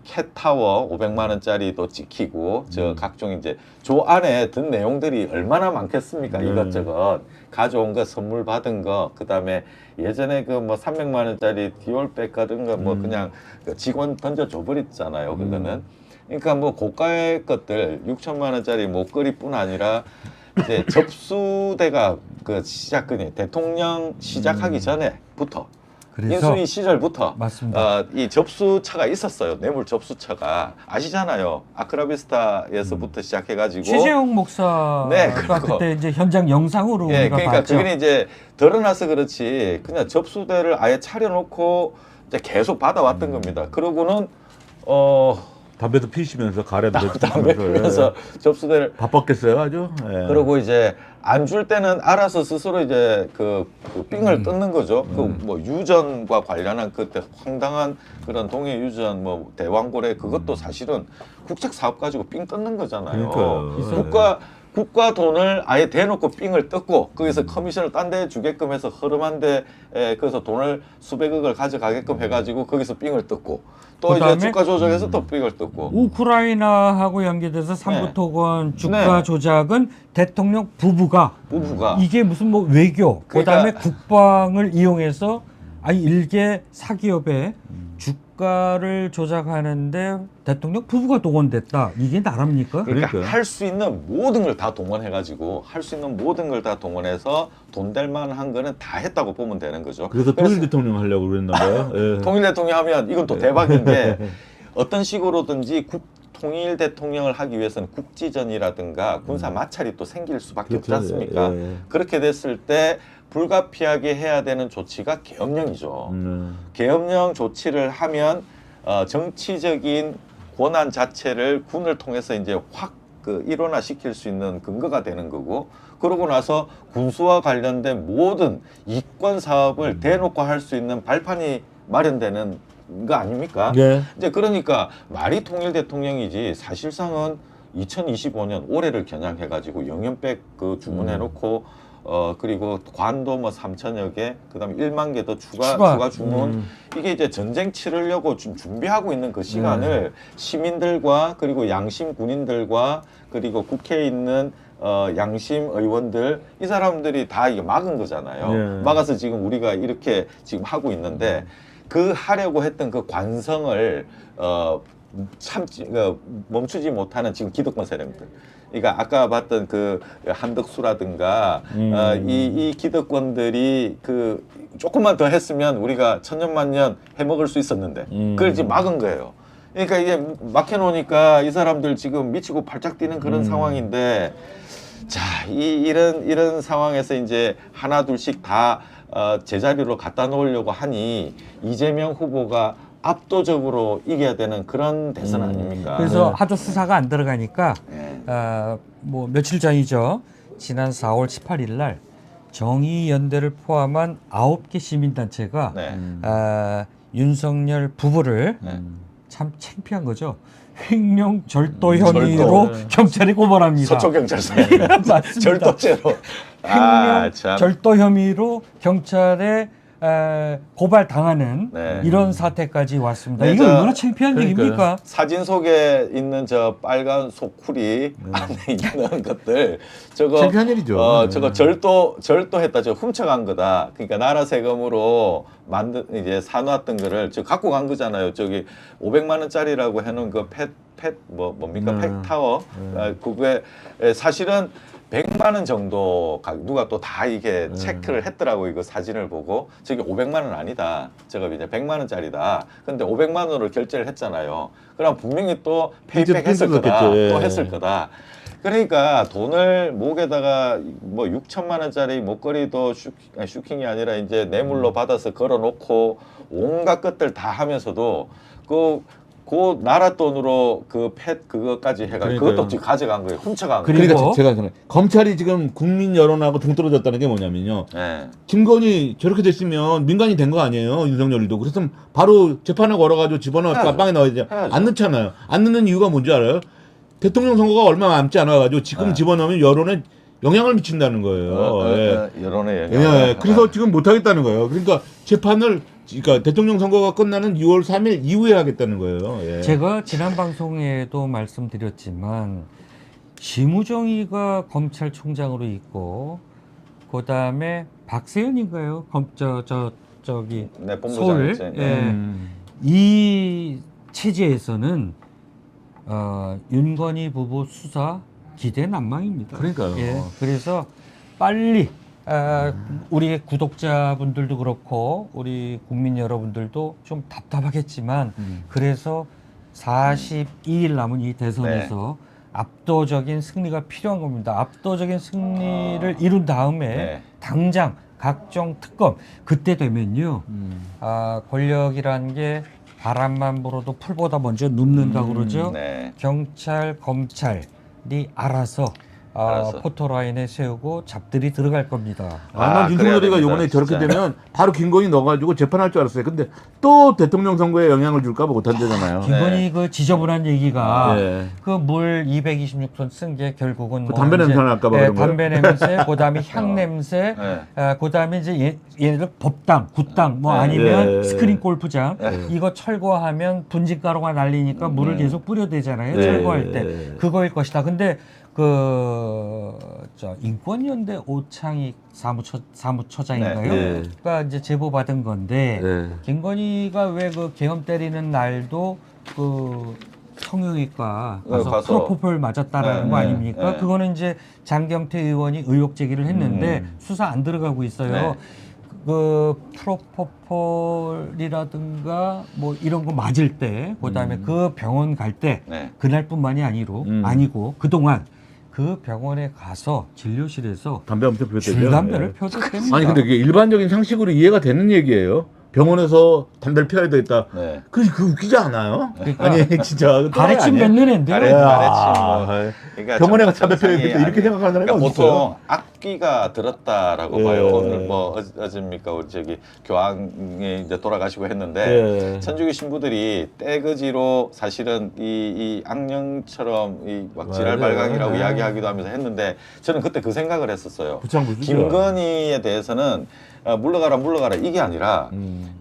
캣타워 500만 원짜리 또 찍히고 저 각종 이제 저 안에 든 내용들이 얼마나 많겠습니까? 이것저것 가져온 거 선물 받은 거 그다음에 예전에 그 뭐 300만 원짜리 디올백 같은 거 뭐 그냥 그 직원 던져 줘 버렸잖아요. 그거는 그러니까 뭐 고가의 것들 6천만 원짜리 목걸이뿐 아니라 이제 접수대가 그 시작근이 대통령 시작하기 전에부터 그래서 인수위 시절부터 맞습니다. 이 접수차가 있었어요. 뇌물 접수차가 아시잖아요. 아크라비스타에서부터 시작해가지고 최재형 목사가 네, 그리고 그때 이제 현장 영상으로 예, 우리가 그러니까 봤죠. 그게 이제 드러나서 그렇지 그냥 접수대를 아예 차려놓고 이제 계속 받아왔던 겁니다. 그러고는 담배도 피시면서 가래도 담배 피면서 접수대를 바빴겠어요 아주. 예. 그리고 이제 안 줄 때는 알아서 스스로 이제 그 삥을 뜯는 거죠. 그 뭐 유전과 관련한 그때 황당한 그런 동해 유전 뭐 대왕고래 그것도 사실은 국책 사업 가지고 삥 뜯는 거잖아요. 그러니까요. 국가 돈을 아예 대놓고 삥을 뜯고 거기서 커미션을 딴 데 주게끔 해서 흐름한데 거기서 돈을 수백억을 가져가게끔 해가지고 거기서 삥을 뜯고 또 이제 그다음에 주가 조작해서 또 삥을 뜯고 우크라이나하고 연계돼서 삼부토건 주가 네. 조작은 대통령 부부가 이게 무슨 뭐 외교 그다음에 그러니까- 국방을 이용해서 아니 일개 사기업에 주가를 조작하는데 대통령 부부가 동원됐다. 이게 나랍니까? 그러니까 그러니까요. 할 수 있는 모든 걸 다 동원해가지고 할 수 있는 모든 걸 다 동원해서 돈 될 만한 거는 다 했다고 보면 되는 거죠. 그래서 통일 대통령 하려고 그랬나 봐요. 예. 통일 대통령 하면 이건 또 대박인 게 어떤 식으로든지 통일 대통령을 하기 위해서는 국지전이라든가 군사 마찰이 또 생길 수밖에 없지 그렇죠. 않습니까? 예. 그렇게 됐을 때 불가피하게 해야 되는 조치가 계엄령이죠. 계엄령 조치를 하면 정치적인 권한 자체를 군을 통해서 이제 확 그 일원화시킬 수 있는 근거가 되는 거고 그러고 나서 군수와 관련된 모든 이권 사업을 대놓고 할 수 있는 발판이 마련되는 거 아닙니까? 네. 이제 그러니까 말이 통일 대통령이지 사실상은 2025년 올해를 겨냥해가지고 영연백 그 주문해놓고 그리고 관도 뭐 3천여 개, 그다음에 1만 개 더 추가 주문. 이게 이제 전쟁 치르려고 좀 준비하고 있는 그 시간을 시민들과 그리고 양심 군인들과 그리고 국회에 있는 양심 의원들 이 사람들이 다 이게 막은 거잖아요. 막아서 지금 우리가 이렇게 지금 하고 있는데 그 하려고 했던 그 관성을 멈추지 못하는 지금 기득권 세력들. 그러니까 아까 봤던 그 한덕수라든가 이 기득권들이 그 조금만 더 했으면 우리가 천년만년 해먹을 수 있었는데 그걸 지금 막은 거예요. 그러니까 이게 막혀놓으니까 이 사람들 지금 미치고 팔짝 뛰는 그런 상황인데 자, 이런 상황에서 이제 하나 둘씩 다 제자리로 갖다 놓으려고 하니 이재명 후보가 압도적으로 이겨야 되는 그런 대선 아닙니까? 그래서 하도 수사가 안 들어가니까 네. 뭐 며칠 전이죠. 지난 4월 18일 날 정의연대를 포함한 9개 시민단체가 네. 윤석열 부부를 네. 참 창피한 거죠. 횡령 절도 혐의로 경찰이 고발합니다. 서초경찰서 맞습니다. 절도죄로 횡령 참. 절도 혐의로 경찰에 고발 당하는 네. 이런 사태까지 왔습니다. 네, 이거 저- 얼마나 창피한 그러니까요. 얘기입니까? 사진 속에 있는 저 빨간 소쿠리 안에 있는 것들 저거 창피한 일이죠. 저거 절도했다. 저 훔쳐간 거다. 그러니까 나라 세금으로 이제 사놨던 거를 저 갖고 간 거잖아요. 저기 500만 원짜리라고 해놓은 그 뭡니까 팩타워 그게 사실은 100만 원 정도 누가 또 다 이게 체크를 했더라고. 이거 사진을 보고 저기 500만 원 아니다. 저거 이제 100만 원짜리다. 근데 500만 원으로 결제를 했잖아요. 그럼 분명히 또 페이백 했을 거다. 또 했을 거다. 그러니까 돈을 목에다가 뭐 6천만 원짜리 목걸이도 슈킹이 아니라 이제 뇌물로 받아서 걸어놓고 온갖 것들 다 하면서도 그 나라 돈으로 그것까지 해가 그러니까요. 그것도 지금 가져간 거예요. 훔쳐간 거예요. 그리고- 그러니까 제가 그래. 검찰이 지금 국민 여론하고 동떨어졌다는 게 뭐냐면요. 네. 김건희 저렇게 됐으면 민간이 된 거 아니에요, 윤석열이도. 그래서 바로 재판에 걸어가지고 집어넣어 해야죠. 빵에 넣어야죠. 해야죠. 안 넣잖아요. 안 넣는 이유가 뭔지 알아요? 대통령 선거가 얼마 남지 않아가지고 지금 네. 집어넣으면 여론에 영향을 미친다는 거예요. 예. 여론의 예, 영향. 그래서 지금 못 하겠다는 거예요. 그러니까 재판을 그러니까 대통령 선거가 끝나는 6월 3일 이후에 하겠다는 거예요. 예. 제가 지난 방송에도 말씀드렸지만 심우정이가 검찰총장으로 있고 그다음에 박세현인가요? 저기 네, 서울 본부장이죠. 예. 이 체제에서는 윤건희 부부 수사 기대 난망입니다. 그러니까요. 예, 그래서 빨리 우리 구독자분들도 그렇고 우리 국민 여러분들도 좀 답답하겠지만 그래서 42일 남은 이 대선에서 압도적인 승리가 필요한 겁니다. 압도적인 승리를 이룬 다음에 네. 당장 각종 특검 그때 되면요 권력이라는 게 바람만 불어도 풀보다 먼저 눕는다 그러죠. 네. 경찰, 검찰이 알아서 알아서. 포토라인에 세우고 잡들이 들어갈 겁니다. 아마 그래야 윤석열이가 됩니다, 이번에 저렇게 진짜. 되면 바로 김건희 넣어가지고 재판할 줄 알았어요. 근데 또 대통령 선거에 영향을 줄까 봐 못한다잖아요. 김건희 그 지저분한 얘기가 네. 그 물 226톤 쓴 게 결국은 그 담배 냄새 날까 봐 그런 거예요? 담배 냄새, 그다음에 향 냄새, 네. 그다음에 이제 얘네들 법당, 굿당 뭐 네. 아니면 네. 스크린 골프장 네. 이거 철거하면 분진가루가 날리니까 물을 계속 뿌려대잖아요. 네. 철거할 때 그거일 것이다. 근데 인권연대 오창익 사무처장인가요? 네. 가 이제 제보 받은 건데 네. 김건희가 왜 그 계엄 때리는 날도 그 성형외과 가서 가서. 프로포폴 맞았다라는 네, 거 네, 아닙니까? 네. 그거는 이제 장경태 의원이 의혹 제기를 했는데 수사 안 들어가고 있어요. 네. 그 프로포폴이라든가 뭐 이런 거 맞을 때, 그다음에 그 병원 갈 때 네. 그날뿐만이 아니고 그동안 그 병원에 가서 진료실에서 담배 엄청 피웠대요. 줄담배를 네. 펴줬답니다. 아니 근데 그게 일반적인 상식으로 이해가 되는 얘기예요. 병원에서 담배를 피워야 되겠다. 네. 그 웃기지 않아요? 그러니까 아니 진짜 가래침 뱉는 앤데요. 가래침. 아, 그러니까 병원에 정- 가서 담배 피워야 정상이 되겠다 이렇게 아니에요. 생각하는 사람이 그러니까 어디 있어요? 보통 욱기가 들었다라고 예. 봐요. 오늘 뭐 어제입니까 우리 저기 교황이 이제 돌아가시고 했는데 예. 천주교 신부들이 떼거지로 사실은 이 악령처럼 막 지랄 맞아요. 발광이라고 예. 이야기하기도 하면서 했는데 저는 그때 그 생각을 했었어요. 부창부수죠. 김건희에 대해서는 물러가라 이게 아니라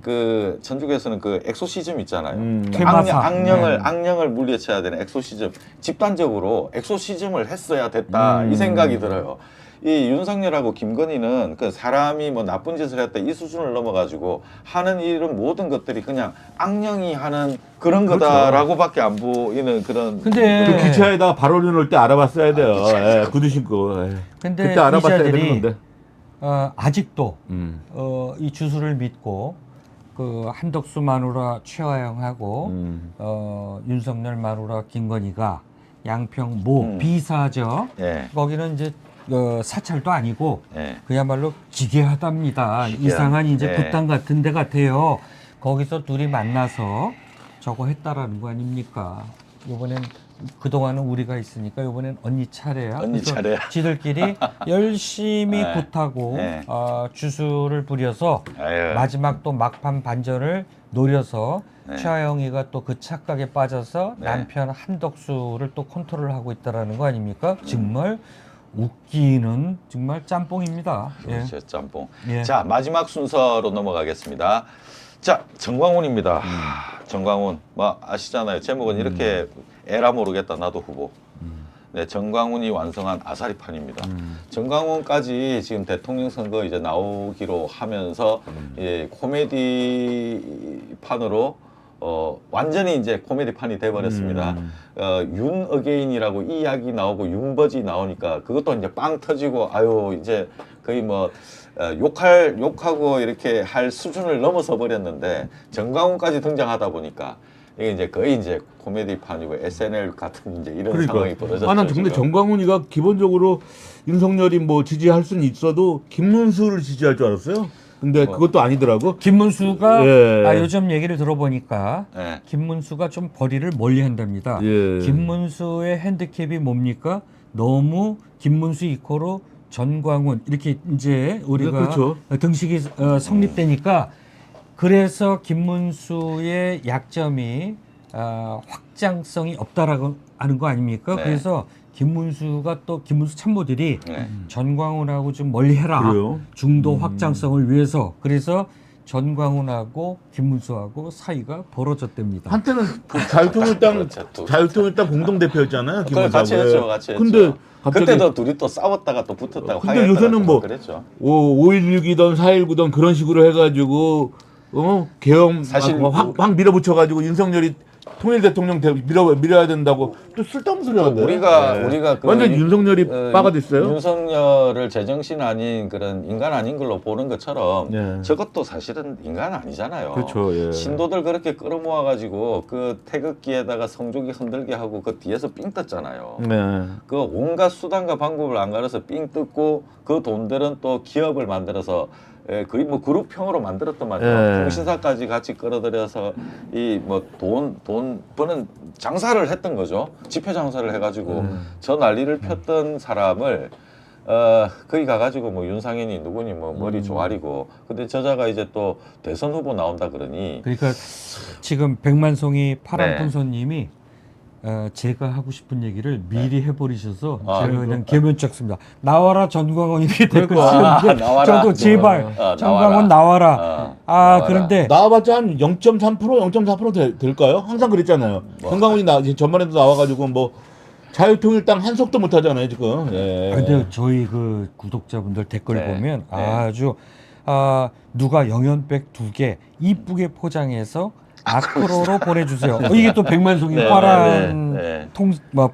그 천주교에서는 그 엑소시즘 있잖아요. 퇴마사. 악령을 물리쳐야 되는 엑소시즘. 집단적으로 엑소시즘을 했어야 됐다 이 생각이 들어요. 이 윤석열하고 김건희는 그 사람이 뭐 나쁜 짓을 했다 이 수준을 넘어가지고 하는 이런 모든 것들이 그냥 악령이 하는 그런 그렇죠. 거다라고밖에 안 보이는 그런. 근데 그 기차에다가 발 올려놓을 때 알아봤어야 돼요. 예, 구두 신고. 예. 근데 그때 알아봤어야 되는 이자들이 건데. 아직도 이 주술을 믿고 그 한덕수 마누라 최화영하고 윤석열 마누라 김건희가 양평 모 비사죠. 예. 거기는 이제 사찰도 아니고 예. 그야말로 기괴하답니다. 기괴한, 이상한 이제 예. 극단 같은 데 같아요. 거기서 둘이 만나서 저거 했다라는 거 아닙니까? 이번엔 그동안은 우리가 있으니까 이번엔 언니 차례야. 언니 그래서 차례야. 지들끼리 열심히 네. 굿하고 네. 주술을 부려서 아유. 마지막 또 막판 반전을 노려서 네. 최하영이가 또 그 착각에 빠져서 네. 남편 한덕수를 또 컨트롤하고 있다라는 거 아닙니까? 정말 웃기는 정말 짬뽕입니다. 그렇죠, 짬뽕. 예. 자, 마지막 순서로 넘어가겠습니다. 자, 정광훈입니다. 정광훈, 뭐 아시잖아요. 제목은 이렇게 에라 모르겠다 나도 후보. 네, 정광훈이 완성한 아사리판입니다. 정광훈까지 지금 대통령 선거 이제 나오기로 하면서 예, 코미디판으로 완전히 이제 코미디판이 돼버렸습니다. 윤 어게인이라고 이 이야기 나오고 윤버지 나오니까 그것도 이제 빵 터지고 아유 이제 거의 뭐 욕하고 이렇게 할 수준을 넘어서 버렸는데 정광훈까지 등장하다 보니까 이게 이제 거의 이제 코미디판이고 SNL 같은 이제 이런 상황이 벌어졌죠. 아, 난 근데 지금. 정광훈이가 기본적으로 윤석열이 뭐 지지할 수는 있어도 김문수를 지지할 줄 알았어요. 근데 그것도 아니더라고. 김문수가 예. 요즘 얘기를 들어보니까 예. 김문수가 좀 거리를 멀리 한답니다. 예. 김문수의 핸디캡이 뭡니까? 너무 김문수 이코로 전광훈 이렇게 이제 우리가 네, 그렇죠. 등식이 성립되니까 그래서 김문수의 약점이 확장성이 없다라고 하는 거 아닙니까? 네. 그래서 김문수가 또 김문수 참모들이 네. 전광훈하고 좀 멀리해라. 그래요? 중도 확장성을 위해서. 그래서 전광훈하고 김문수하고 사이가 벌어졌답니다. 한때는 자유통일당 그렇죠, 또. 자유통일당 공동 대표였잖아요. 그걸 같이 했죠, 같이 했죠. 근데 갑자기 그때도 둘이 또 싸웠다가 또 붙었다가 근데 화해했다가 요새는 뭐 그랬죠. 5.16이던 4.19던 그런 식으로 해가지고 계엄 사실 확 밀어붙여가지고 윤석열이 통일 대통령 밀어야 된다고 또 쓸데없는 소리 하는데 우리가 그 완전 윤석열이 빠가 됐어요. 윤석열을 제정신 아닌 그런 인간 아닌 걸로 보는 것처럼 네. 저것도 사실은 인간 아니잖아요. 그렇죠, 예. 신도들 그렇게 끌어모아 가지고 그 태극기에다가 성조기 흔들게 하고 그 뒤에서 삥 떴잖아요. 네. 그 온갖 수단과 방법을 안 가려서 삥 뜯고 그 돈들은 또 기업을 만들어서 거의 뭐 그룹형으로 만들었단 말이에요. 예. 통신사까지 같이 끌어들여서 이 뭐 돈 버는 장사를 했던 거죠. 지표 장사를 해가지고 저 난리를 폈던 사람을 거기 가가지고 뭐 윤상현이 누구니 뭐 머리 조아리고 근데 저자가 이제 또 대선 후보 나온다 그러니 그러니까 지금 백만송이 네. 파랑풍선님이 제가 하고 싶은 얘기를 미리 해버리셔서 아, 제가 그냥 개면쩍습니다. 나와라 전광훈 이렇게 댓글 아, 쓰는데 나와라. 저도 제발 전광훈 나와라. 나와라. 그런데 나와봤자 한 0.3% 될까요? 항상 그랬잖아요. 정광훈이 전반에도 나와가지고 뭐 자유통일당 한석도 못하잖아요 지금. 예. 근데 저희 그 구독자분들 댓글 네. 보면 네. 아주 누가 영연백 2개 이쁘게 포장해서 아크로로 보내주세요. 이게 또 백만송이 네, 파란 네,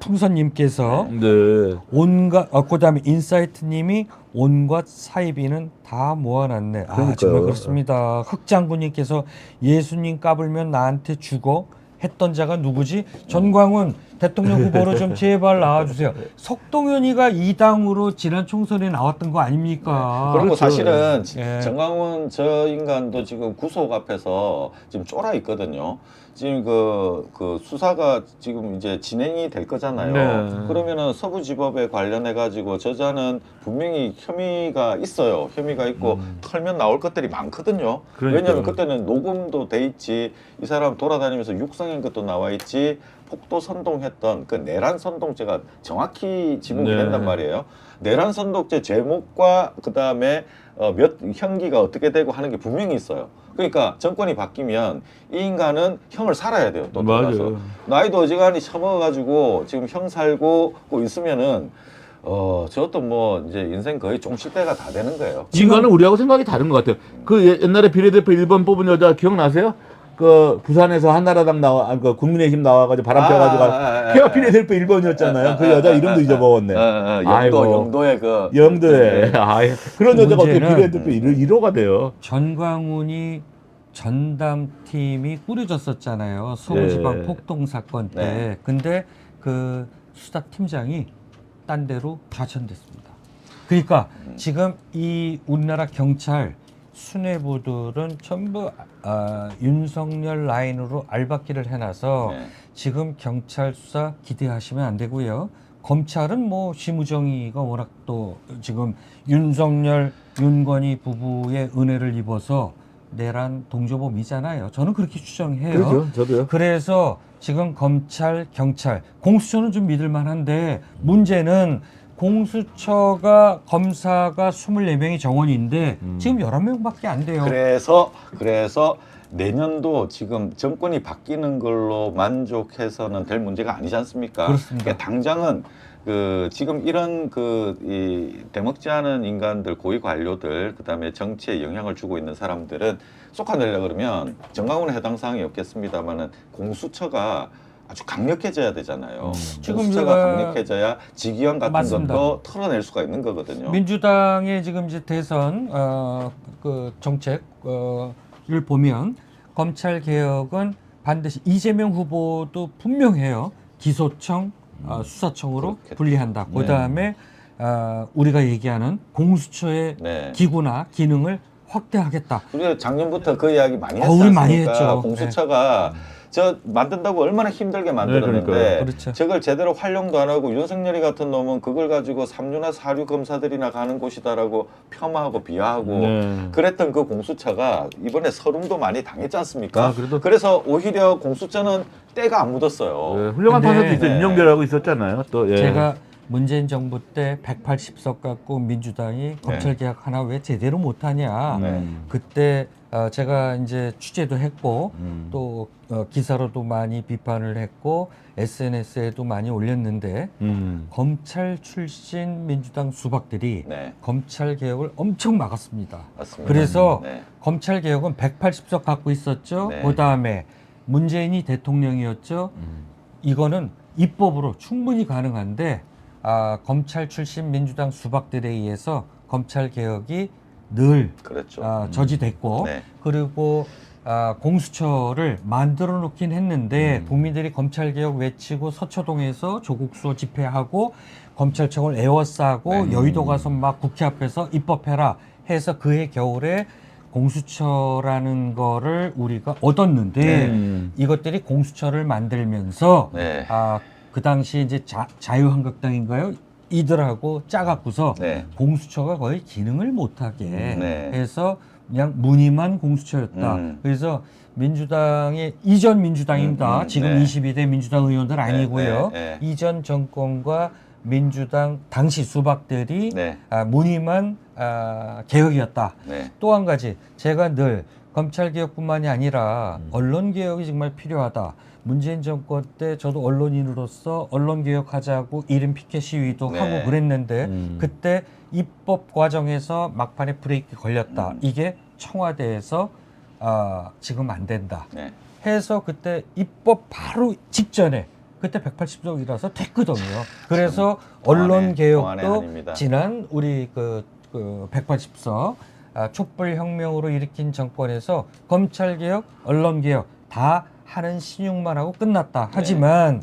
풍선님께서 네. 온갖 그다음에 인사이트님이 온갖 사이비는 다 모아놨네. 그러니까요. 정말 그렇습니다. 흑장군님께서 예수님 까불면 나한테 죽어 했던 자가 누구지? 전광훈 대통령 후보로 좀 제발 나와주세요. 석동현이가 이 당으로 지난 총선에 나왔던 거 아닙니까? 그리고 그렇죠. 사실은 예. 정광훈 저 인간도 지금 구속 앞에서 지금 쫄아 있거든요. 지금 그 수사가 지금 이제 진행이 될 거잖아요. 네. 그러면은 서부지법에 관련해 가지고 저자는 분명히 혐의가 있어요. 혐의가 있고 털면 나올 것들이 많거든요. 그러니까요. 왜냐하면 그때는 녹음도 돼 있지, 이 사람 돌아다니면서 육성한 것도 나와 있지, 폭도 선동했던 그 내란 선동죄가 정확히 지목이 네. 된단 말이에요. 내란 선동죄 제목과 그 다음에 몇 형기가 어떻게 되고 하는 게 분명히 있어요. 그러니까 정권이 바뀌면 이 인간은 형을 살아야 돼요. 또 돌아서 맞아요. 나이도 어지간히 처먹어가지고 지금 형 살고 있으면은 저것도 뭐 이제 인생 거의 쫑실 때가 다 되는 거예요. 인간은 우리하고 생각이 다른 것 같아요. 그 옛날에 비례대표 1번 뽑은 여자 기억나세요? 그 부산에서 한나라당 그 국민의힘 나와가지고 바람 펴가지고 걔가 비례대표 1번이었잖아요. 그 여자 이름도 잊어먹었네. 영도의 그 영도에 그런 여자가 어떻게 문제는 비례대표 1호가 돼요? 전광훈이 전담팀이 꾸려졌었잖아요. 서울지방 네. 폭동 사건 때. 네. 근데 그 수사팀장이 딴 데로 좌천됐습니다. 그러니까 지금 이 우리나라 경찰 수뇌부들은 전부 윤석열 라인으로 알박기를 해놔서 네. 지금 경찰 수사 기대하시면 안 되고요. 검찰은 뭐 심우정의가 워낙 또 지금 윤석열, 윤건희 부부의 은혜를 입어서 내란 동조범이잖아요. 저는 그렇게 추정해요. 그렇죠, 저도요. 그래서 지금 검찰, 경찰, 공수처는 좀 믿을 만한데 문제는 공수처가 검사가 24명이 정원인데 지금 11명밖에 안 돼요. 그래서 내년도 지금 정권이 바뀌는 걸로 만족해서는 될 문제가 아니지 않습니까? 그렇습니다. 그러니까 당장은 지금 이런 이 대먹지 않은 인간들, 고위 관료들, 그다음에 정치에 영향을 주고 있는 사람들은 쏟아내려 그러면 정강훈은 해당 사항이 없겠습니다만은 공수처가 아주 강력해져야 되잖아요. 지금 공수처가 제가- 강력해져야 직위원 같은 맞습니다. 것도 털어낼 수가 있는 거거든요. 민주당의 지금 이제 대선 그 정책을 보면 검찰 개혁은 반드시 이재명 후보도 분명해요. 기소청, 수사청으로 그렇겠죠. 분리한다. 그 다음에 우리가 얘기하는 공수처의 네. 기구나 기능을 확대하겠다. 우리가 작년부터 그 이야기 많이 했지 우리 않습니까? 많이 했죠. 공수처가 저 만든다고 얼마나 힘들게 만들었는데 그러니까요. 그렇죠. 저걸 제대로 활용도 안 하고 윤석열이 같은 놈은 그걸 가지고 3류나 4류 검사들이나 가는 곳이다라고 폄하하고 비하하고 네. 그랬던 그 공수처가 이번에 서름도 많이 당했지 않습니까? 그래도 그래서 오히려 공수처는 때가 안 묻었어요. 네, 훌륭한 근데- 판사도 있어요. 네. 윤영별하고 있었잖아요. 또 예. 제가 문재인 정부 때 180석 갖고 민주당이 검찰 개혁 하나 왜 제대로 못하냐. 네. 그때 제가 이제 취재도 했고 또 기사로도 많이 비판을 했고 SNS에도 많이 올렸는데 검찰 출신 민주당 수박들이 네, 검찰 개혁을 엄청 막았습니다. 맞습니다. 그래서 네. 검찰 개혁은 180석 갖고 있었죠. 네. 그다음에 문재인이 대통령이었죠. 이거는 입법으로 충분히 가능한데 검찰 출신 민주당 수박들에 의해서 검찰 개혁이 늘 그렇죠. 저지됐고 네. 그리고 공수처를 만들어 놓긴 했는데 국민들이 검찰 개혁 외치고 서초동에서 조국 수호 집회하고 검찰청을 에워싸고 네. 여의도 가서 막 국회 앞에서 입법해라 해서 그해 겨울에 공수처라는 거를 우리가 얻었는데 이것들이 공수처를 만들면서 네. 그 당시 이제 자유한국당인가요? 이들하고 짜갖고서 네. 공수처가 거의 기능을 못하게 네. 해서 그냥 무늬만 공수처였다. 그래서 민주당의 이전 민주당입니다. 지금 네. 22대 민주당 의원들 아니고요. 네. 이전 정권과 민주당 당시 수박들이 네. 무늬만 개혁이었다. 네. 또 한 가지 제가 늘 검찰 개혁뿐만이 아니라 언론 개혁이 정말 필요하다. 문재인 정권 때 저도 언론인으로서 언론 개혁하자고 이름 피켓 시위도 네. 하고 그랬는데 그때 입법 과정에서 막판에 브레이크 걸렸다. 이게 청와대에서 지금 안 된다. 네. 해서 그때 입법 바로 직전에 그때 180석이라서 됐거든요. 그래서 언론 동안의 개혁도 한입니다. 지난 우리 그 180석 촛불 혁명으로 일으킨 정권에서 검찰 개혁, 언론 개혁 다 하는 신용만 하고 끝났다. 하지만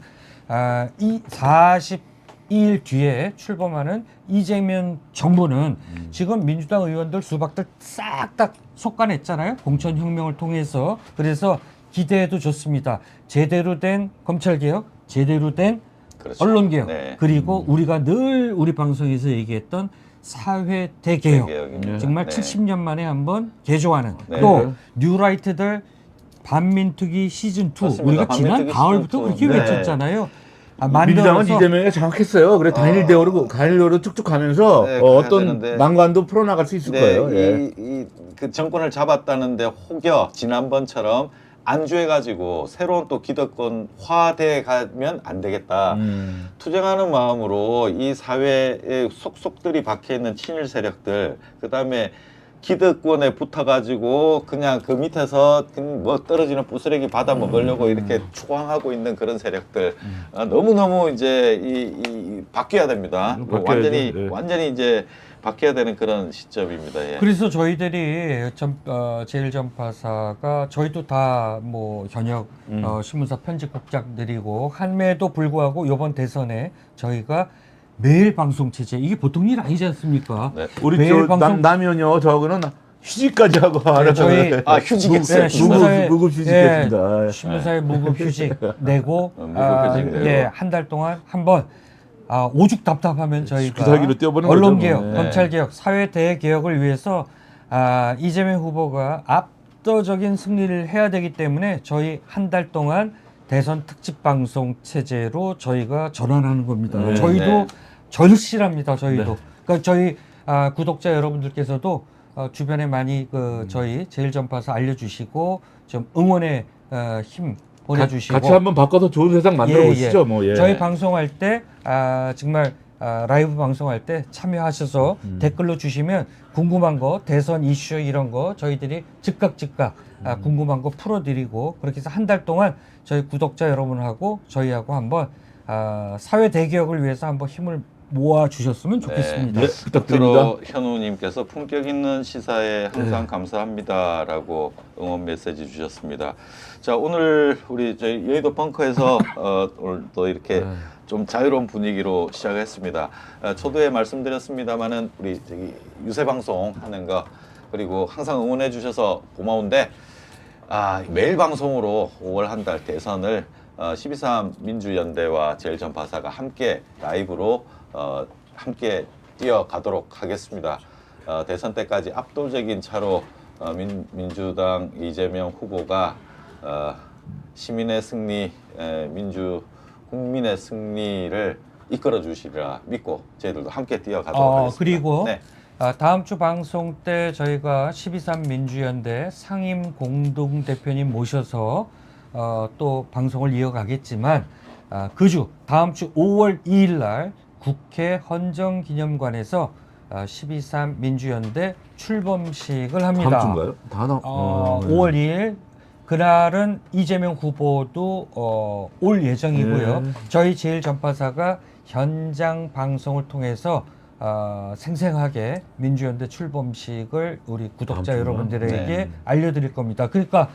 이 42일 뒤에 출범하는 이재명 정부는 지금 민주당 의원들 수박들 싹 다 속아냈잖아요. 공천혁명을 통해서. 그래서 기대해도 좋습니다. 제대로 된 검찰개혁, 제대로 된 그렇죠. 언론개혁, 네. 그리고 우리가 늘 우리 방송에서 얘기했던 사회 대개혁. 대개혁입니다. 정말 네. 70년 만에 한번 개조하는 네. 또 뉴라이트들 반민특위 시즌 2 맞습니다. 우리가 지난 반민특위 가을부터 시즌2. 그렇게 네. 외쳤잖아요. 민주당은 만들어서 이재명이 장악했어요. 그래 단일대우로 쭉쭉 가면서 네, 가야 어떤 되는데. 난관도 풀어나갈 수 있을 네, 거예요. 예. 그 정권을 잡았다는데 혹여 지난번처럼 안주해가지고 새로운 또 기득권화돼 가면 안 되겠다. 투쟁하는 마음으로 이 사회에 속속들이 박혀 있는 친일 세력들, 그 다음에 기득권에 붙어가지고 그냥 그 밑에서 그냥 뭐 떨어지는 부스레기 받아 먹으려고 이렇게 추앙하고 있는 그런 세력들 너무너무 이제 이 바뀌어야 됩니다. 바뀌어야죠. 네. 완전히 이제 바뀌어야 되는 그런 시점입니다. 예. 그래서 저희들이 제일전파사가 저희도 다 뭐 현역 신문사 편집국장들이고 함에도 불구하고 이번 대선에 저희가 매일 방송 체제 이게 보통 일 아니지 않습니까? 네. 우리 매일 저 방송- 남면요 저거는 휴직까지 하고 하는 저희 휴직했어요. 네, 신문사에- 무급 휴직했습니다. 예, 신문사에 무급 휴직 내고 무급 휴직 내고. 네, 한 달 동안 한번 오죽 답답하면 저희가 기살기로 뛰어보는 언론개혁, 거죠, 뭐. 검찰개혁, 사회대개혁을 위해서 이재명 후보가 압도적인 승리를 해야 되기 때문에 저희 한 달 동안 대선 특집 방송 체제로 저희가 전환하는 겁니다. 네, 저희도 네. 절실합니다. 저희도. 네. 그러니까 저희 구독자 여러분들께서도 주변에 많이 저희 제일전파사 알려주시고 좀 응원의 힘 보내주시고 같이 한번 바꿔서 좋은 세상 만들어 보시죠. 뭐 예. 저희 방송할 때 정말 라이브 방송할 때 참여하셔서 댓글로 주시면 궁금한 거 대선 이슈 이런 거 저희들이 즉각 궁금한 거 풀어드리고 그렇게 해서 한 달 동안 저희 구독자 여러분하고 저희하고 한번 사회 대개혁을 위해서 한번 힘을 모아 주셨으면 좋겠습니다. 네, 부탁드립니다. 끝으로 현우님께서 품격 있는 시사에 항상 감사합니다라고 응원 메시지 주셨습니다. 자 오늘 우리 저희 여의도 벙커에서 오늘 또 이렇게 좀 자유로운 분위기로 시작했습니다. 초두에 말씀드렸습니다만은 우리 저기 유세 방송 하는 거 그리고 항상 응원해 주셔서 고마운데 매일 방송으로 5월 한 달 대선을 12.3 민주연대와 제일전파사가 함께 라이브로 함께 뛰어가도록 하겠습니다. 대선 때까지 압도적인 차로 민주당 이재명 후보가 시민의 승리, 국민의 승리를 이끌어 주시리라 믿고 저희들도 함께 뛰어가도록 하겠습니다. 그리고 네. 다음 주 방송 때 저희가 12.3 민주연대 상임 공동대표님 모셔서 또 방송을 이어가겠지만 그 주 다음 주 5월 2일 날 국회 헌정기념관에서 12.3 민주연대 출범식을 합니다. 다음 주인가요? 다음 5월 2일 그날은 이재명 후보도 올 예정이고요. 네. 저희 제일전파사가 현장 방송을 통해서 생생하게 민주연대 출범식을 우리 구독자 다음 주나? 여러분들에게 네. 알려드릴 겁니다. 그러니까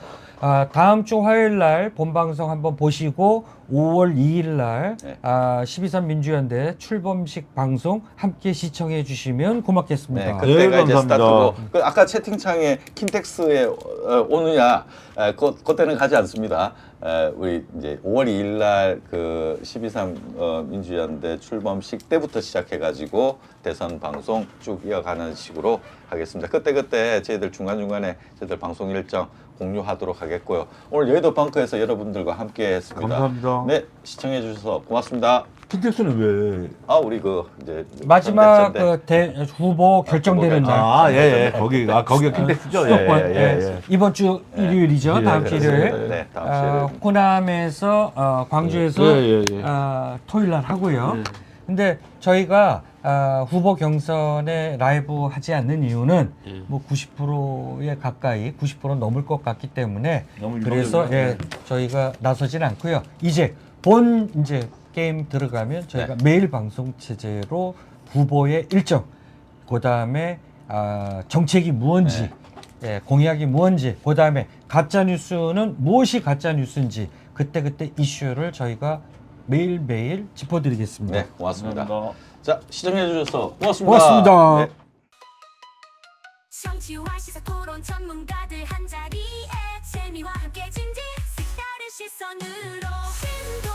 다음 주 화요일 날 본방송 한번 보시고 5월 2일 날 네. 12.3 민주연대 출범식 방송 함께 시청해 주시면 고맙겠습니다. 네, 그때가 이제 감사합니다. 스타트고 아까 채팅창에 킨텍스에 오느냐 그때는 가지 않습니다. 우리 이제 5월 2일 날 그 12.3 민주연대 출범식 때부터 시작해가지고 대선 방송 쭉 이어가는 식으로 하겠습니다. 그때 저희들 중간중간에 저희들 방송 일정 공유하도록 하겠고요. 오늘 여의도 벙커에서 여러분들과 함께 했습니다. 감사합니다. 네, 시청해 주셔서 고맙습니다. 킨텍스는 왜? 우리 이제 마지막 선대전대. 후보 결정되는 날. 예. 거기가 킨텍스죠. 수도권 예. 이번 주 일요일이죠. 예, 다음 주 일요일. 그렇습니다. 네, 다음 주 일요일. 호남에서 광주에서 예. 토요일 날 하고요. 근데 저희가 후보 경선에 라이브 하지 않는 이유는 뭐 90%에 가까이 90% 넘을 것 같기 때문에 너무 그래서 저희가 나서진 않고요. 이제 이제 게임 들어가면 저희가 매일 방송 체제로 후보의 일정, 그 다음에 정책이 무언지, 공약이 무언지, 그 다음에 가짜 뉴스는 무엇이 가짜 뉴스인지 그때 이슈를 저희가 매일매일 짚어드리겠습니다. 네, 고맙습니다. 감사합니다. 자, 시청해 주셔서 고맙습니다. 고맙습니다. 네. 정치와 시사 토론 전문가들 한자리에 재미와 함께 진지 시선으로 심도